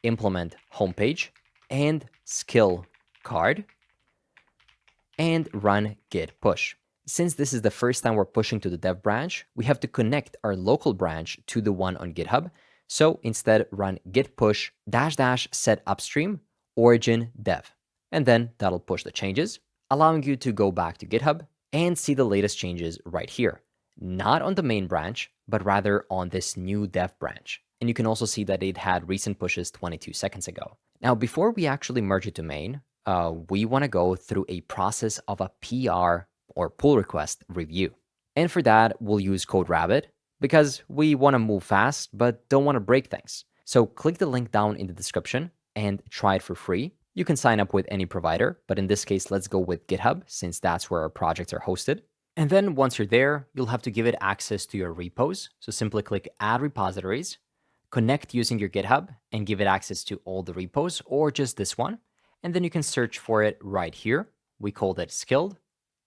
implement homepage, and skill card, and run git push. Since this is the first time we're pushing to the dev branch, we have to connect our local branch to the one on GitHub. So instead, run git push -- set upstream origin dev. And then that'll push the changes, allowing you to go back to GitHub and see the latest changes right here. Not on the main branch, but rather on this new dev branch. And you can also see that it had recent pushes 22 seconds ago. Now, before we actually merge it to main, we want to go through a process of a PR or pull request review. And for that, we'll use CodeRabbit because we want to move fast, but don't want to break things. So click the link down in the description and try it for free. You can sign up with any provider, but in this case, let's go with GitHub since that's where our projects are hosted. And then once you're there, you'll have to give it access to your repos. So simply click Add Repositories, connect using your GitHub, and give it access to all the repos or just this one. And then you can search for it right here. We called it Skild.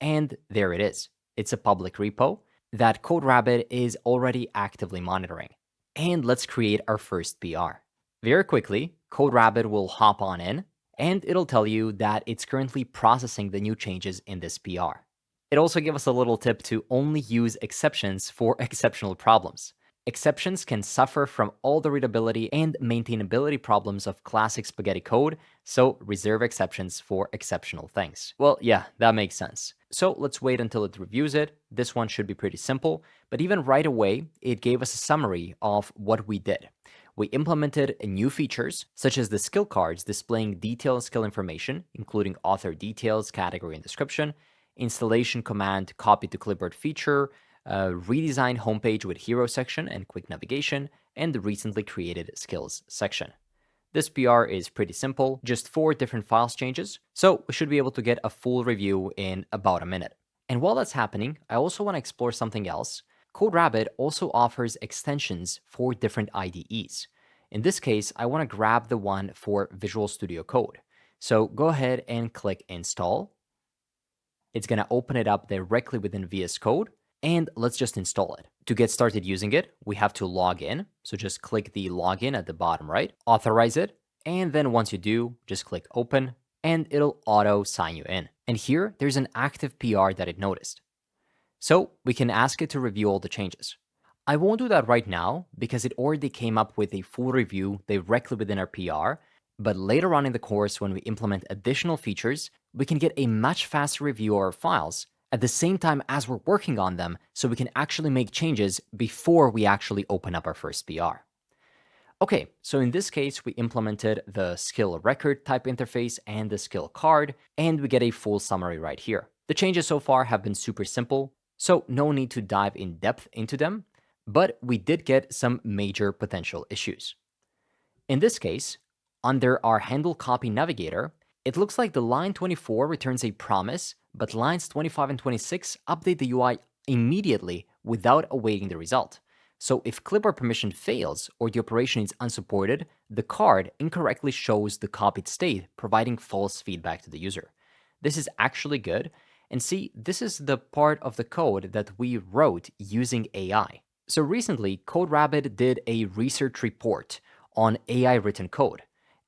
And there it is. It's a public repo that CodeRabbit is already actively monitoring. And let's create our first PR. Very quickly, CodeRabbit will hop on in, and it'll tell you that it's currently processing the new changes in this PR. It also gives us a little tip to only use exceptions for exceptional problems. Exceptions can suffer from all the readability and maintainability problems of classic spaghetti code, so reserve exceptions for exceptional things. Well, yeah, that makes sense. So let's wait until it reviews it. This one should be pretty simple, but even right away, it gave us a summary of what we did. We implemented new features, such as the skill cards displaying detailed skill information, including author details, category, and description, installation command copy to clipboard feature, redesigned homepage with hero section and quick navigation, and the recently created skills section. This PR is pretty simple, just 4 different files changes, so we should be able to get a full review in about a minute. And while that's happening, I also want to explore something else. CodeRabbit also offers extensions for different IDEs. In this case, I want to grab the one for Visual Studio Code. So go ahead and click Install. It's going to open it up directly within VS Code, and let's just install it. To get started using it, we have to log in. So just click the login at the bottom right, authorize it, and then once you do, just click Open, and it'll auto sign you in. And here, there's an active PR that it noticed. So we can ask it to review all the changes. I won't do that right now because it already came up with a full review directly within our PR, but later on in the course when we implement additional features, we can get a much faster review of our files at the same time as we're working on them so we can actually make changes before we actually open up our first PR. Okay, so in this case, we implemented the skill record type interface and the skill card, and we get a full summary right here. The changes so far have been super simple, so no need to dive in depth into them, but we did get some major potential issues. In this case, under our handle copy navigator, it looks like the line 24 returns a promise, but lines 25 and 26 update the UI immediately without awaiting the result. So if clipboard permission fails or the operation is unsupported, the card incorrectly shows the copied state, providing false feedback to the user. This is actually good. And see, this is the part of the code that we wrote using AI. So recently, CodeRabbit did a research report on AI written code,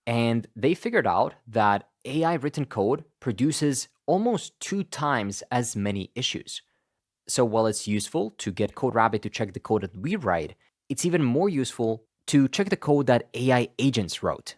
and they figured out that AI written code produces almost 2 times as many issues. So while it's useful to get CodeRabbit to check the code that we write, it's even more useful to check the code that AI agents wrote.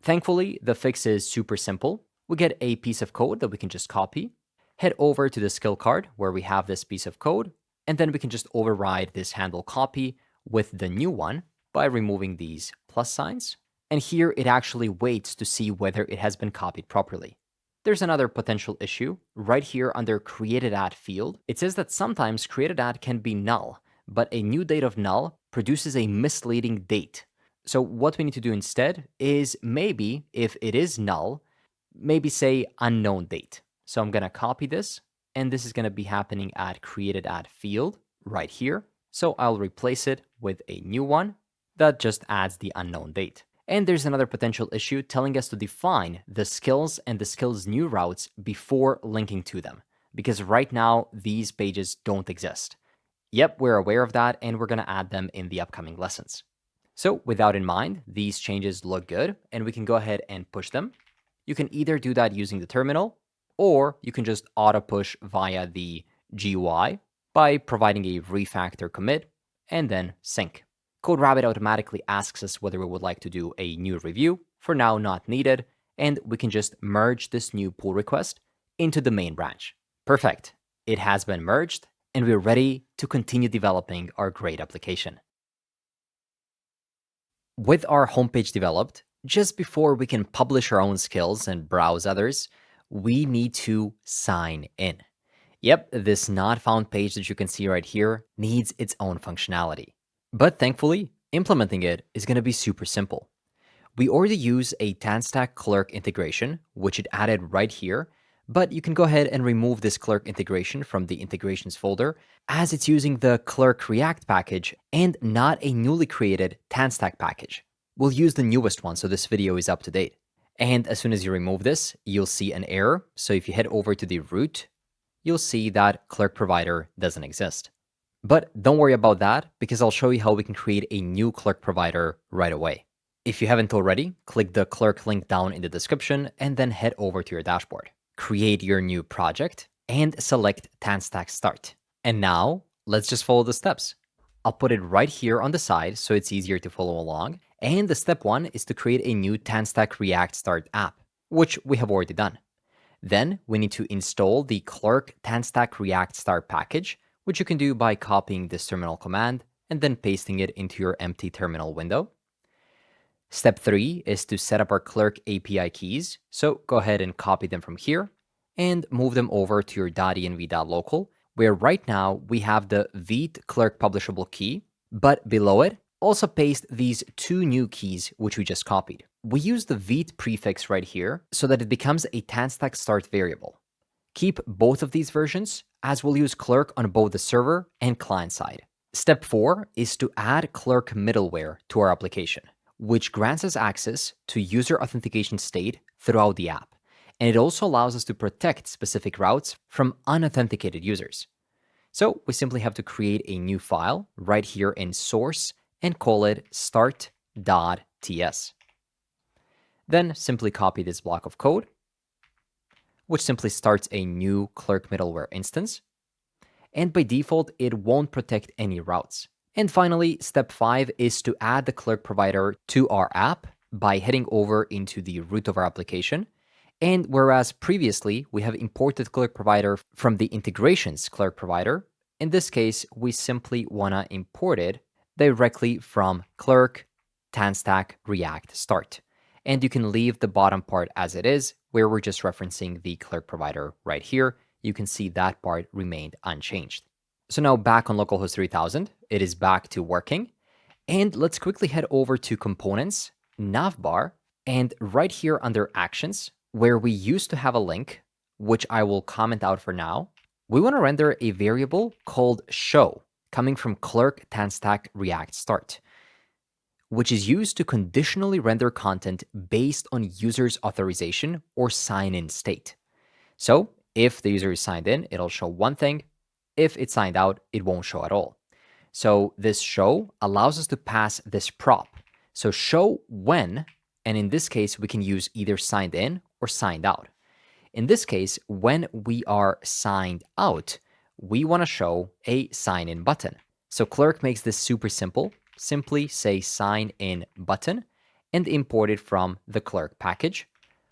Thankfully, the fix is super simple. We get a piece of code that we can just copy, head over to the skill card where we have this piece of code, and then we can just override this handle copy with the new one by removing these plus signs. And here it actually waits to see whether it has been copied properly. There's another potential issue. Right here under created at field, it says that sometimes created at can be null, but a new date of null produces a misleading date. So what we need to do instead is maybe, if it is null, maybe say unknown date. So I'm going to copy this, and this is going to be happening at created at field right here. So I'll replace it with a new one that just adds the unknown date. And there's another potential issue telling us to define the skills and the skills new routes before linking to them, because right now these pages don't exist. Yep, we're aware of that, and we're going to add them in the upcoming lessons. So with that in mind, these changes look good, and we can go ahead and push them. You can either do that using the terminal, or you can just auto push via the GUI by providing a refactor commit and then sync. CodeRabbit automatically asks us whether we would like to do a new review. For now, not needed, and we can just merge this new pull request into the main branch. Perfect. It has been merged, and we're ready to continue developing our great application. With our homepage developed, just before we can publish our own skills and browse others, we need to sign in. Yep, this not found page that you can see right here needs its own functionality. But thankfully, implementing it is going to be super simple. We already use a TanStack clerk integration, which it added right here, but you can go ahead and remove this clerk integration from the integrations folder as it's using the clerk React package and not a newly created TanStack package. We'll use the newest one so this video is up to date. And as soon as you remove this, you'll see an error. So if you head over to the root, you'll see that clerk provider doesn't exist. But don't worry about that, because I'll show you how we can create a new clerk provider right away. If you haven't already, click the clerk link down in the description and then head over to your dashboard. Create your new project and select TanStack Start. And now let's just follow the steps. I'll put it right here on the side so it's easier to follow along. And the step 1 is to create a new TanStack React Start app, which we have already done. Then we need to install the clerk TanStack React Start package, which you can do by copying this terminal command and then pasting it into your empty terminal window. Step 3 is to set up our clerk API keys. So go ahead and copy them from here and move them over to your .env.local, where right now we have the vite clerk publishable key, but below it, also paste these 2 new keys, which we just copied. We use the vite prefix right here so that it becomes a TanStack Start variable. Keep both of these versions, as we'll use clerk on both the server and client side. Step 4 is to add clerk middleware to our application, which grants us access to user authentication state throughout the app. And it also allows us to protect specific routes from unauthenticated users. So we simply have to create a new file right here in source and call it start.ts. Then simply copy this block of code, which simply starts a new clerk middleware instance. And by default, it won't protect any routes. And finally, step 5 is to add the clerk provider to our app by heading over into the root of our application And whereas previously we have imported Clerk Provider from the integrations Clerk Provider, in this case, we simply want to import it directly from Clerk, TanStack, React Start. And you can leave the bottom part as it is, where we're just referencing the Clerk Provider right here. You can see that part remained unchanged. So now back on localhost 3000, it is back to working. And let's quickly head over to Components, Navbar, and right here under Actions, where we used to have a link, which I will comment out for now, we want to render a variable called show coming from Clerk TanStack React Start, which is used to conditionally render content based on user's authorization or sign-in state. So if the user is signed in, it'll show one thing. If it's signed out, it won't show at all. So this show allows us to pass this prop. So show when, and in this case, we can use either signed in or signed out. In this case, when we are signed out, we want to show a sign in button. So Clerk makes this super simple. Simply say sign in button and import it from the Clerk package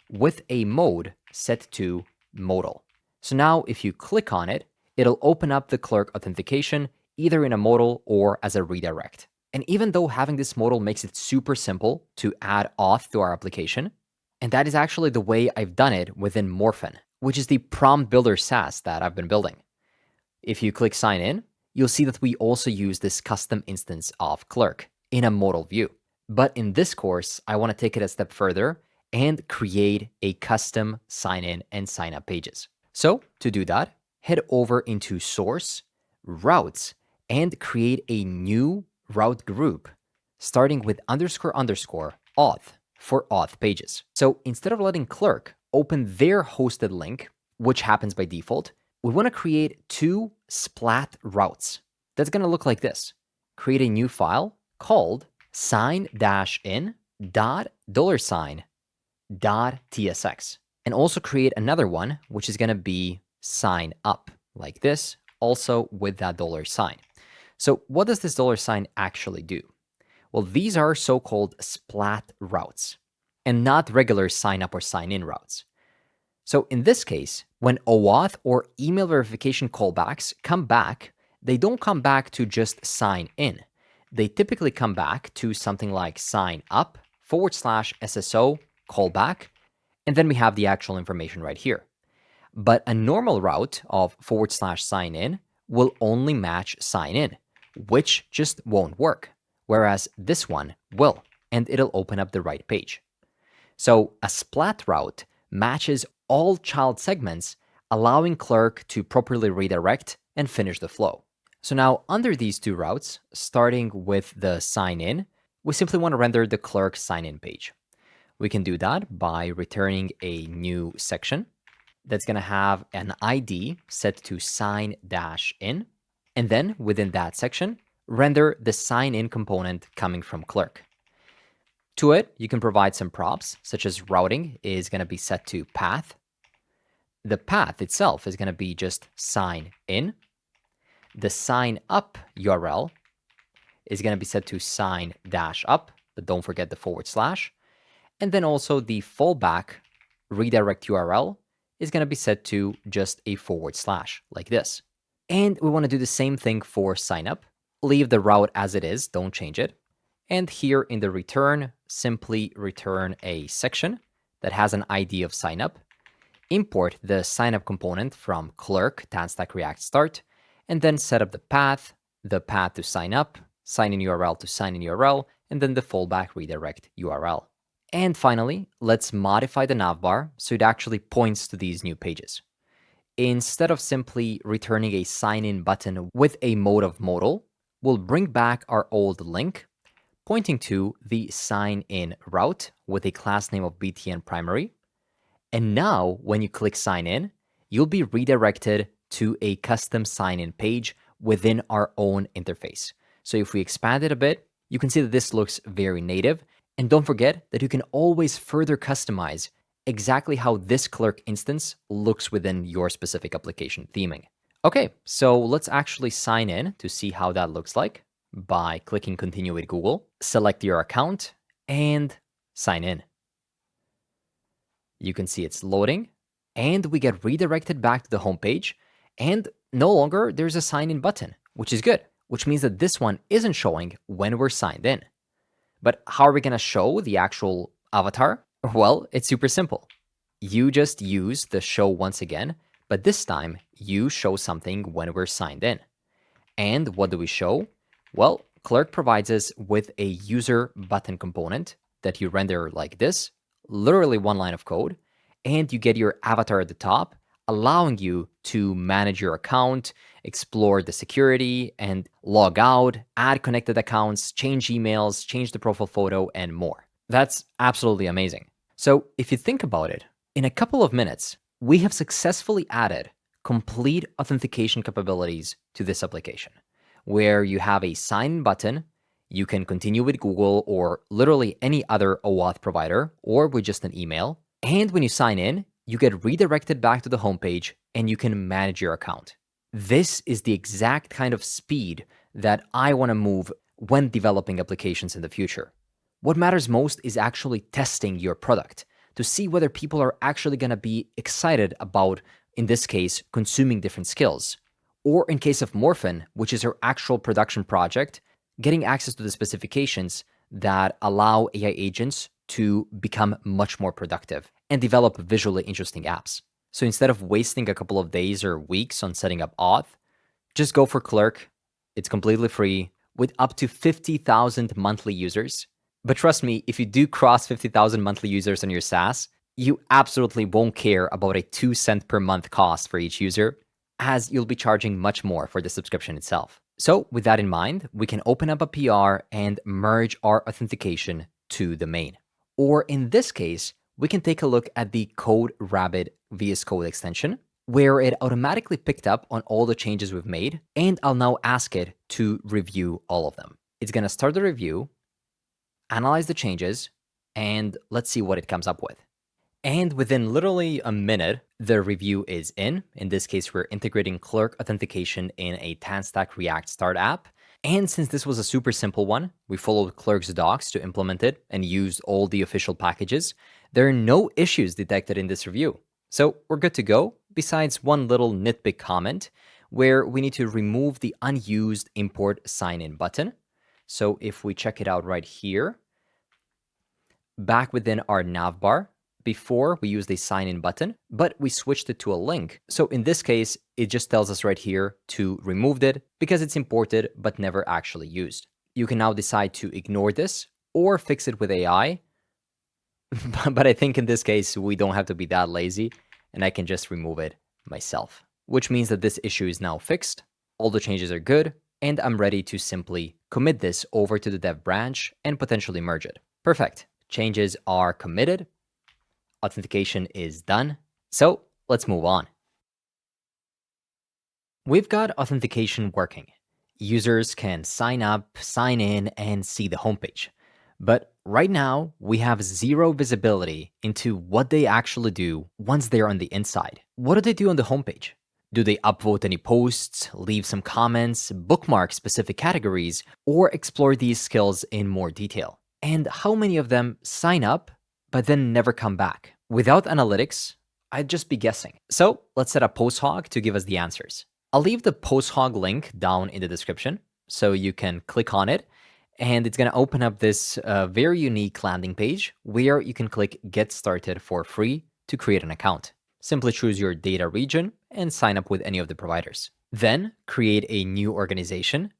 with a mode set to modal. So now if you click on it, it'll open up the Clerk authentication either in a modal or as a redirect. And even though having this modal makes it super simple to add auth to our application, and that is actually the way I've done it within Morphin, which is the prompt builder SaaS that I've been building. If you click sign in, you'll see that we also use this custom instance of Clerk in a modal view. But in this course, I want to take it a step further and create a custom sign in and sign up pages. So to do that, head over into source, routes, and create a new route group starting with __ auth for auth pages. So instead of letting Clerk open their hosted link, which happens by default, we want to create two splat routes. That's going to look like this. Create a new file called sign-in.$.tsx. And also create another one, which is going to be sign up like this, also with that $sign. So what does this $sign actually do? Well, these are so-called splat routes and not regular sign up or sign in routes. So in this case, when OAuth or email verification callbacks come back, they don't come back to just sign in. They typically come back to something like sign up /SSO callback, and then we have the actual information right here. But a normal route of /sign in will only match sign in, which just won't work. Whereas this one will, and it'll open up the right page. So a splat route matches all child segments, allowing Clerk to properly redirect and finish the flow. So now under these two routes, starting with the sign in, we simply want to render the Clerk sign in page. We can do that by returning a new section that's going to have an ID set to sign-in. And then within that section, render the sign in component coming from Clerk. To it, you can provide some props, such as routing is going to be set to path. The path itself is going to be just sign in. The sign up URL is going to be set to sign-up, but don't forget the /. And then also the fallback redirect URL is going to be set to just a / like this. And we want to do the same thing for sign up. Leave the route as it is, don't change it. And here in the return, simply return a section that has an ID of sign up. Import the sign up component from Clerk, TanStack React Start, and then set up the path to sign up, sign in URL to sign in URL, and then the fallback redirect URL. And finally, let's modify the navbar so it actually points to these new pages. Instead of simply returning a sign in button with a mode of modal, we'll bring back our old link pointing to the sign in route with a class name of btn primary. And now when you click sign in, you'll be redirected to a custom sign in page within our own interface. So if we expand it a bit, you can see that this looks very native. And don't forget that you can always further customize exactly how this Clerk instance looks within your specific application theming. Okay, so let's actually sign in to see how that looks like by clicking Continue with Google, select your account, and sign in. You can see it's loading, and we get redirected back to the home page, and no longer there's a sign in button, which is good, which means that this one isn't showing when we're signed in. But how are we going to show the actual avatar? Well, it's super simple. You just use the show once again, but this time you show something when we're signed in. And what do we show? Well, Clerk provides us with a user button component that you render like this, literally one line of code, and you get your avatar at the top, allowing you to manage your account, explore the security, and log out, add connected accounts, change emails, change the profile photo, and more. That's absolutely amazing. So if you think about it, in a couple of minutes, we have successfully added complete authentication capabilities to this application, where you have a sign button. You can continue with Google or literally any other OAuth provider, or with just an email. And when you sign in, you get redirected back to the homepage and you can manage your account. This is the exact kind of speed that I want to move when developing applications in the future. What matters most is actually testing your product to see whether people are actually going to be excited about, in this case, consuming different skills. Or in case of Morphin, which is our actual production project, getting access to the specifications that allow AI agents to become much more productive and develop visually interesting apps. So instead of wasting a couple of days or weeks on setting up Auth, just go for Clerk. It's completely free with up to 50,000 monthly users. But trust me, if you do cross 50,000 monthly users on your SaaS, you absolutely won't care about a 2 cent per month cost for each user, as you'll be charging much more for the subscription itself. So with that in mind, we can open up a PR and merge our authentication to the main. Or in this case, we can take a look at the Code Rabbit VS Code extension, where it automatically picked up on all the changes we've made, and I'll now ask it to review all of them. It's going to start the review, analyze the changes, and let's see what it comes up with. And within literally a minute, the review is in. In this case, we're integrating Clerk authentication in a TanStack React Start app. And since this was a super simple one, we followed Clerk's docs to implement it and used all the official packages. There are no issues detected in this review. So we're good to go, besides one little nitpick comment where we need to remove the unused import sign-in button. So if we check it out right here, back within our navbar, before we used a sign-in button, but we switched it to a link. So in this case, it just tells us right here to remove it because it's imported but never actually used. You can now decide to ignore this or fix it with AI. But I think in this case, we don't have to be that lazy and I can just remove it myself, which means that this issue is now fixed. All the changes are good, and I'm ready to simply commit this over to the dev branch and potentially merge it. Perfect. Changes are committed. Authentication is done. So let's move on. We've got authentication working. Users can sign up, sign in, and see the homepage. But right now, we have zero visibility into what they actually do once they're on the inside. What do they do on the homepage? Do they upvote any posts, leave some comments, bookmark specific categories, or explore these skills in more detail? And how many of them sign up but then never come back? Without analytics, I'd just be guessing. So let's set up PostHog to give us the answers. I'll leave the PostHog link down in the description so you can click on it, and it's going to open up this very unique landing page where you can click Get Started for free to create an account. Simply choose your data region and sign up with any of the providers. Then create a new organization,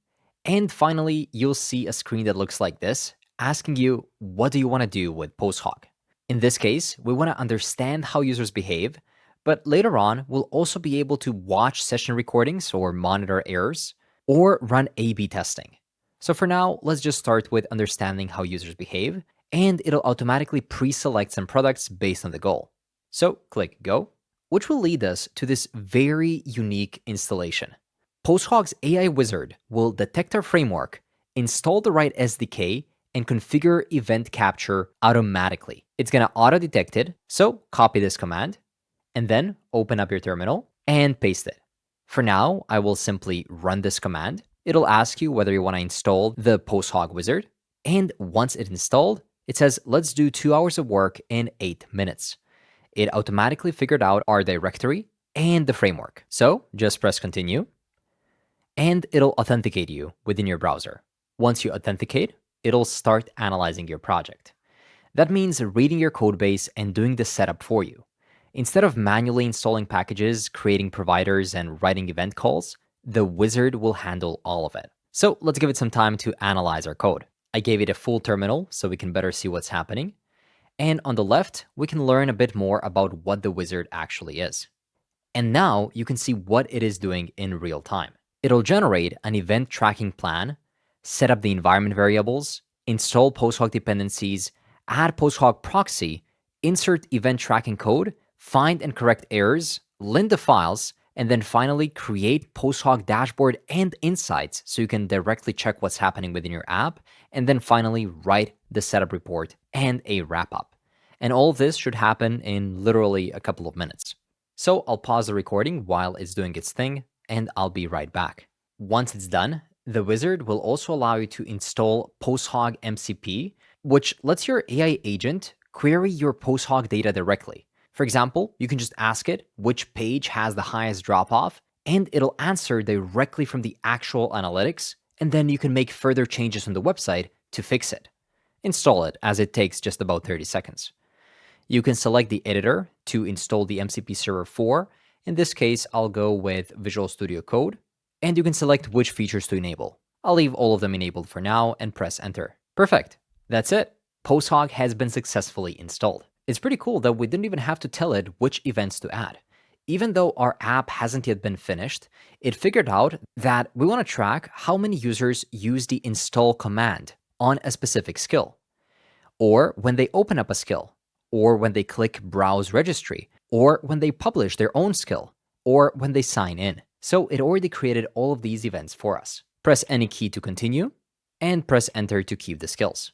and finally, you'll see a screen that looks like this, asking you, what do you want to do with PostHog? In this case, we want to understand how users behave, but later on, we'll also be able to watch session recordings or monitor errors, or run A/B testing. So for now, let's just start with understanding how users behave, and it'll automatically pre-select some products based on the goal. So click Go, which will lead us to this very unique installation. PostHog's AI wizard will detect our framework, install the right SDK, and configure event capture automatically. It's going to auto-detect it, so copy this command, and then open up your terminal and paste it. For now, I will simply run this command. It'll ask you whether you want to install the PostHog wizard, and once it's installed, it says, let's do 2 hours of work in 8 minutes. It automatically figured out our directory and the framework. So just press continue, and it'll authenticate you within your browser. Once you authenticate, it'll start analyzing your project. That means reading your codebase and doing the setup for you. Instead of manually installing packages, creating providers, and writing event calls, the wizard will handle all of it. So let's give it some time to analyze our code. I gave it a full terminal so we can better see what's happening. And on the left, we can learn a bit more about what the wizard actually is. And now you can see what it is doing in real time. It'll generate an event tracking plan, set up the environment variables, install post-hoc dependencies, add post-hoc proxy, insert event tracking code, find and correct errors, lint the files, and then finally create post-hoc dashboard and insights so you can directly check what's happening within your app, and then finally write the setup report and a wrap-up. And all of this should happen in literally a couple of minutes. So I'll pause the recording while it's doing its thing, and I'll be right back. Once it's done, the wizard will also allow you to install post-hoc MCP, which lets your AI agent query your post-hoc data directly. For example, you can just ask it which page has the highest drop-off, and it'll answer directly from the actual analytics, and then you can make further changes on the website to fix it. Install it, as it takes just about 30 seconds. You can select the editor to install the MCP server for. In this case, I'll go with Visual Studio Code, and you can select which features to enable. I'll leave all of them enabled for now and press enter. Perfect. That's it. Post-hoc has been successfully installed. It's pretty cool that we didn't even have to tell it which events to add. Even though our app hasn't yet been finished, it figured out that we want to track how many users use the install command on a specific skill, or when they open up a skill, or when they click Browse Registry, or when they publish their own skill, or when they sign in. So it already created all of these events for us. Press any key to continue, and press enter to keep the skills.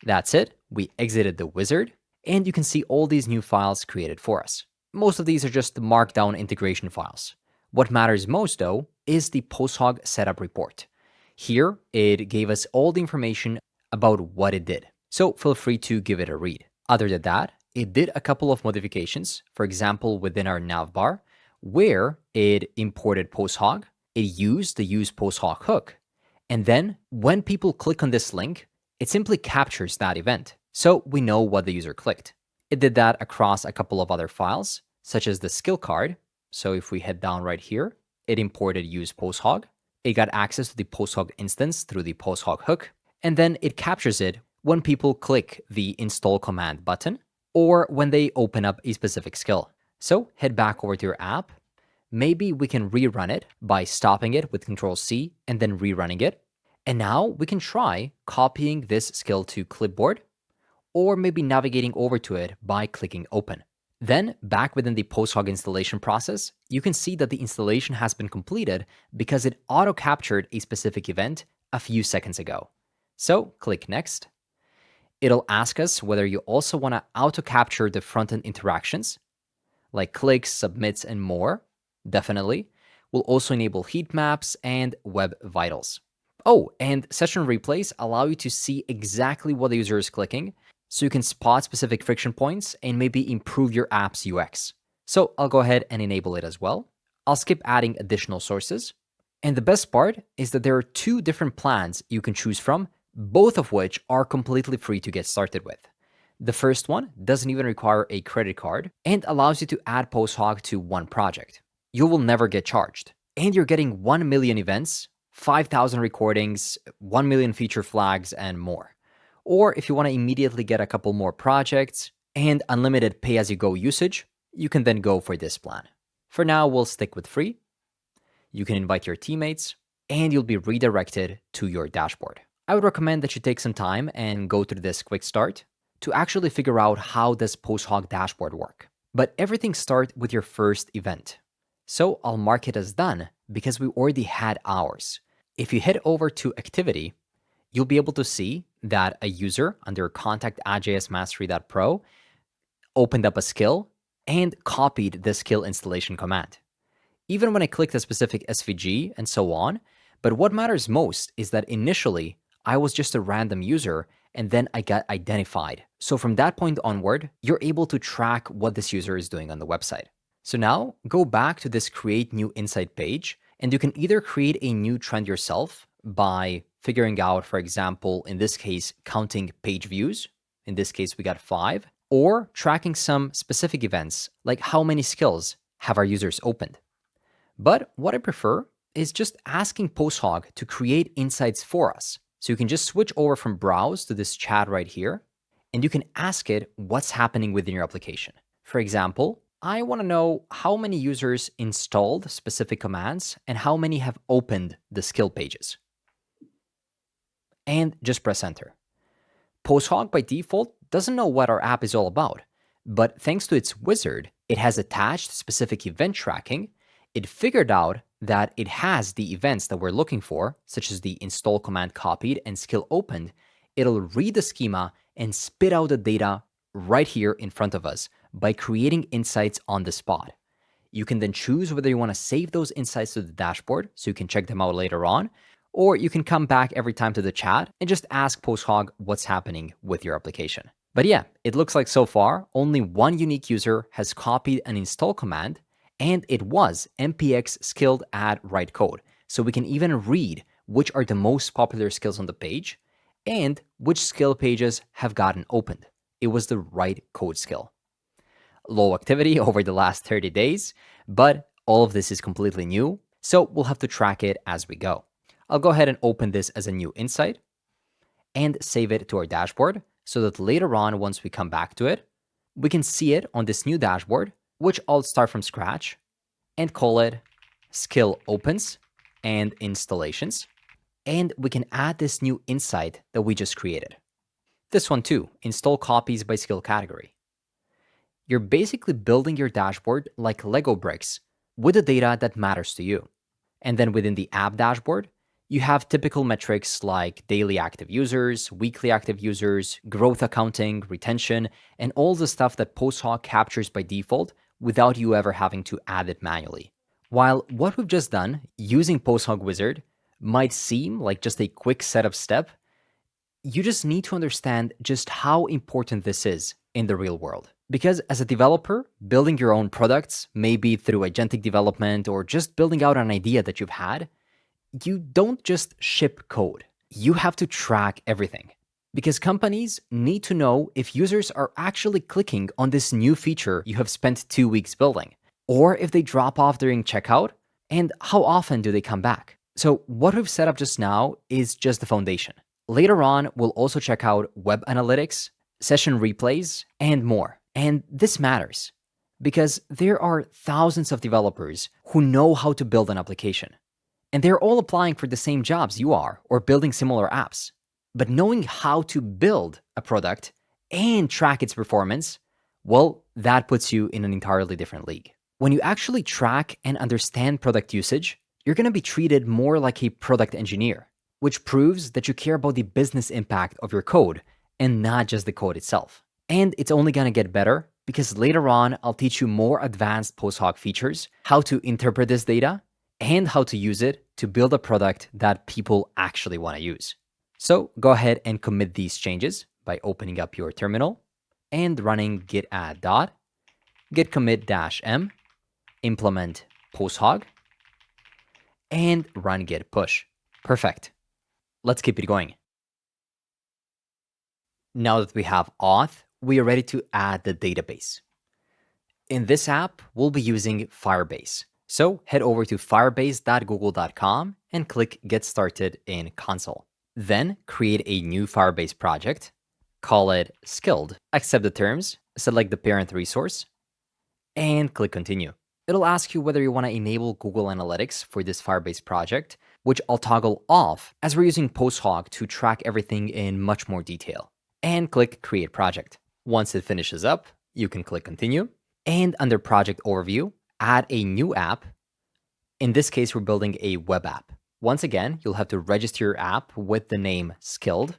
That's it. We exited the wizard, and you can see all these new files created for us. Most of these are just markdown integration files. What matters most, though, is the post-hoc setup report. Here, it gave us all the information about what it did. So feel free to give it a read. Other than that, it did a couple of modifications, for example, within our navbar, where it imported post-hoc, it used the use post-hoc hook, and then when people click on this link, it simply captures that event, so we know what the user clicked. It did that across a couple of other files, such as the skill card. So if we head down right here, it imported use post-hoc, it got access to the post-hoc instance through the post-hoc hook, and then it captures it when people click the install command button or when they open up a specific skill. So head back over to your app. Maybe we can rerun it by stopping it with Control-C and then rerunning it. And now we can try copying this skill to clipboard, or maybe navigating over to it by clicking open. Then back within the post-hoc installation process, you can see that the installation has been completed because it auto-captured a specific event a few seconds ago. So click next. It'll ask us whether you also want to auto-capture the front-end interactions, like clicks, submits, and more. Definitely. We'll also enable heat maps and web vitals. Oh, and session replays allow you to see exactly what the user is clicking, so you can spot specific friction points and maybe improve your app's UX. So I'll go ahead and enable it as well. I'll skip adding additional sources. And the best part is that there are 2 different plans you can choose from, both of which are completely free to get started with. The first one doesn't even require a credit card and allows you to add post-hoc to one project. You will never get charged. And you're getting 1 million events, 5,000 recordings, 1 million feature flags, and more. Or if you want to immediately get a couple more projects and unlimited pay-as-you-go usage, you can then go for this plan. For now, we'll stick with free. You can invite your teammates, and you'll be redirected to your dashboard. I would recommend that you take some time and go through this quick start to actually figure out how does post-hoc dashboard work. But everything starts with your first event. So I'll mark it as done because we already had ours. If you head over to activity, you'll be able to see that a user under contact@jsmastery.pro opened up a skill and copied the skill installation command. Even when I clicked a specific SVG and so on, but what matters most is that initially I was just a random user and then I got identified. So from that point onward, you're able to track what this user is doing on the website. So now go back to this create new insight page, and you can either create a new trend yourself by figuring out, for example, in this case, counting page views. In this case, we got 5, or tracking some specific events, like how many skills have our users opened. But what I prefer is just asking PostHog to create insights for us. So you can just switch over from browse to this chat right here, and you can ask it what's happening within your application. For example, I want to know how many users installed specific commands and how many have opened the skill pages. And just press enter. PostHog by default doesn't know what our app is all about, but thanks to its wizard, it has attached specific event tracking. It figured out that it has the events that we're looking for, such as the install command copied and skill opened. It'll read the schema and spit out the data right here in front of us by creating insights on the spot. You can then choose whether you want to save those insights to the dashboard so you can check them out later on, or you can come back every time to the chat and just ask PostHog what's happening with your application. But yeah, it looks like so far, only one unique user has copied an install command, and it was npx skilled add write code. So we can even read which are the most popular skills on the page and which skill pages have gotten opened. It was the write code skill. Low activity over the last 30 days, but all of this is completely new, so we'll have to track it as we go. I'll go ahead and open this as a new insight and save it to our dashboard so that later on, once we come back to it, we can see it on this new dashboard, which I'll start from scratch and call it skill opens and installations. And we can add this new insight that we just created. This one too, install copies by skill category. You're basically building your dashboard like Lego bricks with the data that matters to you. And then within the app dashboard, you have typical metrics like daily active users, weekly active users, growth accounting, retention, and all the stuff that PostHog captures by default without you ever having to add it manually. While what we've just done using PostHog Wizard might seem like just a quick setup step, you just need to understand just how important this is in the real world. Because as a developer, building your own products, maybe through agentic development or just building out an idea that you've had, you don't just ship code. You have to track everything. Because companies need to know if users are actually clicking on this new feature you have spent 2 weeks building, or if they drop off during checkout, and how often do they come back. So what we've set up just now is just the foundation. Later on, we'll also check out web analytics, session replays, and more. And this matters because there are thousands of developers who know how to build an application. And they're all applying for the same jobs you are or building similar apps. But knowing how to build a product and track its performance, well, that puts you in an entirely different league. When you actually track and understand product usage, you're going to be treated more like a product engineer, which proves that you care about the business impact of your code and not just the code itself. And it's only going to get better because later on, I'll teach you more advanced PostHog features, how to interpret this data, and how to use it to build a product that people actually want to use. So go ahead and commit these changes by opening up your terminal and running git add dot, git commit -m, implement PostHog, and run git push. Perfect. Let's keep it going. Now that we have auth, we are ready to add the database. In this app, we'll be using Firebase. So head over to firebase.google.com and click Get Started in Console. Then create a new Firebase project, call it Skild, accept the terms, select the parent resource, and click Continue. It'll ask you whether you want to enable Google Analytics for this Firebase project, which I'll toggle off as we're using PostHog to track everything in much more detail. And click Create Project. Once it finishes up, you can click Continue. And under Project Overview, add a new app. In this case, we're building a web app. Once again, you'll have to register your app with the name Skild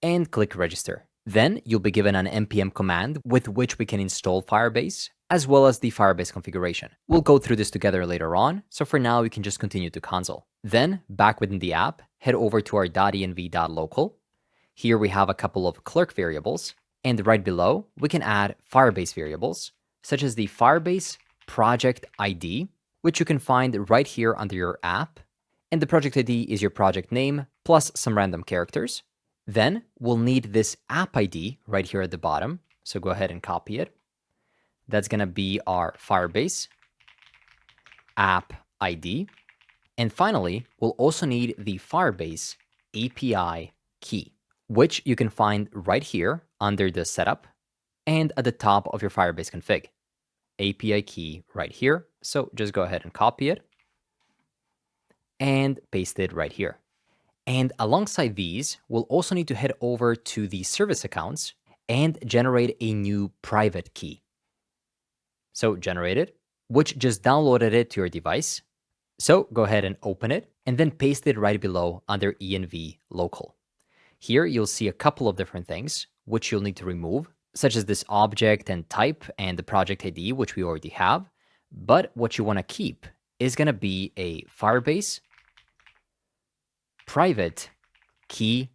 and click Register. Then you'll be given an npm command with which we can install Firebase, as well as the Firebase configuration. We'll go through this together later on, so for now, we can just continue to console. Then, back within the app, head over to our .env.local, Here we have a couple of Clerk variables, and right below, we can add Firebase variables, such as the Firebase project ID, which you can find right here under your app. And the project ID is your project name plus some random characters. Then we'll need this app ID right here at the bottom. So go ahead and copy it. That's going to be our Firebase app ID. And finally, we'll also need the Firebase API key, which you can find right here under the setup and at the top of your Firebase config. API key right here. So just go ahead and copy it and paste it right here. And alongside these, we'll also need to head over to the service accounts and generate a new private key. So generate it, which just downloaded it to your device. So go ahead and open it and then paste it right below under env local. Here you'll see a couple of different things which you'll need to remove, such as this object and type and the project ID, which we already have. But what you want to keep is going to be a Firebase private key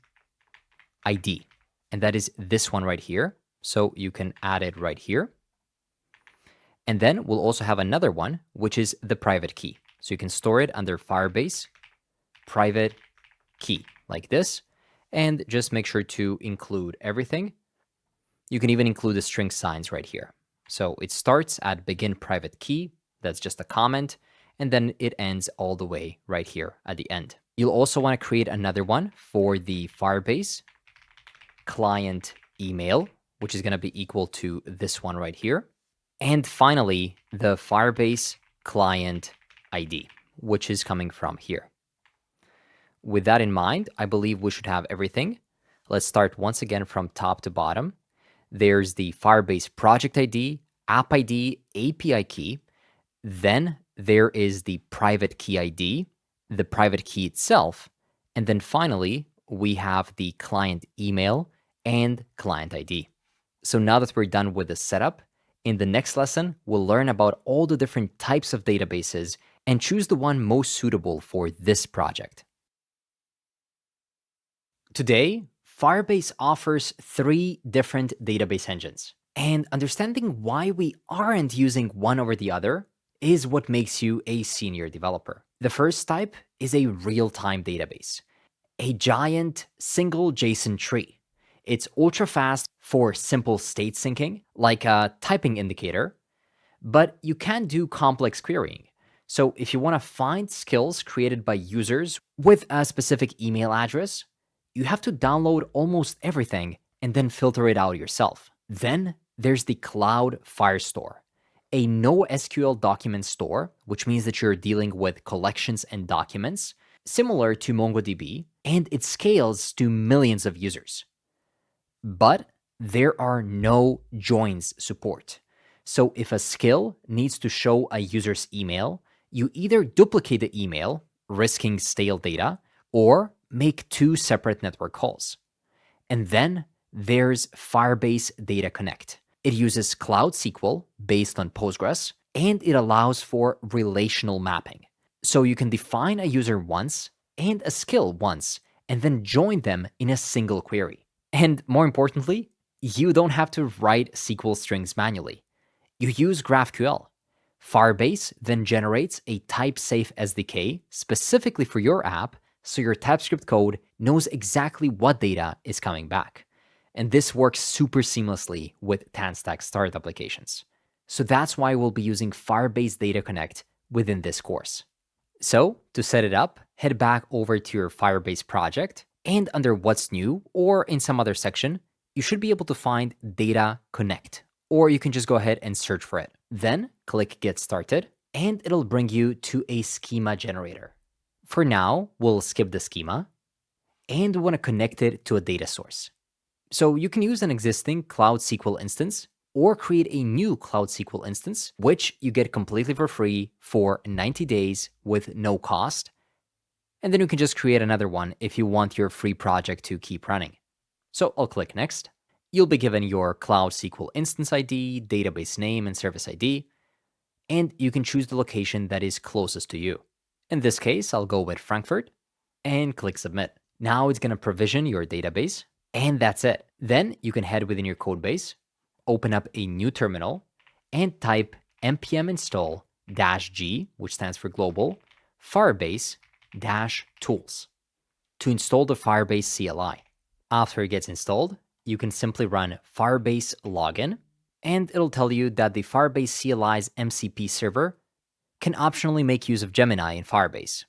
ID. And that is this one right here. So you can add it right here. And then we'll also have another one, which is the private key. So you can store it under Firebase private key like this. And just make sure to include everything. You can even include the string signs right here. So it starts at begin private key. That's just a comment. And then it ends all the way right here at the end. You'll also want to create another one for the Firebase client email, which is going to be equal to this one right here. And finally, the Firebase client ID, which is coming from here. With that in mind, I believe we should have everything. Let's start once again from top to bottom. There's the Firebase project ID, app ID, API key. Then there is the private key ID, the private key itself. And then finally, we have the client email and client ID. So now that we're done with the setup, in the next lesson, we'll learn about all the different types of databases and choose the one most suitable for this project. Today, Firebase offers 3 different database engines, and understanding why we aren't using one over the other is what makes you a senior developer. The first type is a real-time database, a giant single JSON tree. It's ultra fast for simple state syncing, like a typing indicator, but you can do complex querying. So if you want to find skills created by users with a specific email address, you have to download almost everything and then filter it out yourself. Then there's the Cloud Firestore, a NoSQL document store, which means that you're dealing with collections and documents, similar to MongoDB, and it scales to millions of users. But there are no joins support. So if a skill needs to show a user's email, you either duplicate the email, risking stale data, or make 2 separate network calls. And then there's Firebase Data Connect. It uses Cloud SQL based on Postgres, and it allows for relational mapping. So you can define a user once and a skill once, and then join them in a single query. And more importantly, you don't have to write SQL strings manually. You use GraphQL. Firebase then generates a type-safe SDK specifically for your app, so your TypeScript code knows exactly what data is coming back. And this works super seamlessly with TanStack Start applications. So that's why we'll be using Firebase Data Connect within this course. So to set it up, head back over to your Firebase project, and under What's New or in some other section, you should be able to find Data Connect, or you can just go ahead and search for it. Then click Get Started, and it'll bring you to a schema generator. For now, we'll skip the schema, and we want to connect it to a data source. So you can use an existing Cloud SQL instance or create a new Cloud SQL instance, which you get completely for free for 90 days with no cost. And then you can just create another one if you want your free project to keep running. So I'll click Next. You'll be given your Cloud SQL instance ID, database name, and service ID, and you can choose the location that is closest to you. In this case, I'll go with Frankfurt and click Submit. Now it's going to provision your database. And that's it. Then you can head within your code base, open up a new terminal, and type npm install -g, which stands for global, Firebase -tools to install the Firebase CLI. After it gets installed, you can simply run Firebase login, and it'll tell you that the Firebase CLI's MCP server can optionally make use of Gemini in Firebase.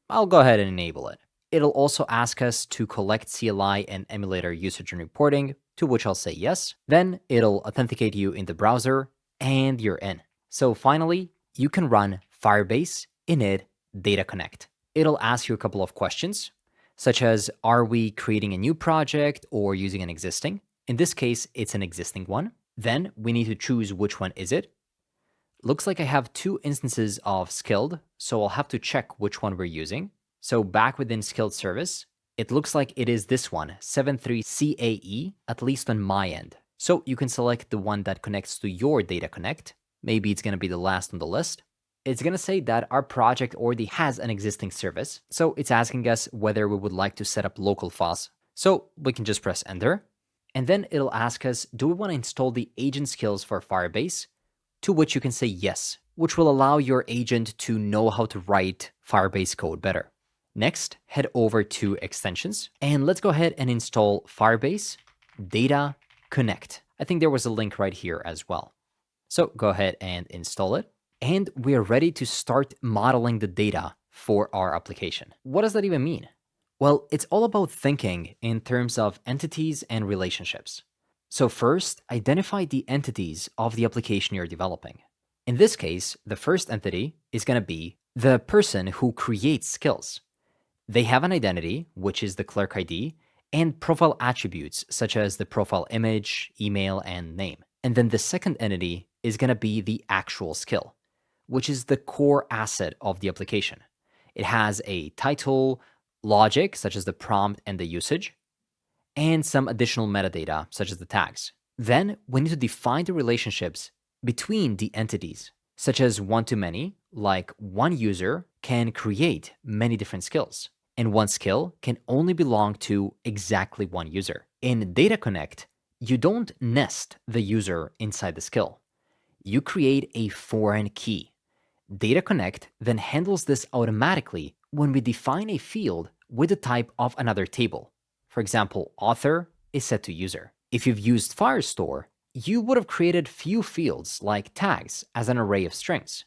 I'll go ahead and enable it. It'll also ask us to collect CLI and emulator usage and reporting, to which I'll say yes. Then it'll authenticate you in the browser, and you're in. So finally, you can run Firebase init data connect. It'll ask you a couple of questions, such as, are we creating a new project or using an existing? In this case, it's an existing one. Then we need to choose which one is it. Looks like I have two instances of Skild, so I'll have to check which one we're using. So back within Skild service, it looks like it is this one, 73CAE, at least on my end. So you can select the one that connects to your data connect. Maybe it's going to be the last on the list. It's going to say that our project already has an existing service. So it's asking us whether we would like to set up local files. So we can just press enter. And then it'll ask us, do we want to install the agent skills for Firebase? To which you can say yes, which will allow your agent to know how to write Firebase code better. Next, head over to extensions, and let's go ahead and install Firebase Data Connect. I think there was a link right here as well. So go ahead and install it, and we're ready to start modeling the data for our application. What does that even mean? Well, it's all about thinking in terms of entities and relationships. So first, identify the entities of the application you're developing. In this case, the first entity is going to be the person who creates skills. They have an identity, which is the clerk ID, and profile attributes, such as the profile image, email, and name. And then the second entity is going to be the actual skill, which is the core asset of the application. It has a title, logic, such as the prompt and the usage, and some additional metadata, such as the tags. Then we need to define the relationships between the entities, such as one-to-many, like one user can create many different skills, and one skill can only belong to exactly one user. In Data Connect, you don't nest the user inside the skill. You create a foreign key. Data Connect then handles this automatically when we define a field with the type of another table. For example, author is set to user. If you've used Firestore, you would have created few fields like tags as an array of strings.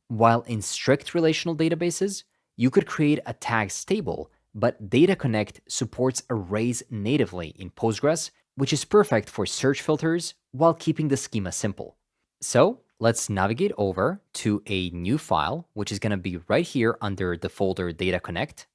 While in strict relational databases, you could create a tags table, but Data Connect supports arrays natively in Postgres, which is perfect for search filters while keeping the schema simple. So let's navigate over to a new file, which is going to be right here under the folder Data Connect,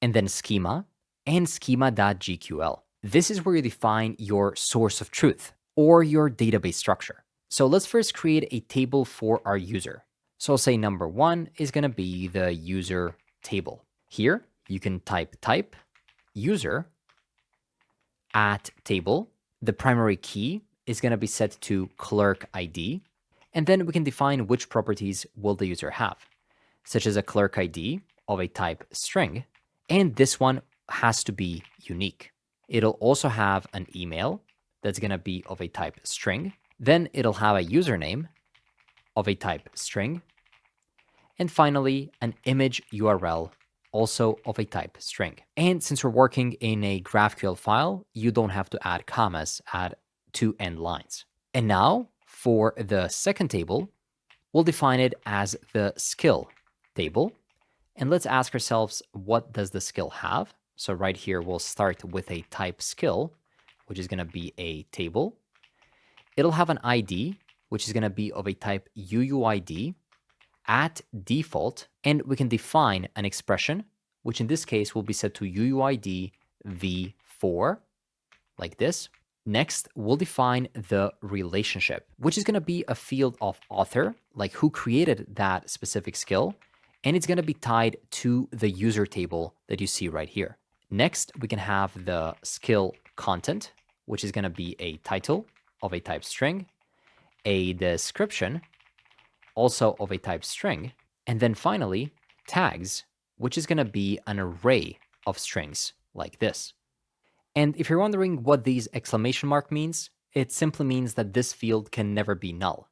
and then schema and schema.gql. This is where you define your source of truth or your database structure. So let's first create a table for our user. So I'll say number one is going to be the user table. Here, you can type user at table. The primary key is going to be set to clerk ID. And then we can define which properties will the user have, such as a clerk ID of a type string. And this one has to be unique. It'll also have an email that's going to be of a type string. Then it'll have a username of a type string. And finally, an image URL also of a type string. And since we're working in a GraphQL file, you don't have to add commas at two end lines. And now for the second table, we'll define it as the skill table. And let's ask ourselves, what does the skill have? So right here, we'll start with a type skill, which is going to be a table. It'll have an ID, which is going to be of a type UUID at default. And we can define an expression, which in this case will be set to UUID v4, like this. Next, we'll define the relationship, which is going to be a field of author, like who created that specific skill. And it's going to be tied to the user table that you see right here. Next, we can have the skill content, which is going to be a title of a type string, a description, also of a type string, and then finally, tags, which is going to be an array of strings like this. And if you're wondering what these exclamation mark means, it simply means that this field can never be null.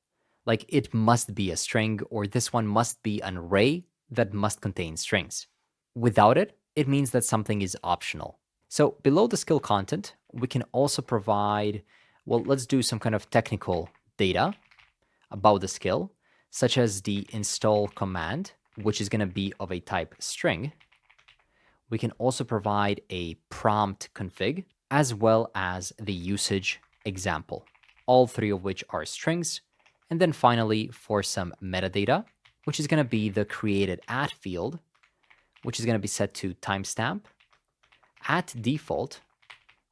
Like it must be a string, or this one must be an array that must contain strings. Without it, it means that something is optional. So below the skill content, we can also provide, well, let's do some kind of technical data about the skill, such as the install command, which is going to be of a type string. We can also provide a prompt config, as well as the usage example, all three of which are strings. And then finally, for some metadata, which is going to be the created at field, which is going to be set to timestamp at default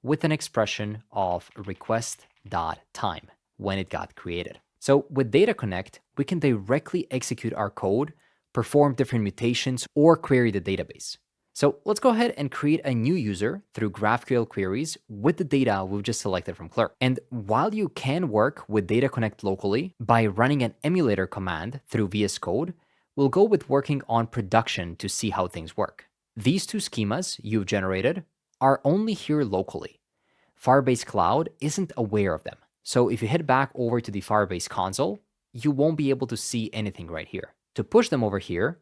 with an expression of request.time when it got created. So with Data Connect, we can directly execute our code, perform different mutations, or query the database. So let's go ahead and create a new user through GraphQL queries with the data we've just selected from Clerk. And while you can work with Data Connect locally by running an emulator command through VS Code, we'll go with working on production to see how things work. These two schemas you've generated are only here locally. Firebase Cloud isn't aware of them. So if you head back over to the Firebase console, you won't be able to see anything right here. To push them over here,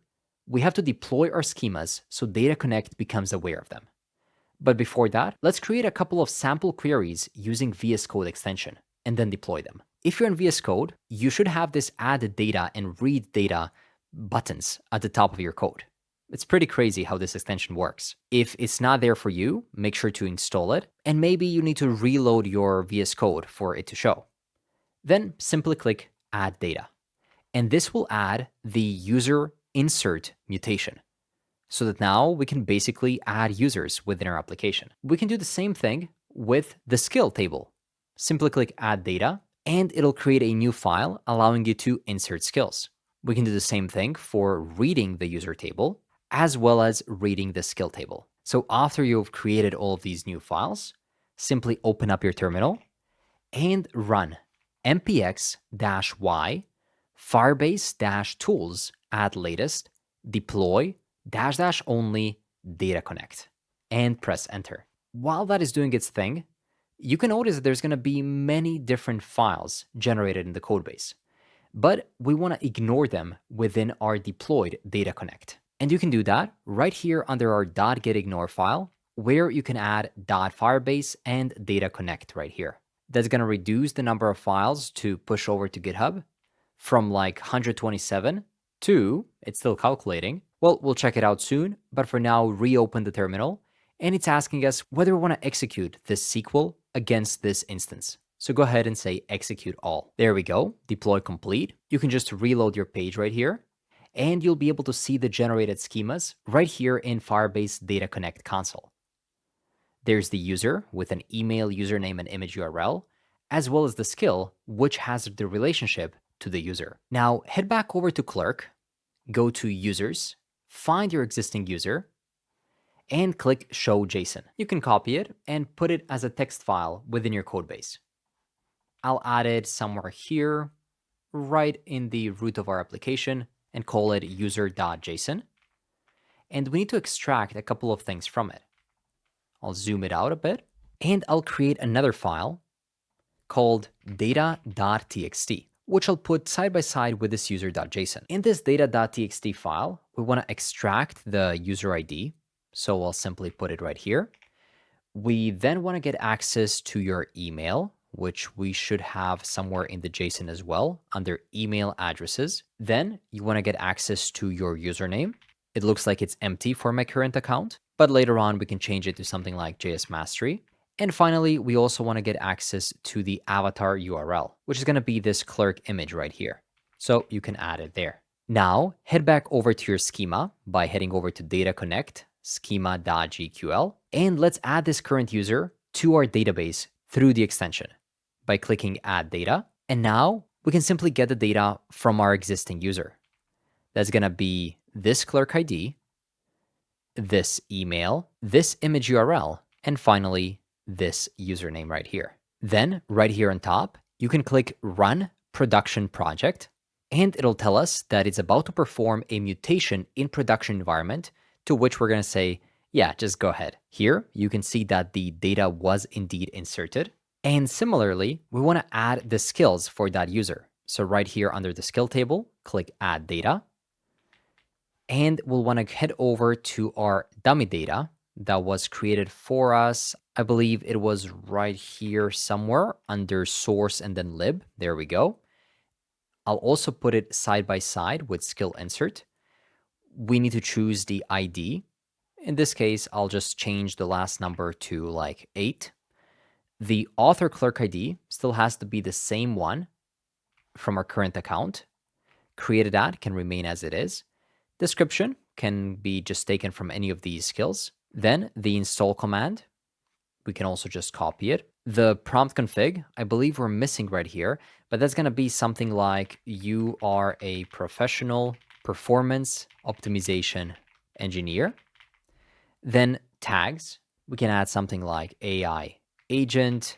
we have to deploy our schemas so Data Connect becomes aware of them. But before that, let's create a couple of sample queries using VS Code extension and then deploy them. If you're in VS Code, you should have this add data and read data buttons at the top of your code. It's pretty crazy how this extension works. If it's not there for you, make sure to install it, and maybe you need to reload your VS Code for it to show. Then simply click Add Data, and this will add the user insert mutation, so that now we can basically add users within our application. We can do the same thing with the skill table. Simply click Add Data, and it'll create a new file allowing you to insert skills. We can do the same thing for reading the user table, as well as reading the skill table. So after you've created all of these new files, simply open up your terminal and run npx-y firebase-tools add latest deploy --only data connect and press enter. While that is doing its thing, you can notice that there's going to be many different files generated in the codebase, but we want to ignore them within our deployed data connect. And you can do that right here under our .getignore file, where you can add .firebase and data connect right here. That's going to reduce the number of files to push over to GitHub from like 127 to, it's still calculating. Well, we'll check it out soon, but for now, reopen the terminal, and it's asking us whether we want to execute this SQL against this instance. So go ahead and say execute all. There we go, deploy complete. You can just reload your page right here, and you'll be able to see the generated schemas right here in Firebase Data Connect console. There's the user with an email, username, and image URL, as well as the skill, which has the relationship to the user. Now head back over to Clerk, go to Users, find your existing user, and click Show JSON. You can copy it and put it as a text file within your codebase. I'll add it somewhere here, right in the root of our application, and call it user.json. And we need to extract a couple of things from it. I'll zoom it out a bit, and I'll create another file called data.txt, which I'll put side by side with this user.json. In this data.txt file, we want to extract the user ID, so I'll simply put it right here. We then want to get access to your email, which we should have somewhere in the JSON as well, under email addresses. Then you want to get access to your username. It looks like it's empty for my current account, but later on we can change it to something like JS Mastery. And finally, we also want to get access to the avatar URL, which is going to be this Clerk image right here. So you can add it there. Now head back over to your schema by heading over to Data Connect, schema.gql, and let's add this current user to our database through the extension by clicking Add Data. And now we can simply get the data from our existing user. That's going to be this Clerk ID, this email, this image URL, and finally, this username right here. Then right here on top, you can click Run Production Project, and it'll tell us that it's about to perform a mutation in production environment, to which we're going to say Yeah, just go ahead. Here, you can see that the data was indeed inserted. And similarly, we want to add the skills for that user. So right here under the skill table, click Add Data. And we'll want to head over to our dummy data that was created for us. I believe it was right here somewhere under source and then lib. There we go. I'll also put it side by side with skill insert. We need to choose the ID. In this case, I'll just change the last number to like 8. The author clerk ID still has to be the same one from our current account. Created at can remain as it is. Description can be just taken from any of these skills. Then the install command, we can also just copy it. The prompt config, I believe we're missing right here, but that's going to be something like you are a professional performance optimization engineer. Then tags, we can add something like AI agent.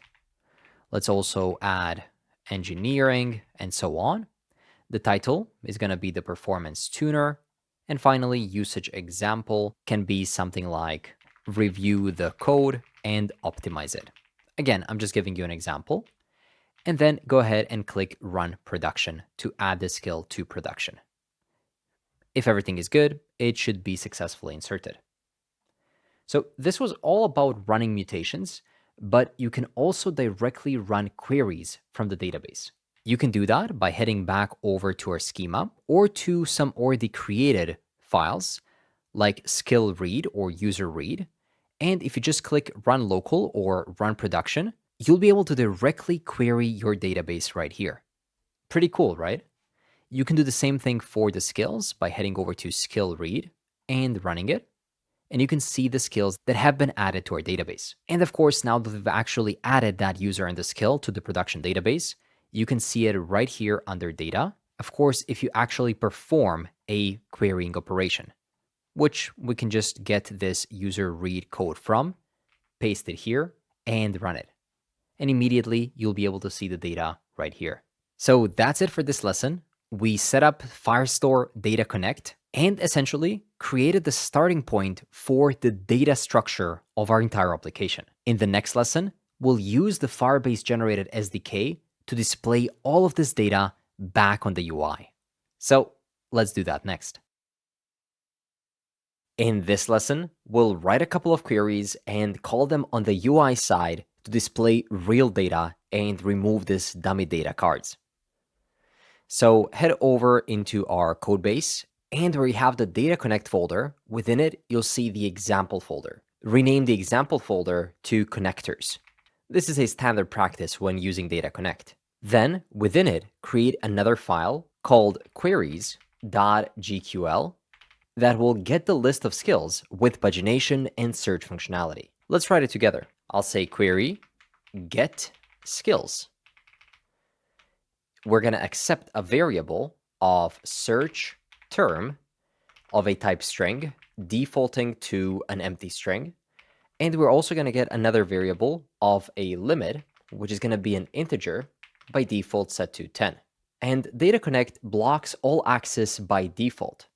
Let's also add engineering and so on. The title is going to be the performance tuner. And finally, usage example can be something like review the code and optimize it. Again, I'm just giving you an example. And then go ahead and click Run Production to add the skill to production. If everything is good, it should be successfully inserted. So this was all about running mutations, but you can also directly run queries from the database. You can do that by heading back over to our schema or to some already created files like skill read or user read. And if you just click run local or run production, you'll be able to directly query your database right here. Pretty cool, right? You can do the same thing for the skills by heading over to skill read and running it. And you can see the skills that have been added to our database. And of course, now that we've actually added that user and the skill to the production database, you can see it right here under data. Of course, if you actually perform a querying operation, which we can just get this user read code from, paste it here, and run it. And immediately you'll be able to see the data right here. So that's it for this lesson. We set up Firestore Data Connect and essentially created the starting point for the data structure of our entire application. In the next lesson, we'll use the Firebase generated SDK to display all of this data back on the UI. So let's do that next. In this lesson, we'll write a couple of queries and call them on the UI side to display real data and remove this dummy data cards. So head over into our code base, and where you have the Data Connect folder, within it, you'll see the example folder. Rename the example folder to connectors. This is a standard practice when using Data Connect. Then, within it, create another file called queries.gql that will get the list of skills with pagination and search functionality. Let's write it together. I'll say query get skills. We're going to accept a variable of search term of a type string, defaulting to an empty string. And we're also going to get another variable of a limit, which is going to be an integer by default set to 10. And Data Connect blocks all access by default.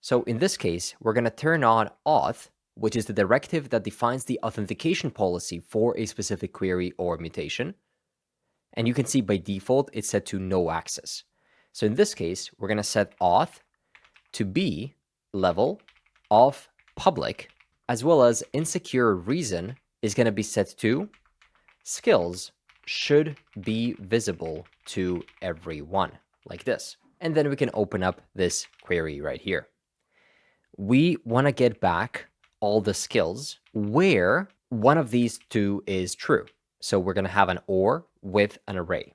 So in this case, we're going to turn on auth, which is the directive that defines the authentication policy for a specific query or mutation. And you can see by default, it's set to no access. So in this case, we're going to set auth to be level of public, as well as insecure reason is going to be set to skills should be visible to everyone, like this. And then we can open up this query right here. We want to get back all the skills where one of these two is true. So we're going to have an OR with an array,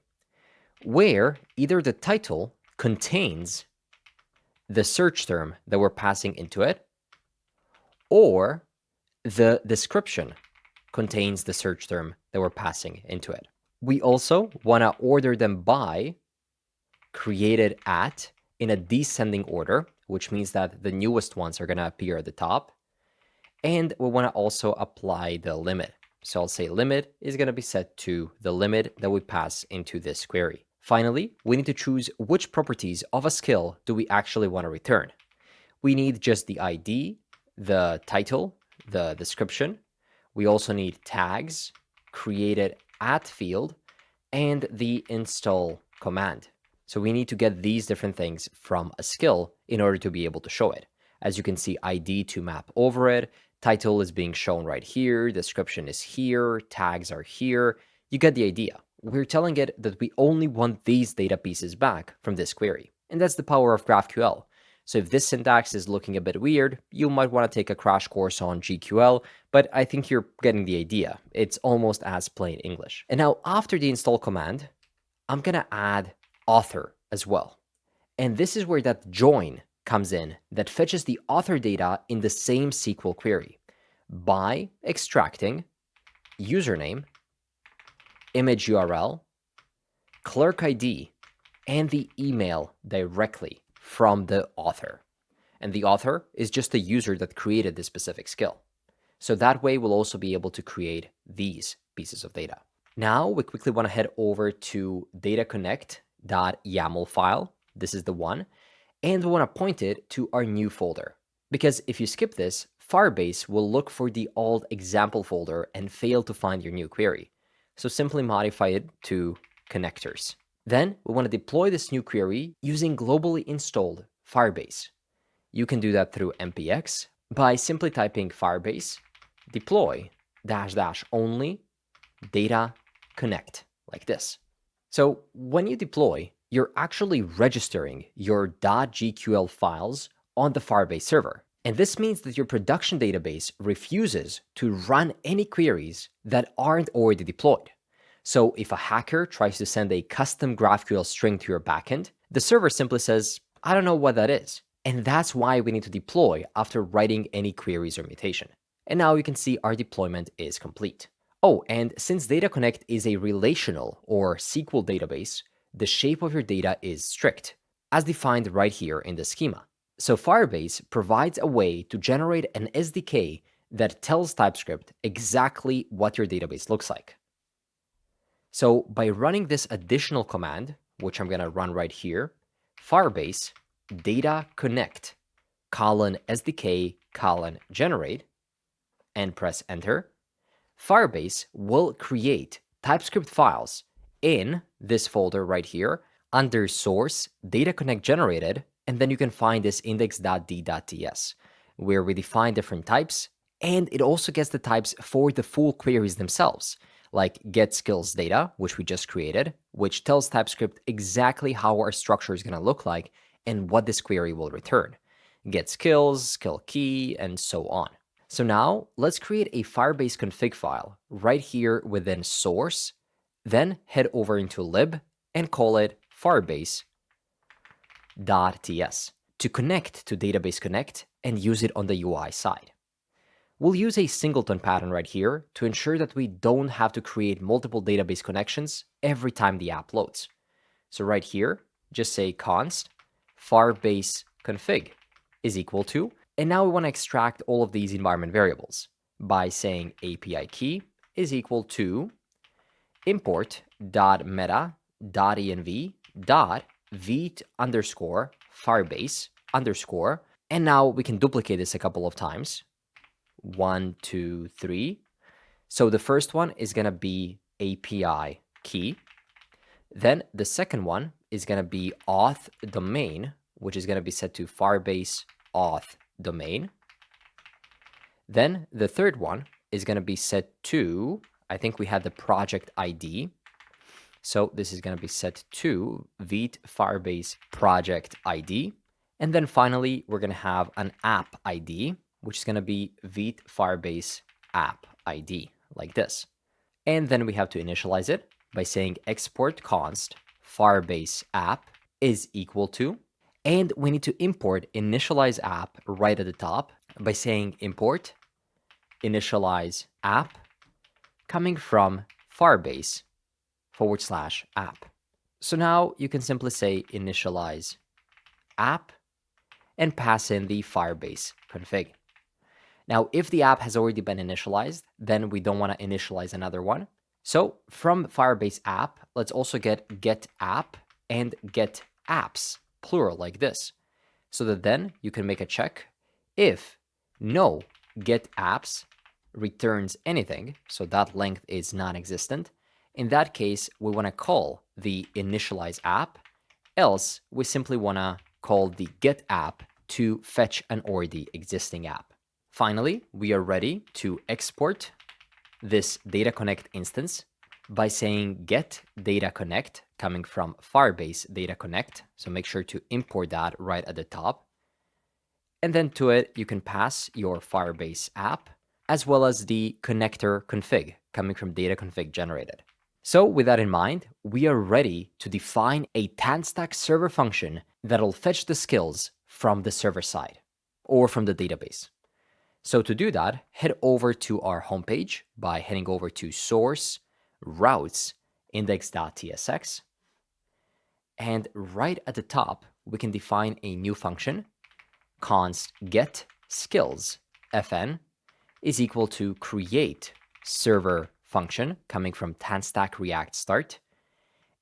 where either the title contains the search term that we're passing into it, or the description contains the search term that we're passing into it. We also want to order them by created at in a descending order, which means that the newest ones are going to appear at the top. And we want to also apply the limit. So I'll say limit is going to be set to the limit that we pass into this query. Finally, we need to choose which properties of a skill do we actually want to return. We need just the ID, the title, the description. We also need tags, created at field, and the install command. So we need to get these different things from a skill in order to be able to show it. As you can see, ID to map over it, title is being shown right here, description is here, tags are here. You get the idea. We're telling it that we only want these data pieces back from this query. And that's the power of GraphQL. So if this syntax is looking a bit weird, you might want to take a crash course on GQL, but I think you're getting the idea. It's almost as plain English. And now after the install command, I'm going to add author as well. And this is where that join comes in that fetches the author data in the same SQL query by extracting username, image URL, clerk ID, and the email directly from the author. And the author is just the user that created this specific skill. So that way we'll also be able to create these pieces of data. Now we quickly want to head over to dataconnect.yaml file. This is the one. And we want to point it to our new folder. Because if you skip this, Firebase will look for the old example folder and fail to find your new query. So simply modify it to connectors. Then we want to deploy this new query using globally installed Firebase. You can do that through npx by simply typing Firebase deploy -- only data connect like this. So when you deploy, you're actually registering your .gql files on the Firebase server. And this means that your production database refuses to run any queries that aren't already deployed. So if a hacker tries to send a custom GraphQL string to your backend, the server simply says, I don't know what that is. And that's why we need to deploy after writing any queries or mutation. And now you can see our deployment is complete. Oh, and since Data Connect is a relational or SQL database, the shape of your data is strict, as defined right here in the schema. So Firebase provides a way to generate an SDK that tells TypeScript exactly what your database looks like. So by running this additional command, which I'm going to run right here, Firebase data connect :SDK :generate, and press enter, Firebase will create TypeScript files in this folder right here under source data connect generated, and then you can find this index.d.ts where we define different types, and it also gets the types for the full queries themselves, like get skills data, which we just created, which tells TypeScript exactly how our structure is going to look like and what this query will return. Get skills, skill key, and so on. So now let's create a Firebase config file right here within source, then head over into lib and call it firebase.ts to connect to Database Connect and use it on the UI side. We'll use a singleton pattern right here to ensure that we don't have to create multiple database connections every time the app loads. So right here, just say const firebase config is equal to, and now we want to extract all of these environment variables by saying API key is equal to import.meta.env.vt_firebase_, and now we can duplicate this a couple of times. 1, 2, 3. So the first one is going to be API key. Then the second one is going to be auth domain, which is going to be set to Firebase auth domain. Then the third one is going to be set to, I think we had the project ID. So this is going to be set to Vite Firebase project ID. And then finally, we're going to have an app ID, which is going to be Vite Firebase app ID, like this. And then we have to initialize it by saying export const Firebase app is equal to, and we need to import initialize app right at the top by saying import initialize app coming from Firebase /app. So now you can simply say initialize app and pass in the Firebase config. Now, if the app has already been initialized, then we don't want to initialize another one. So from Firebase app, let's also get app and get apps, plural, like this, so that then you can make a check if no get apps returns anything, so that length is non-existent, in that case, we want to call the initialize app, else we simply want to call the get app to fetch an already existing app. Finally, we are ready to export this data connect instance by saying get data connect coming from Firebase data connect. So make sure to import that right at the top. And then to it, you can pass your Firebase app as well as the connector config coming from data config generated. So with that in mind, we are ready to define a TanStack server function that'll fetch the skills from the server side or from the database. So to do that, head over to our homepage by heading over to source, routes, index.tsx. And right at the top, we can define a new function, const get skills fn is equal to create server function coming from TanStack React Start,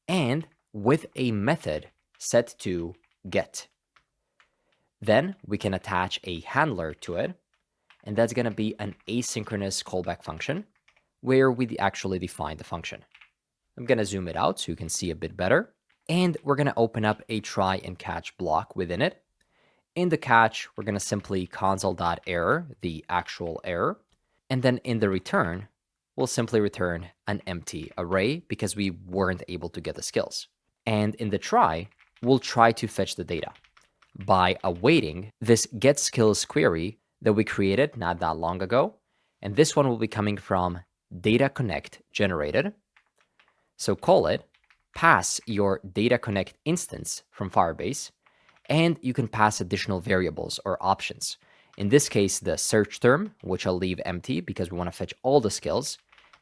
and with a method set to get. Then we can attach a handler to it, and that's going to be an asynchronous callback function where we actually define the function. I'm going to zoom it out so you can see a bit better, and we're going to open up a try and catch block within it. In the catch, we're going to simply console.error, the actual error, and then in the return, we'll simply return an empty array because we weren't able to get the skills. And in the try, we'll try to fetch the data by awaiting this get skills query that we created not that long ago. And this one will be coming from data connect generated. So call it, pass your data connect instance from Firebase, and you can pass additional variables or options. In this case, the search term, which I'll leave empty because we want to fetch all the skills,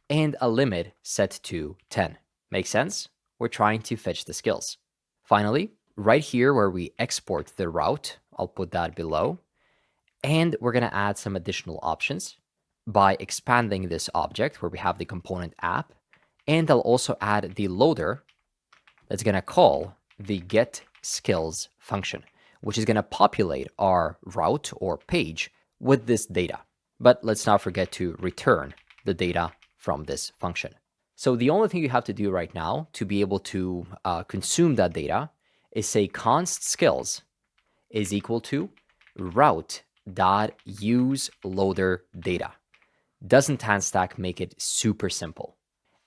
and a limit set to 10. Make sense? We're trying to fetch the skills. Finally, right here where we export the route, I'll put that below, and we're going to add some additional options by expanding this object where we have the component app, and I'll also add the loader that's going to call the get skills function, which is going to populate our route or page with this data. But let's not forget to return the data from this function. So the only thing you have to do right now to be able to consume that data is say const skills is equal to route.useLoaderData. Doesn't TanStack make it super simple?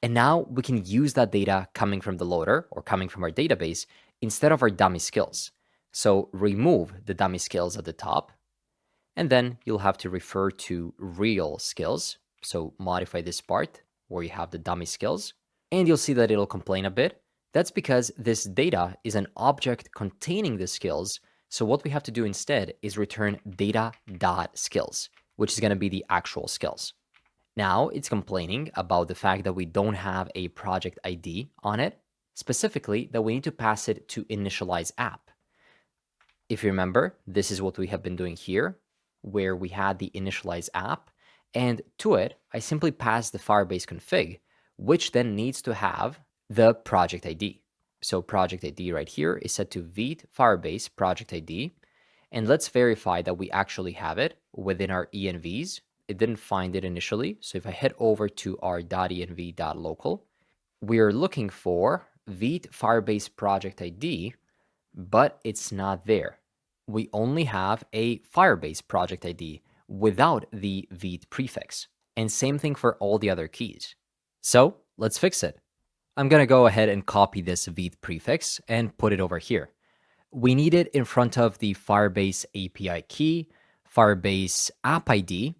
And now we can use that data coming from the loader or coming from our database instead of our dummy skills. So remove the dummy skills at the top, and then you'll have to refer to real skills. So modify this part where you have the dummy skills, and you'll see that it'll complain a bit. That's because this data is an object containing the skills. So what we have to do instead is return data.skills, which is going to be the actual skills. Now it's complaining about the fact that we don't have a project ID on it, specifically that we need to pass it to initialize app. If you remember, this is what we have been doing here, where we had the initialize app, and to it, I simply pass the Firebase config, which then needs to have the project ID. So project ID right here is set to vite Firebase project ID, and let's verify that we actually have it within our envs. It didn't find it initially, so if I head over to our .env.local, we're looking for vite Firebase project ID, but it's not there. We only have a Firebase project ID without the vite prefix. And same thing for all the other keys. So let's fix it. I'm going to go ahead and copy this vite prefix and put it over here. We need it in front of the Firebase API key, Firebase app ID,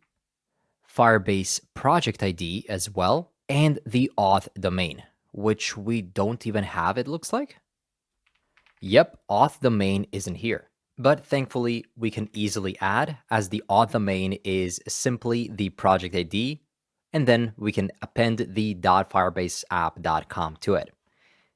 Firebase project ID as well, and the auth domain, which we don't even have, it looks like. Yep, auth domain isn't here. But thankfully, we can easily add, as the auth domain is simply the project ID, and then we can append the .firebaseapp.com to it.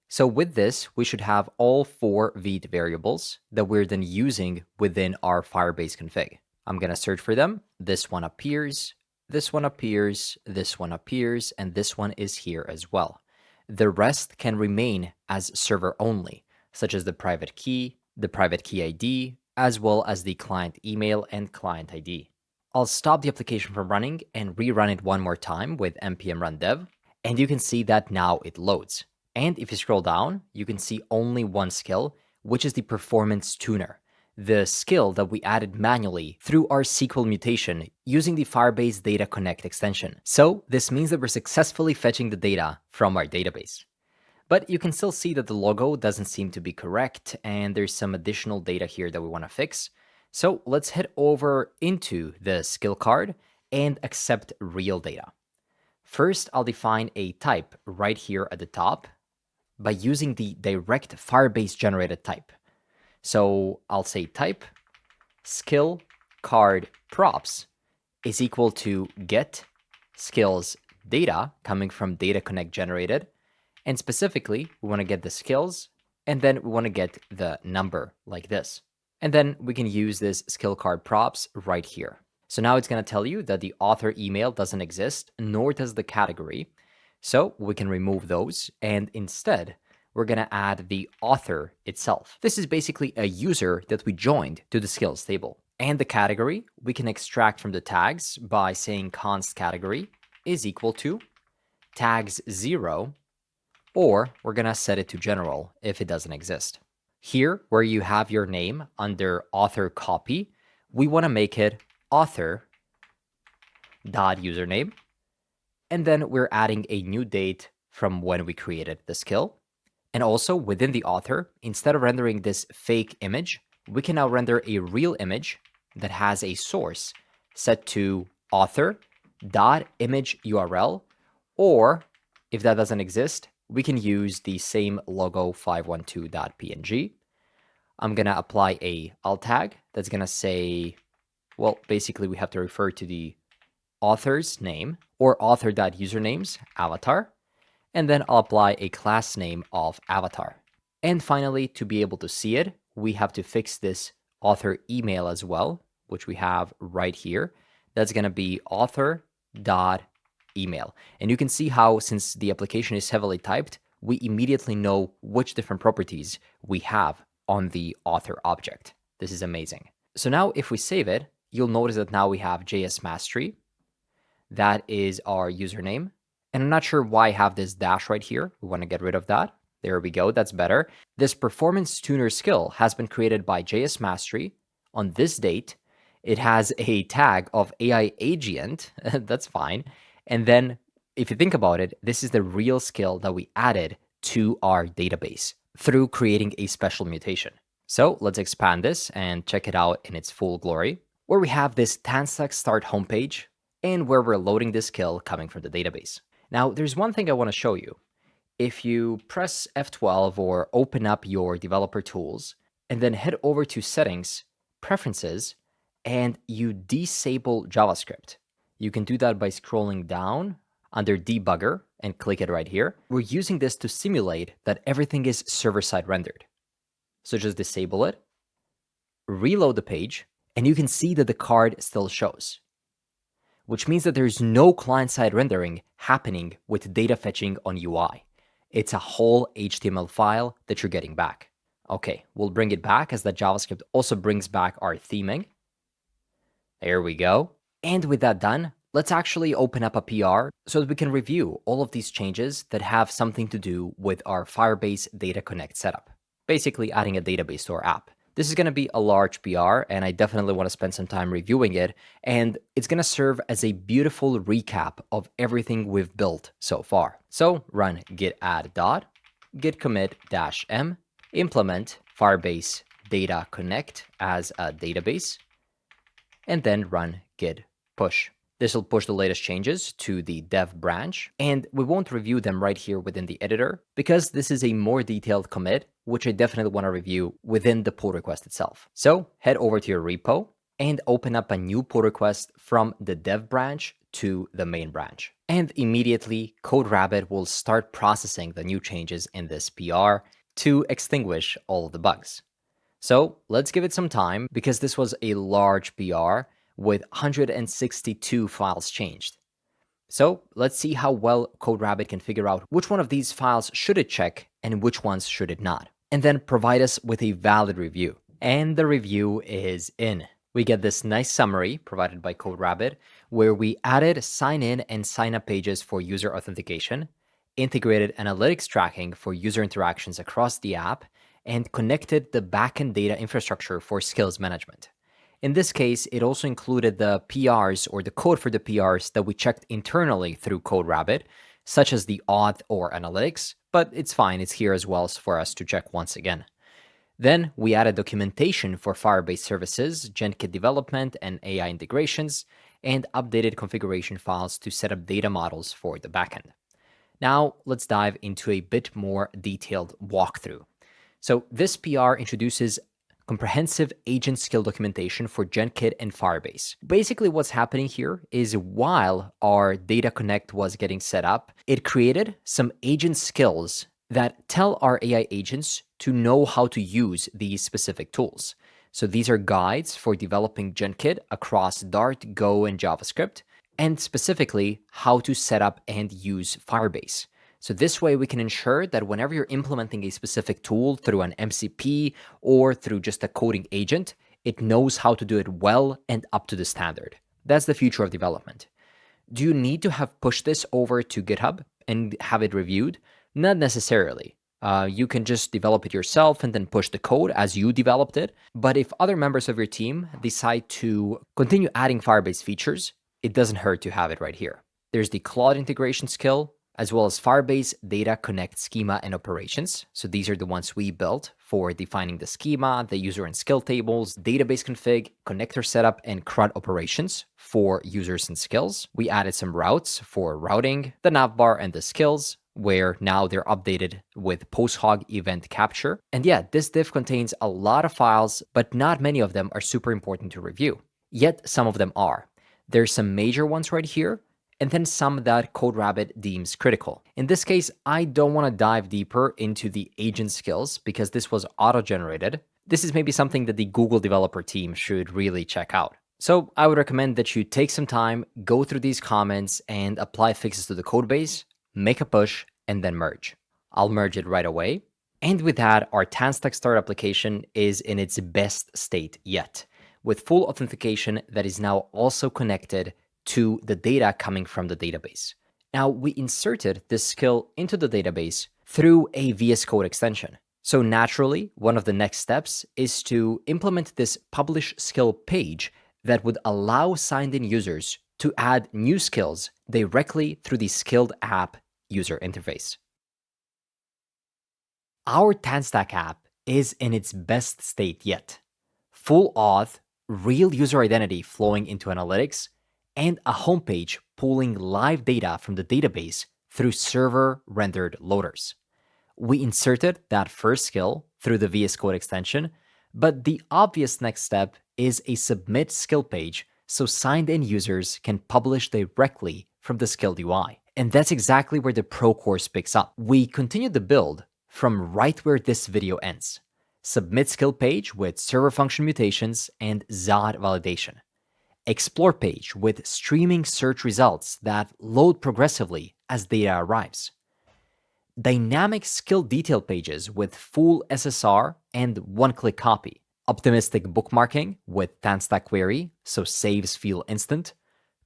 So with this, we should have all 4 vite variables that we're then using within our Firebase config. I'm going to search for them. This one appears, this one appears, this one appears, and this one is here as well. The rest can remain as server only, such as the private key ID, as well as the client email and client ID. I'll stop the application from running and rerun it one more time with npm run dev, and you can see that now it loads. And if you scroll down, you can see only one skill, which is the performance tuner, the skill that we added manually through our SQL mutation using the Firebase Data Connect extension. So this means that we're successfully fetching the data from our database. But you can still see that the logo doesn't seem to be correct, and there's some additional data here that we want to fix. So let's head over into the skill card and accept real data. First, I'll define a type right here at the top by using the direct Firebase generated type. So I'll say type skill card props is equal to get skills data coming from data connect generated. And specifically, we want to get the skills, and then we want to get the number like this. And then we can use this skill card props right here. So now it's going to tell you that the author email doesn't exist, nor does the category. So we can remove those, and instead, we're going to add the author itself. This is basically a user that we joined to the skills table. And the category, we can extract from the tags by saying const category is equal to tags 0, or we're going to set it to general if it doesn't exist. Here, where you have your name under author copy, we want to make it author.username. And then we're adding a new date from when we created the skill. And also within the author, instead of rendering this fake image, we can now render a real image that has a source set to author.image URL, or if that doesn't exist, we can use the same logo 512.png. I'm going to apply a alt tag that's going to say, well, basically we have to refer to the author's name or author.username's avatar. And then I'll apply a class name of avatar. And finally, to be able to see it, we have to fix this author email as well, which we have right here. That's going to be author.email. And you can see how, since the application is heavily typed, we immediately know which different properties we have on the author object. This is amazing. So now if we save it, you'll notice that now we have JS Mastery. That is our username. And I'm not sure why I have this dash right here. We want to get rid of that. There we go. That's better. This performance tuner skill has been created by JS Mastery on this date. It has a tag of AI agent. That's fine. And then if you think about it, this is the real skill that we added to our database through creating a special mutation. So let's expand this and check it out in its full glory, where we have this TanStack Start homepage and where we're loading this skill coming from the database. Now, there's one thing I want to show you. If you press F12 or open up your developer tools and then head over to settings, preferences, and you disable JavaScript, you can do that by scrolling down under debugger and click it right here. We're using this to simulate that everything is server-side rendered. So just disable it, reload the page, and you can see that the card still shows, which means that there's no client-side rendering happening with data fetching on UI. It's a whole HTML file that you're getting back. Okay, we'll bring it back as the JavaScript also brings back our theming. There we go. And with that done, let's actually open up a PR so that we can review all of these changes that have something to do with our Firebase Data Connect setup, basically adding a database to our app. This is going to be a large PR, and I definitely want to spend some time reviewing it, and it's going to serve as a beautiful recap of everything we've built so far. So run git add dot, git commit -m, implement Firebase Data Connect as a database, and then run git push. This will push the latest changes to the dev branch, and we won't review them right here within the editor because this is a more detailed commit, which I definitely want to review within the pull request itself. So head over to your repo and open up a new pull request from the dev branch to the main branch. And immediately CodeRabbit will start processing the new changes in this PR to extinguish all of the bugs. So let's give it some time because this was a large PR with 162 files changed. So let's see how well CodeRabbit can figure out which one of these files should it check and which ones should it not, and then provide us with a valid review. And the review is in. we get this nice summary provided by CodeRabbit, where we added sign in and sign up pages for user authentication, integrated analytics tracking for user interactions across the app, and connected the backend data infrastructure for skills management. In this case, it also included the PRs or the code for the PRs that we checked internally through CodeRabbit, such as the auth or analytics, but it's fine, it's here as well for us to check once again. Then we added documentation for Firebase services, GenKit development, and AI integrations, and updated configuration files to set up data models for the backend. Now let's dive into a bit more detailed walkthrough. So this PR introduces comprehensive agent skill documentation for GenKit and Firebase. Basically what's happening here is while our data connect was getting set up, it created some agent skills that tell our AI agents to know how to use these specific tools. So these are guides for developing GenKit across Dart, Go, and JavaScript, and specifically how to set up and use Firebase. So this way we can ensure that whenever you're implementing a specific tool through an MCP or through just a coding agent, it knows how to do it well and up to the standard. That's the future of development. Do you need to have pushed this over to GitHub and have it reviewed? Not necessarily. You can just develop it yourself and then push the code as you developed it. But if other members of your team decide to continue adding Firebase features, it doesn't hurt to have it right here. There's the Claude integration skill, as well as Firebase Data Connect schema and operations. So these are the ones we built for defining the schema, the user and skill tables, database config, connector setup, and CRUD operations for users and skills. We added some routes for routing, the navbar, and the skills, where now they're updated with post-hog event capture. And yeah, this div contains a lot of files, but not many of them are super important to review. Yet some of them are. There's some major ones right here, and then some that CodeRabbit deems critical. In this case, I don't want to dive deeper into the agent skills because this was auto-generated. This is maybe something that the Google developer team should really check out. So I would recommend that you take some time, go through these comments, and apply fixes to the code base, make a push, and then merge. I'll merge it right away. And with that, our TanStack Start application is in its best state yet, with full authentication that is now also connected to the data coming from the database. Now, we inserted this skill into the database through a VS Code extension. So naturally, one of the next steps is to implement this publish skill page that would allow signed-in users to add new skills directly through the Skild app user interface. Our TanStack app is in its best state yet. Full auth, real user identity flowing into analytics, and a homepage pulling live data from the database through server-rendered loaders. We inserted that first skill through the VS Code extension, but the obvious next step is a submit skill page so signed-in users can publish directly from the Skild UI. And that's exactly where the Pro course picks up. We continue the build from right where this video ends. Submit skill page with server function mutations and ZOD validation. Explore page with streaming search results that load progressively as data arrives. Dynamic skill detail pages with full SSR and one-click copy. Optimistic bookmarking with TanStack query, so saves feel instant.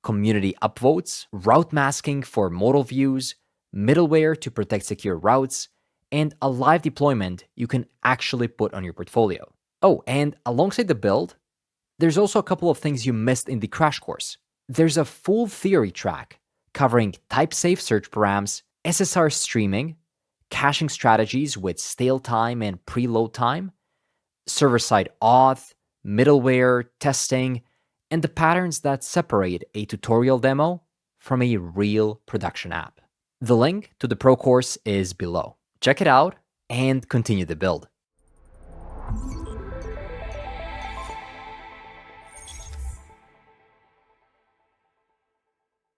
Community upvotes, route masking for modal views, middleware to protect secure routes, and a live deployment you can actually put on your portfolio. Oh, and alongside the build, there's also a couple of things you missed in the crash course. There's a full theory track covering type-safe search params, SSR streaming, caching strategies with stale time and preload time, server-side auth, middleware, testing, and the patterns that separate a tutorial demo from a real production app. The link to the Pro course is below. Check it out and continue the build.